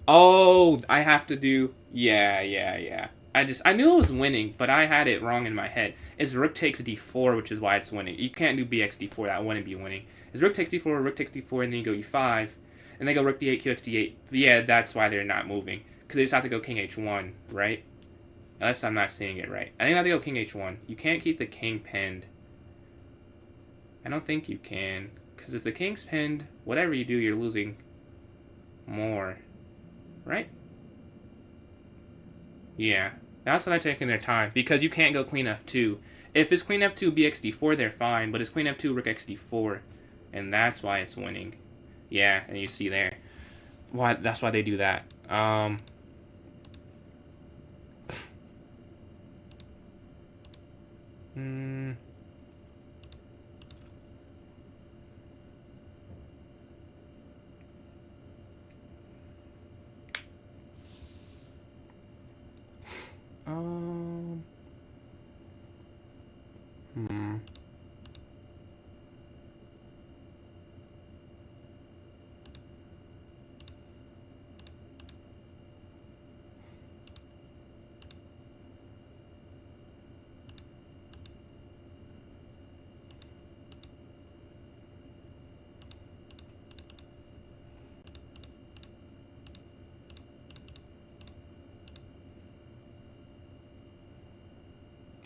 Oh, I have to do... Yeah. I knew it was winning, but I had it wrong in my head. It's rook takes d4, which is why it's winning. You can't do bx d4, that wouldn't be winning. It's rook takes d4, rook takes d4, and then you go e5, and then go rook d8, qx d8. But yeah, that's why they're not moving, because they just have to go king h1, right? Unless I'm not seeing it right. I think I have to go king h1. You can't keep the king pinned. I don't think you can, because if the king's pinned, whatever you do, you're losing more, right? Yeah, that's why they're taking their time, because you can't go queen f2. If it's queen f2, bx d4, they're fine, but it's queen f2, rook x d4, and that's why it's winning. Yeah, and you see there. Why? That's why they do that.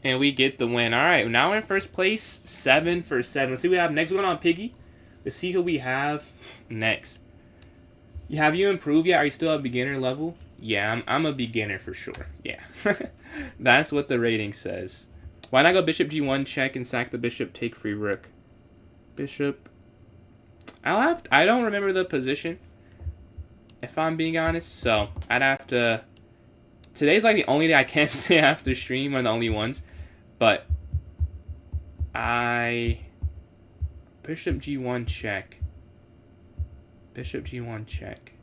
And we get the win. All right, now we're in first place, 7 for 7. Let's see what we have next. One on Piggy. Let's see who we have next. Have you improved yet? Are you still at beginner level? Yeah, I'm a beginner for sure. Yeah, that's what the rating says. Why not go bishop g1 check and sack the bishop, take free rook? Bishop. I don't remember the position, if I'm being honest. So I'd have to. Today's like the only day I can't stay after stream, one of the only ones. But bishop g1 check. Bishop g1 check.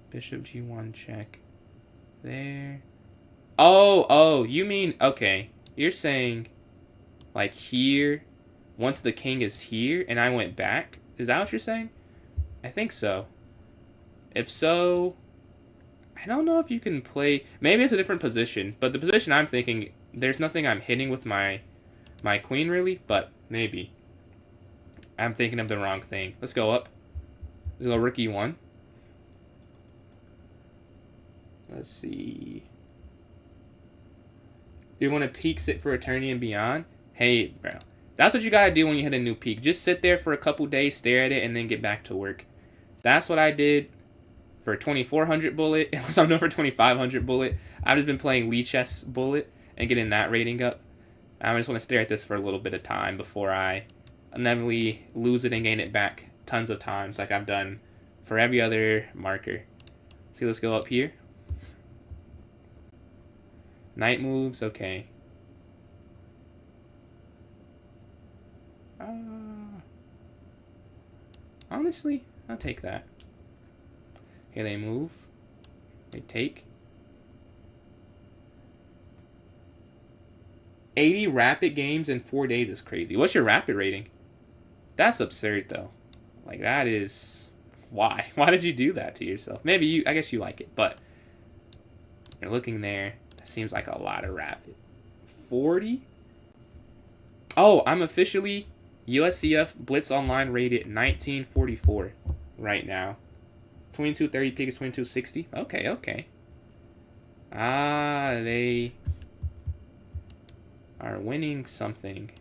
Bishop g1 check. There. Oh, you mean, okay. You're saying, like, here, once the king is here, and I went back? Is that what you're saying? I think so. If so, I don't know if you can play... Maybe it's a different position, but the position I'm thinking, there's nothing I'm hitting with my queen, really, but maybe. I'm thinking of the wrong thing. Let's go up. Let's go rook e1. Let's see. You want to peak sit for eternity and beyond? Hey, bro. That's what you gotta do when you hit a new peak. Just sit there for a couple days, stare at it, and then get back to work. That's what I did for 2400 bullet. Unless I'm doing for 2500 bullet. I've just been playing Lee Chess bullet and getting that rating up. I just want to stare at this for a little bit of time before I inevitably lose it and gain it back tons of times like I've done for every other marker. See, let's go up here. Knight moves, okay. Honestly, I'll take that. Here they move. They take. 80 rapid games in 4 days is crazy. What's your rapid rating? That's absurd, though. Like, that is... Why? Why did you do that to yourself? Maybe you... I guess you like it, but... You're looking there. That seems like a lot of rapid. 40? Oh, I'm officially USCF Blitz Online rated 1944 right now. 2230 peak is 2260. Okay, okay. Ah, they are winning something.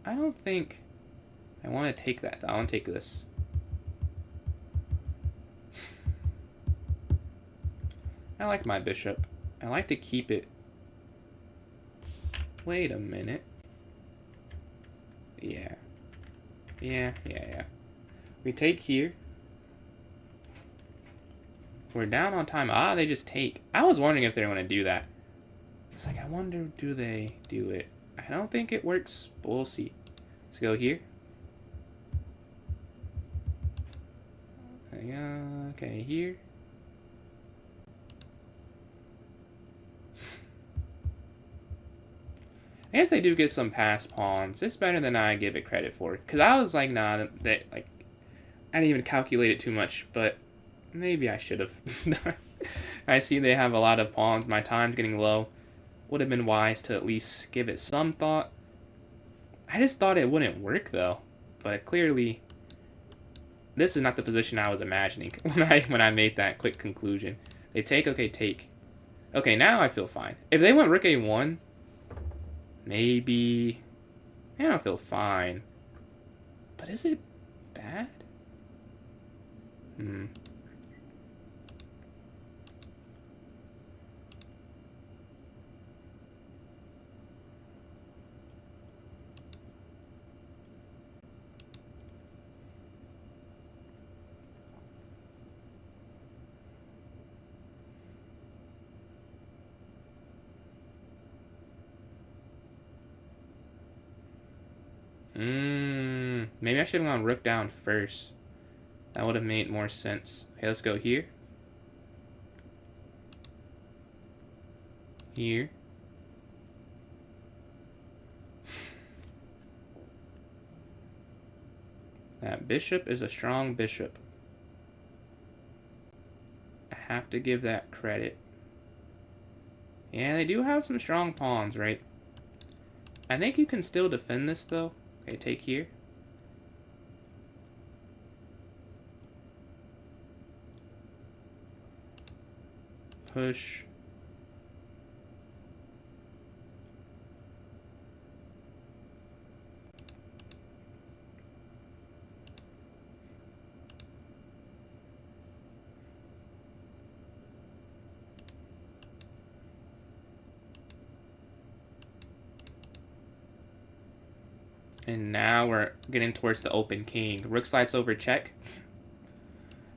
I don't think I want to take that. I want to take this. I like my bishop. I like to keep it. Wait a minute. Yeah. Yeah. We take here. We're down on time. Ah, they just take. I was wondering if they were going to do that. It's like, I wonder, do they do it? I don't think it works, but we'll see. Let's go here. Okay, here. I guess I do get some pass pawns. It's better than I give it credit for. Because I was like, nah, I didn't even calculate it too much, but maybe I should have. I see they have a lot of pawns. My time's getting low. Would have been wise to at least give it some thought. I just thought it wouldn't work, though. But clearly, this is not the position I was imagining when I made that quick conclusion. They take, okay, take. Okay, now I feel fine. If they went rook a1, maybe... I don't feel fine. But is it bad? Maybe I should have gone rook down first. That would have made more sense. Okay, let's go here. Here. That bishop is a strong bishop. I have to give that credit. Yeah, they do have some strong pawns, right? I think you can still defend this, though. Okay, take here. Push. And now we're getting towards the open king. Rook slides over, check.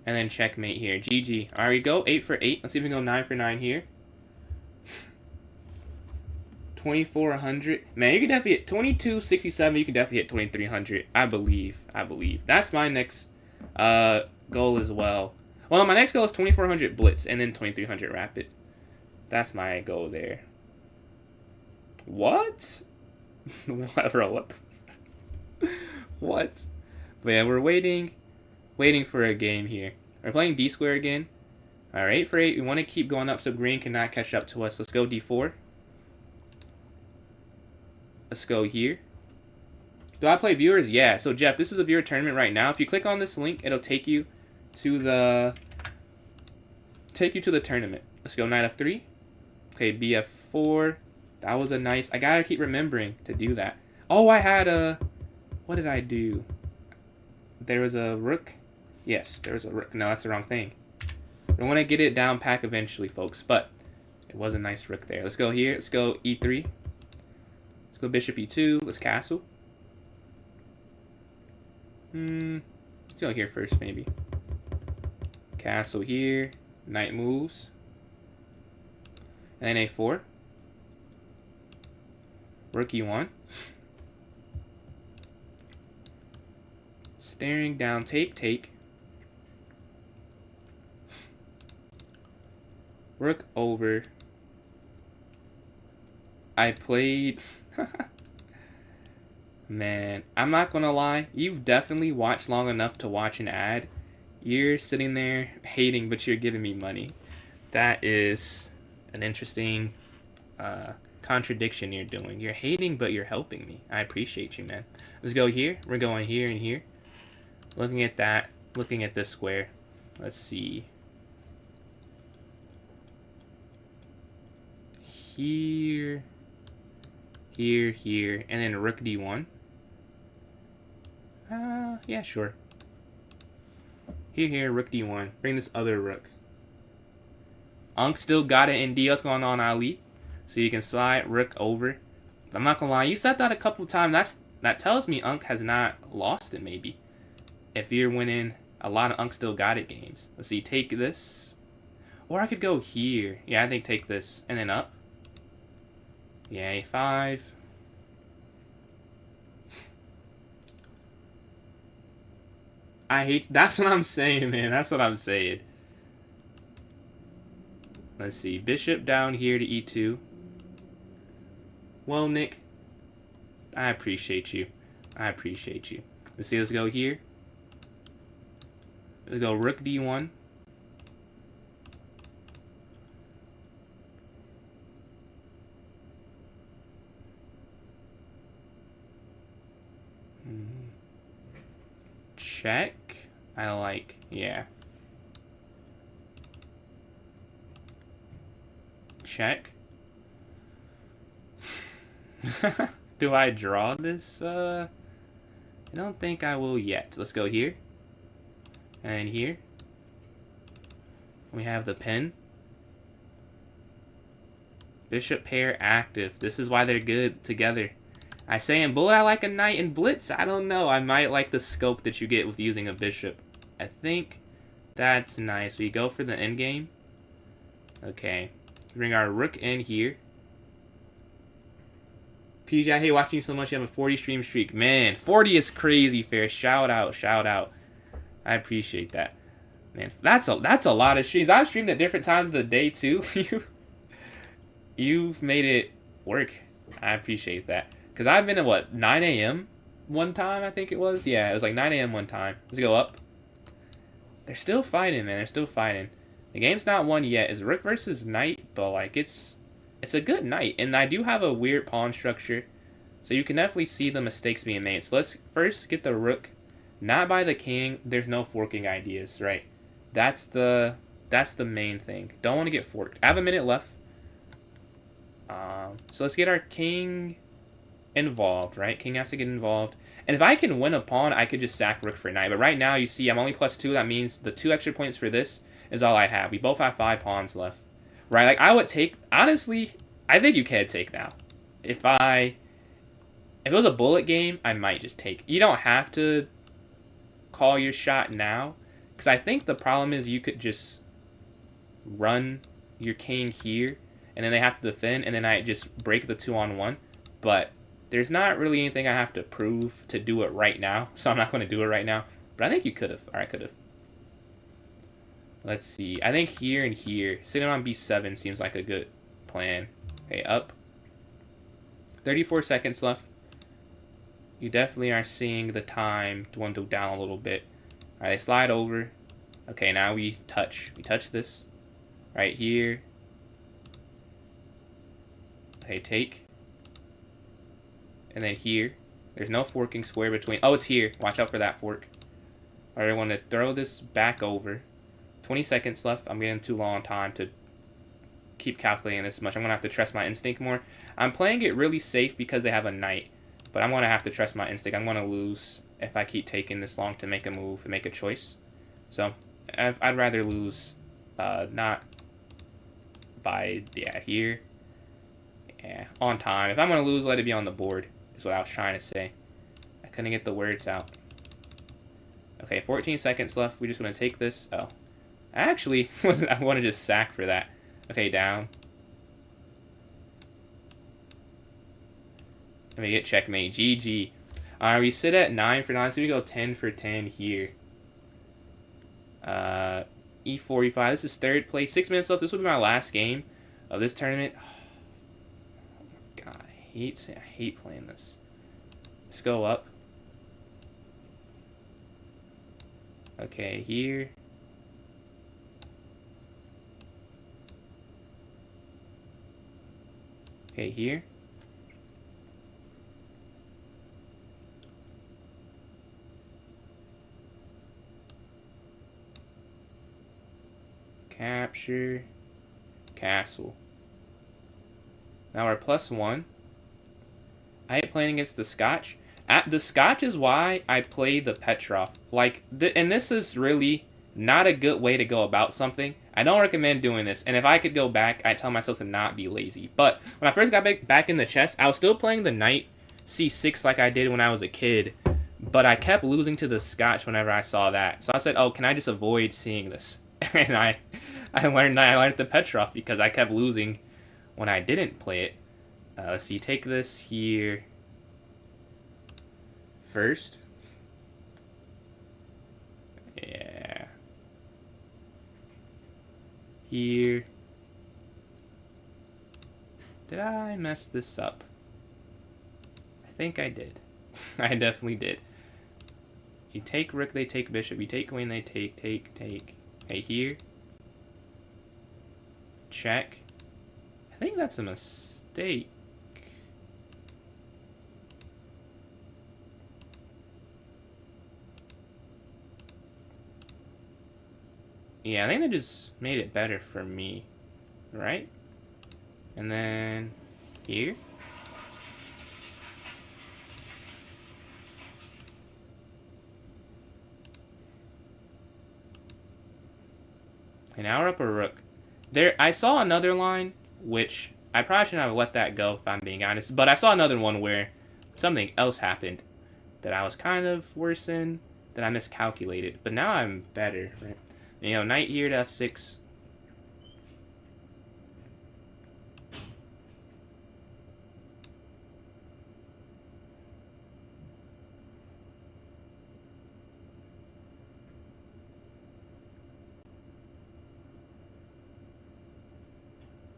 And then checkmate here. GG. Alright, we go 8 for 8. Let's see if we can go 9 for 9 here. 2400. Man, you can definitely hit 2267. You can definitely hit 2300. I believe. That's my next goal as well. Well, my next goal is 2400 blitz and then 2300 rapid. That's my goal there. What? What? What? But yeah, we're waiting for a game here. We're playing D square again. Alright, 8 for 8. We want to keep going up so green cannot catch up to us. Let's go D4. Let's go here. Do I play viewers? Yeah. So Jeff, this is a viewer tournament right now. If you click on this link, it'll take you to the tournament. Let's go knight f3. Okay, bf4. That was a nice. I gotta keep remembering to do that. Oh, I had a. What did I do? There was a rook. Yes, there was a rook. No, that's the wrong thing. I want to get it down pack eventually, folks. But it was a nice rook there. Let's go here. Let's go e3. Let's go bishop e2. Let's castle. Let's go here first, maybe. Castle here. Knight moves. And then a4. Rook e1. Staring down, take. Rook over. I played... Man, I'm not gonna lie. You've definitely watched long enough to watch an ad. You're sitting there hating, but you're giving me money. That is an interesting contradiction you're doing. You're hating, but you're helping me. I appreciate you, man. Let's go here. We're going here and here. Looking at that. Looking at this square. Let's see. Here. Here, here. And then rook d1. Yeah, sure. Here, here, rook d1. Bring this other rook. Unk still got it in D. What's going on, Ali? So you can slide rook over. I'm not gonna lie, you said that a couple times. That tells me Unk has not lost it, maybe. If you're winning a lot of Unk still got it games. Let's see, take this. Or I could go here. Yeah, I think take this. And then up. Yeah, a5. I hate... That's what I'm saying, man. That's what I'm saying. Let's see. Bishop down here to e2. Well, Nick, I appreciate you. I appreciate you. Let's see. Let's go here. Let's go rook d1. Check. I like, yeah. Check. Do I draw this? I don't think I will yet. Let's go here. And then here. We have the pin. Bishop pair active. This is why they're good together. I say in bullet I like a knight in blitz. I don't know. I might like the scope that you get with using a bishop. I think that's nice. We go for the endgame. Okay. Bring our rook in here. PJ, I hate watching you so much. You have a 40 stream streak. Man, 40 is crazy, Fair. Shout out, shout out. I appreciate that. Man, that's a lot of streams. I've streamed at different times of the day, too. You've made it work. I appreciate that. Because I've been at, what, 9 a.m. one time, I think it was? Yeah, it was like 9 a.m. one time. Let's go up. They're still fighting, man. They're still fighting. The game's not won yet. It's rook versus knight, but, like, it's a good knight. And I do have a weird pawn structure, so you can definitely see the mistakes being made. So let's first get the rook. Not by the king. There's no forking ideas, right? That's the main thing. Don't want to get forked. I have a minute left. So let's get our king involved, right? King has to get involved. And if I can win a pawn, I could just sack rook for knight. But right now, you see, I'm only +2. That means the 2 extra points for this is all I have. We both have 5 pawns left, right? Like, I would take... Honestly, I think you can take now. If it was a bullet game, I might just take. You don't have to call your shot now, because I think the problem is you could just run your king here, and then they have to defend, and then I just break the 2-on-1. But there's not really anything I have to prove to do it right now, so I'm not going to do it right now. But I think you could have, or I could have. Let's see. I think here and here, sitting on b7 seems like a good plan. Okay, up. 34 seconds left. You definitely are seeing the time dwindle down a little bit. All right, they slide over. Okay, now we touch. We touch this right here. Okay, take. And then here. There's no forking square between. Oh, it's here. Watch out for that fork. All right, I want to throw this back over. 20 seconds left. I'm getting too long time to keep calculating this much. I'm going to have to trust my instinct more. I'm playing it really safe because they have a knight. But I'm going to have to trust my instinct. I'm going to lose if I keep taking this long to make a move and make a choice. So, I'd rather lose not by, yeah, here. Yeah, on time. If I'm going to lose, let it be on the board, is what I was trying to say. I couldn't get the words out. Okay, 14 seconds left. We're just going to take this. Oh. I actually I want to just sack for that. Okay, down. Let me get checkmate. GG. Alright, we sit at 9 for 9, so we go 10 for 10 here. E4, E5. This is third place. 6 minutes left. This will be my last game of this tournament. Oh my god, I hate playing this. Let's go up. Okay, here. Okay, here. Capture. Castle. Now we're +1. I hate playing against the Scotch. The Scotch is why I play the Petrov. Like, and this is really not a good way to go about something. I don't recommend doing this. And if I could go back, I'd tell myself to not be lazy. But when I first got back in the chess, I was still playing the knight c6 like I did when I was a kid. But I kept losing to the Scotch whenever I saw that. So I said, oh, can I just avoid seeing this? And I learned the Petrov because I kept losing when I didn't play it. Let's see, take this here first. Yeah. Here. Did I mess this up? I think I did. I definitely did. You take rook, they take bishop. You take queen, they take. Okay, here. Check. I think that's a mistake. Yeah, I think they just made it better for me, right? And then here. And now we're up a rook. There, I saw another line, which I probably shouldn't have let that go if I'm being honest. But I saw another one where something else happened that I was kind of worse in, that I miscalculated. But now I'm better, right? You know, knight here to f6.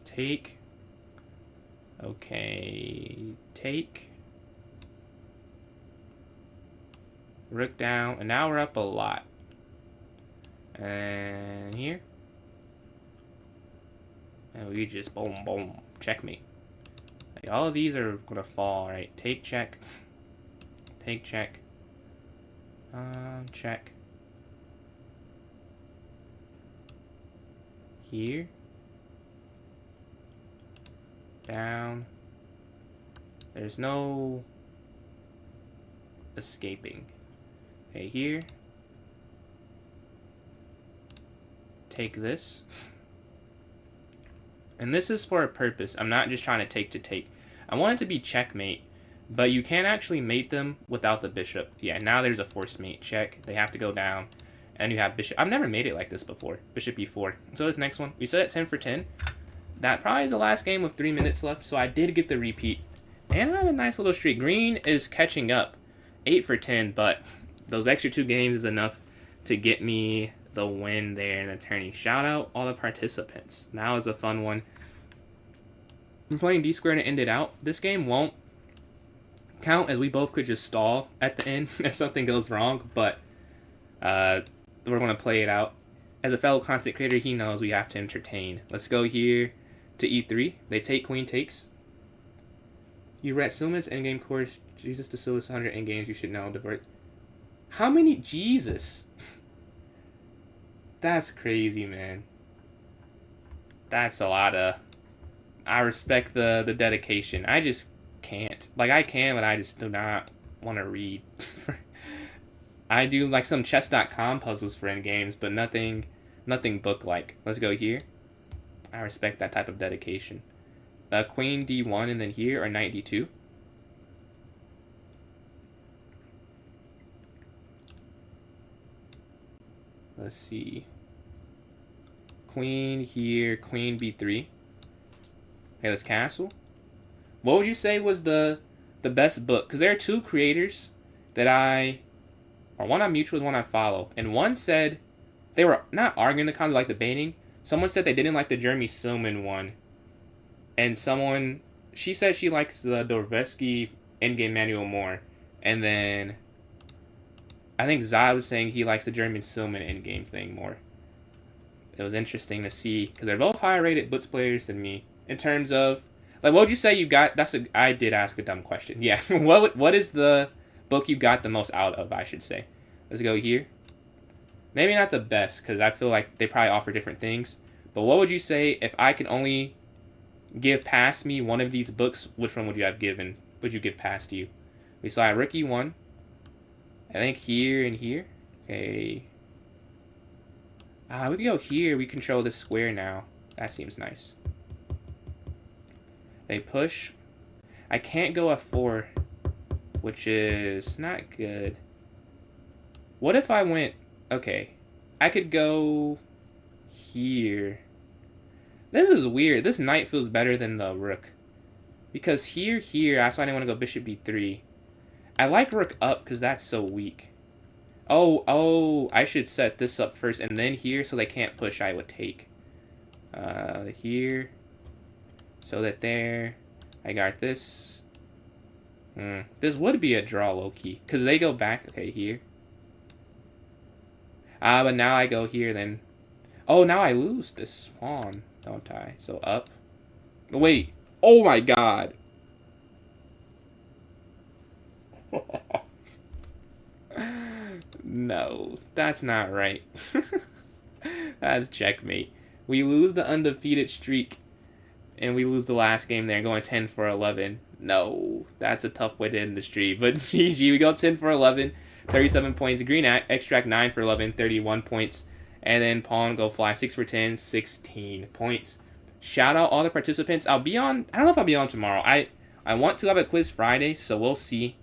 Take. Okay, take. Rook down, and now we're up a lot. And here. And we just boom, boom, checkmate. Like, all of these are gonna fall, right? Take, check. Take, check. Check. Here. Down. There's no escaping. Okay, here. Take this. And this is for a purpose. I'm not just trying to take. I want it to be checkmate, but you can't actually mate them without the bishop. Yeah, now there's a forced mate. Check. They have to go down. And you have bishop. I've never made it like this before. Bishop e4. So this next one, we set at 10 for 10. That probably is the last game with 3 minutes left, so I did get the repeat. And I had a nice little streak. Green is catching up. 8 for 10, but those extra 2 games is enough to get me the win there in the tourney. Shout out all the participants. Now is a fun one. I'm playing D squared to end it out. This game won't count as we both could just stall at the end if something goes wrong, but we're going to play it out. As a fellow content creator, he knows we have to entertain. Let's go here to e3. They take, queen takes. You read Suman's endgame course. Jesus de Silva's 100 endgames. You should know. Divert. How many? Jesus. That's crazy, man. That's a lot of... I respect the dedication. I just can't. Like, I can, but I just do not want to read. I do, like, some chess.com puzzles for endgames, but nothing book-like. Let's go here. I respect that type of dedication. Queen d1 and then here, or knight d2. Let's see. Queen here, queen b3. Okay, let's castle. What would you say was the best book? Because there are 2 creators that or one I'm mutual with, one I follow. And one said, they were not arguing the comments, like debating. Someone said they didn't like the Jeremy Silman one. And she said she likes the Dorvesky endgame manual more. And then I think Zai was saying he likes the Jeremy Silman endgame thing more. It was interesting to see, because they're both higher rated Butz players than me. In terms of, Like, what would you say you got? I did ask a dumb question. Yeah. What is the book you got the most out of, I should say? Let's go here. Maybe not the best, because I feel like they probably offer different things. But what would you say if I could only give past me one of these books? Which one would you have given? Would you give past you? We saw Rookie 1. I think here and here. Okay. We can go here. We control this square now. That seems nice. They push. I can't go F4, which is not good. What if I went... Okay. I could go here. This is weird. This knight feels better than the rook. Because here, that's why I didn't want to go bishop b3. I like rook up because that's so weak. Oh, I should set this up first and then here so they can't push. I would take here so that there. I got this. This would be a draw low-key because they go back. Okay, here. But now I go here then. Oh, now I lose this pawn, don't I? So up. Wait. Oh my god. No, that's not right. That's checkmate. We lose the undefeated streak, and we lose the last game there, going 10 for 11. No, that's a tough way to end the streak. But GG, we go 10 for 11, 37 points. Green extract 9 for 11, 31 points. And then pawn go fly 6 for 10, 16 points. Shout out all the participants. I'll be on. I don't know if I'll be on tomorrow. I want to have a quiz Friday, so we'll see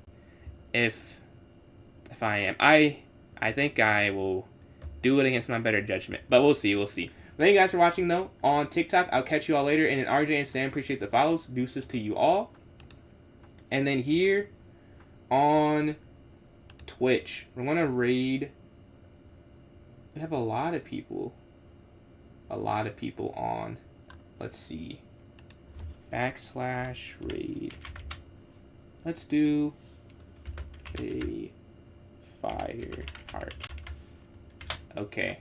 if I am. I think I will do it against my better judgment, but we'll see. Thank you guys for watching, though, on TikTok. I'll catch you all later. And then RJ and Sam, appreciate the follows. Deuces to you all. And then here on Twitch, we're going to raid. We have a lot of people. On. Let's see. /raid. Let's do a fire heart. Okay.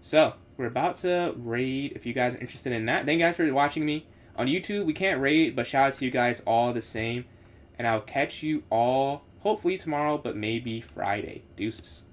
So, we're about to raid if you guys are interested in that. Thank you guys for watching me. On YouTube, we can't raid, but shout out to you guys all the same. And I'll catch you all hopefully tomorrow, but maybe Friday. Deuces.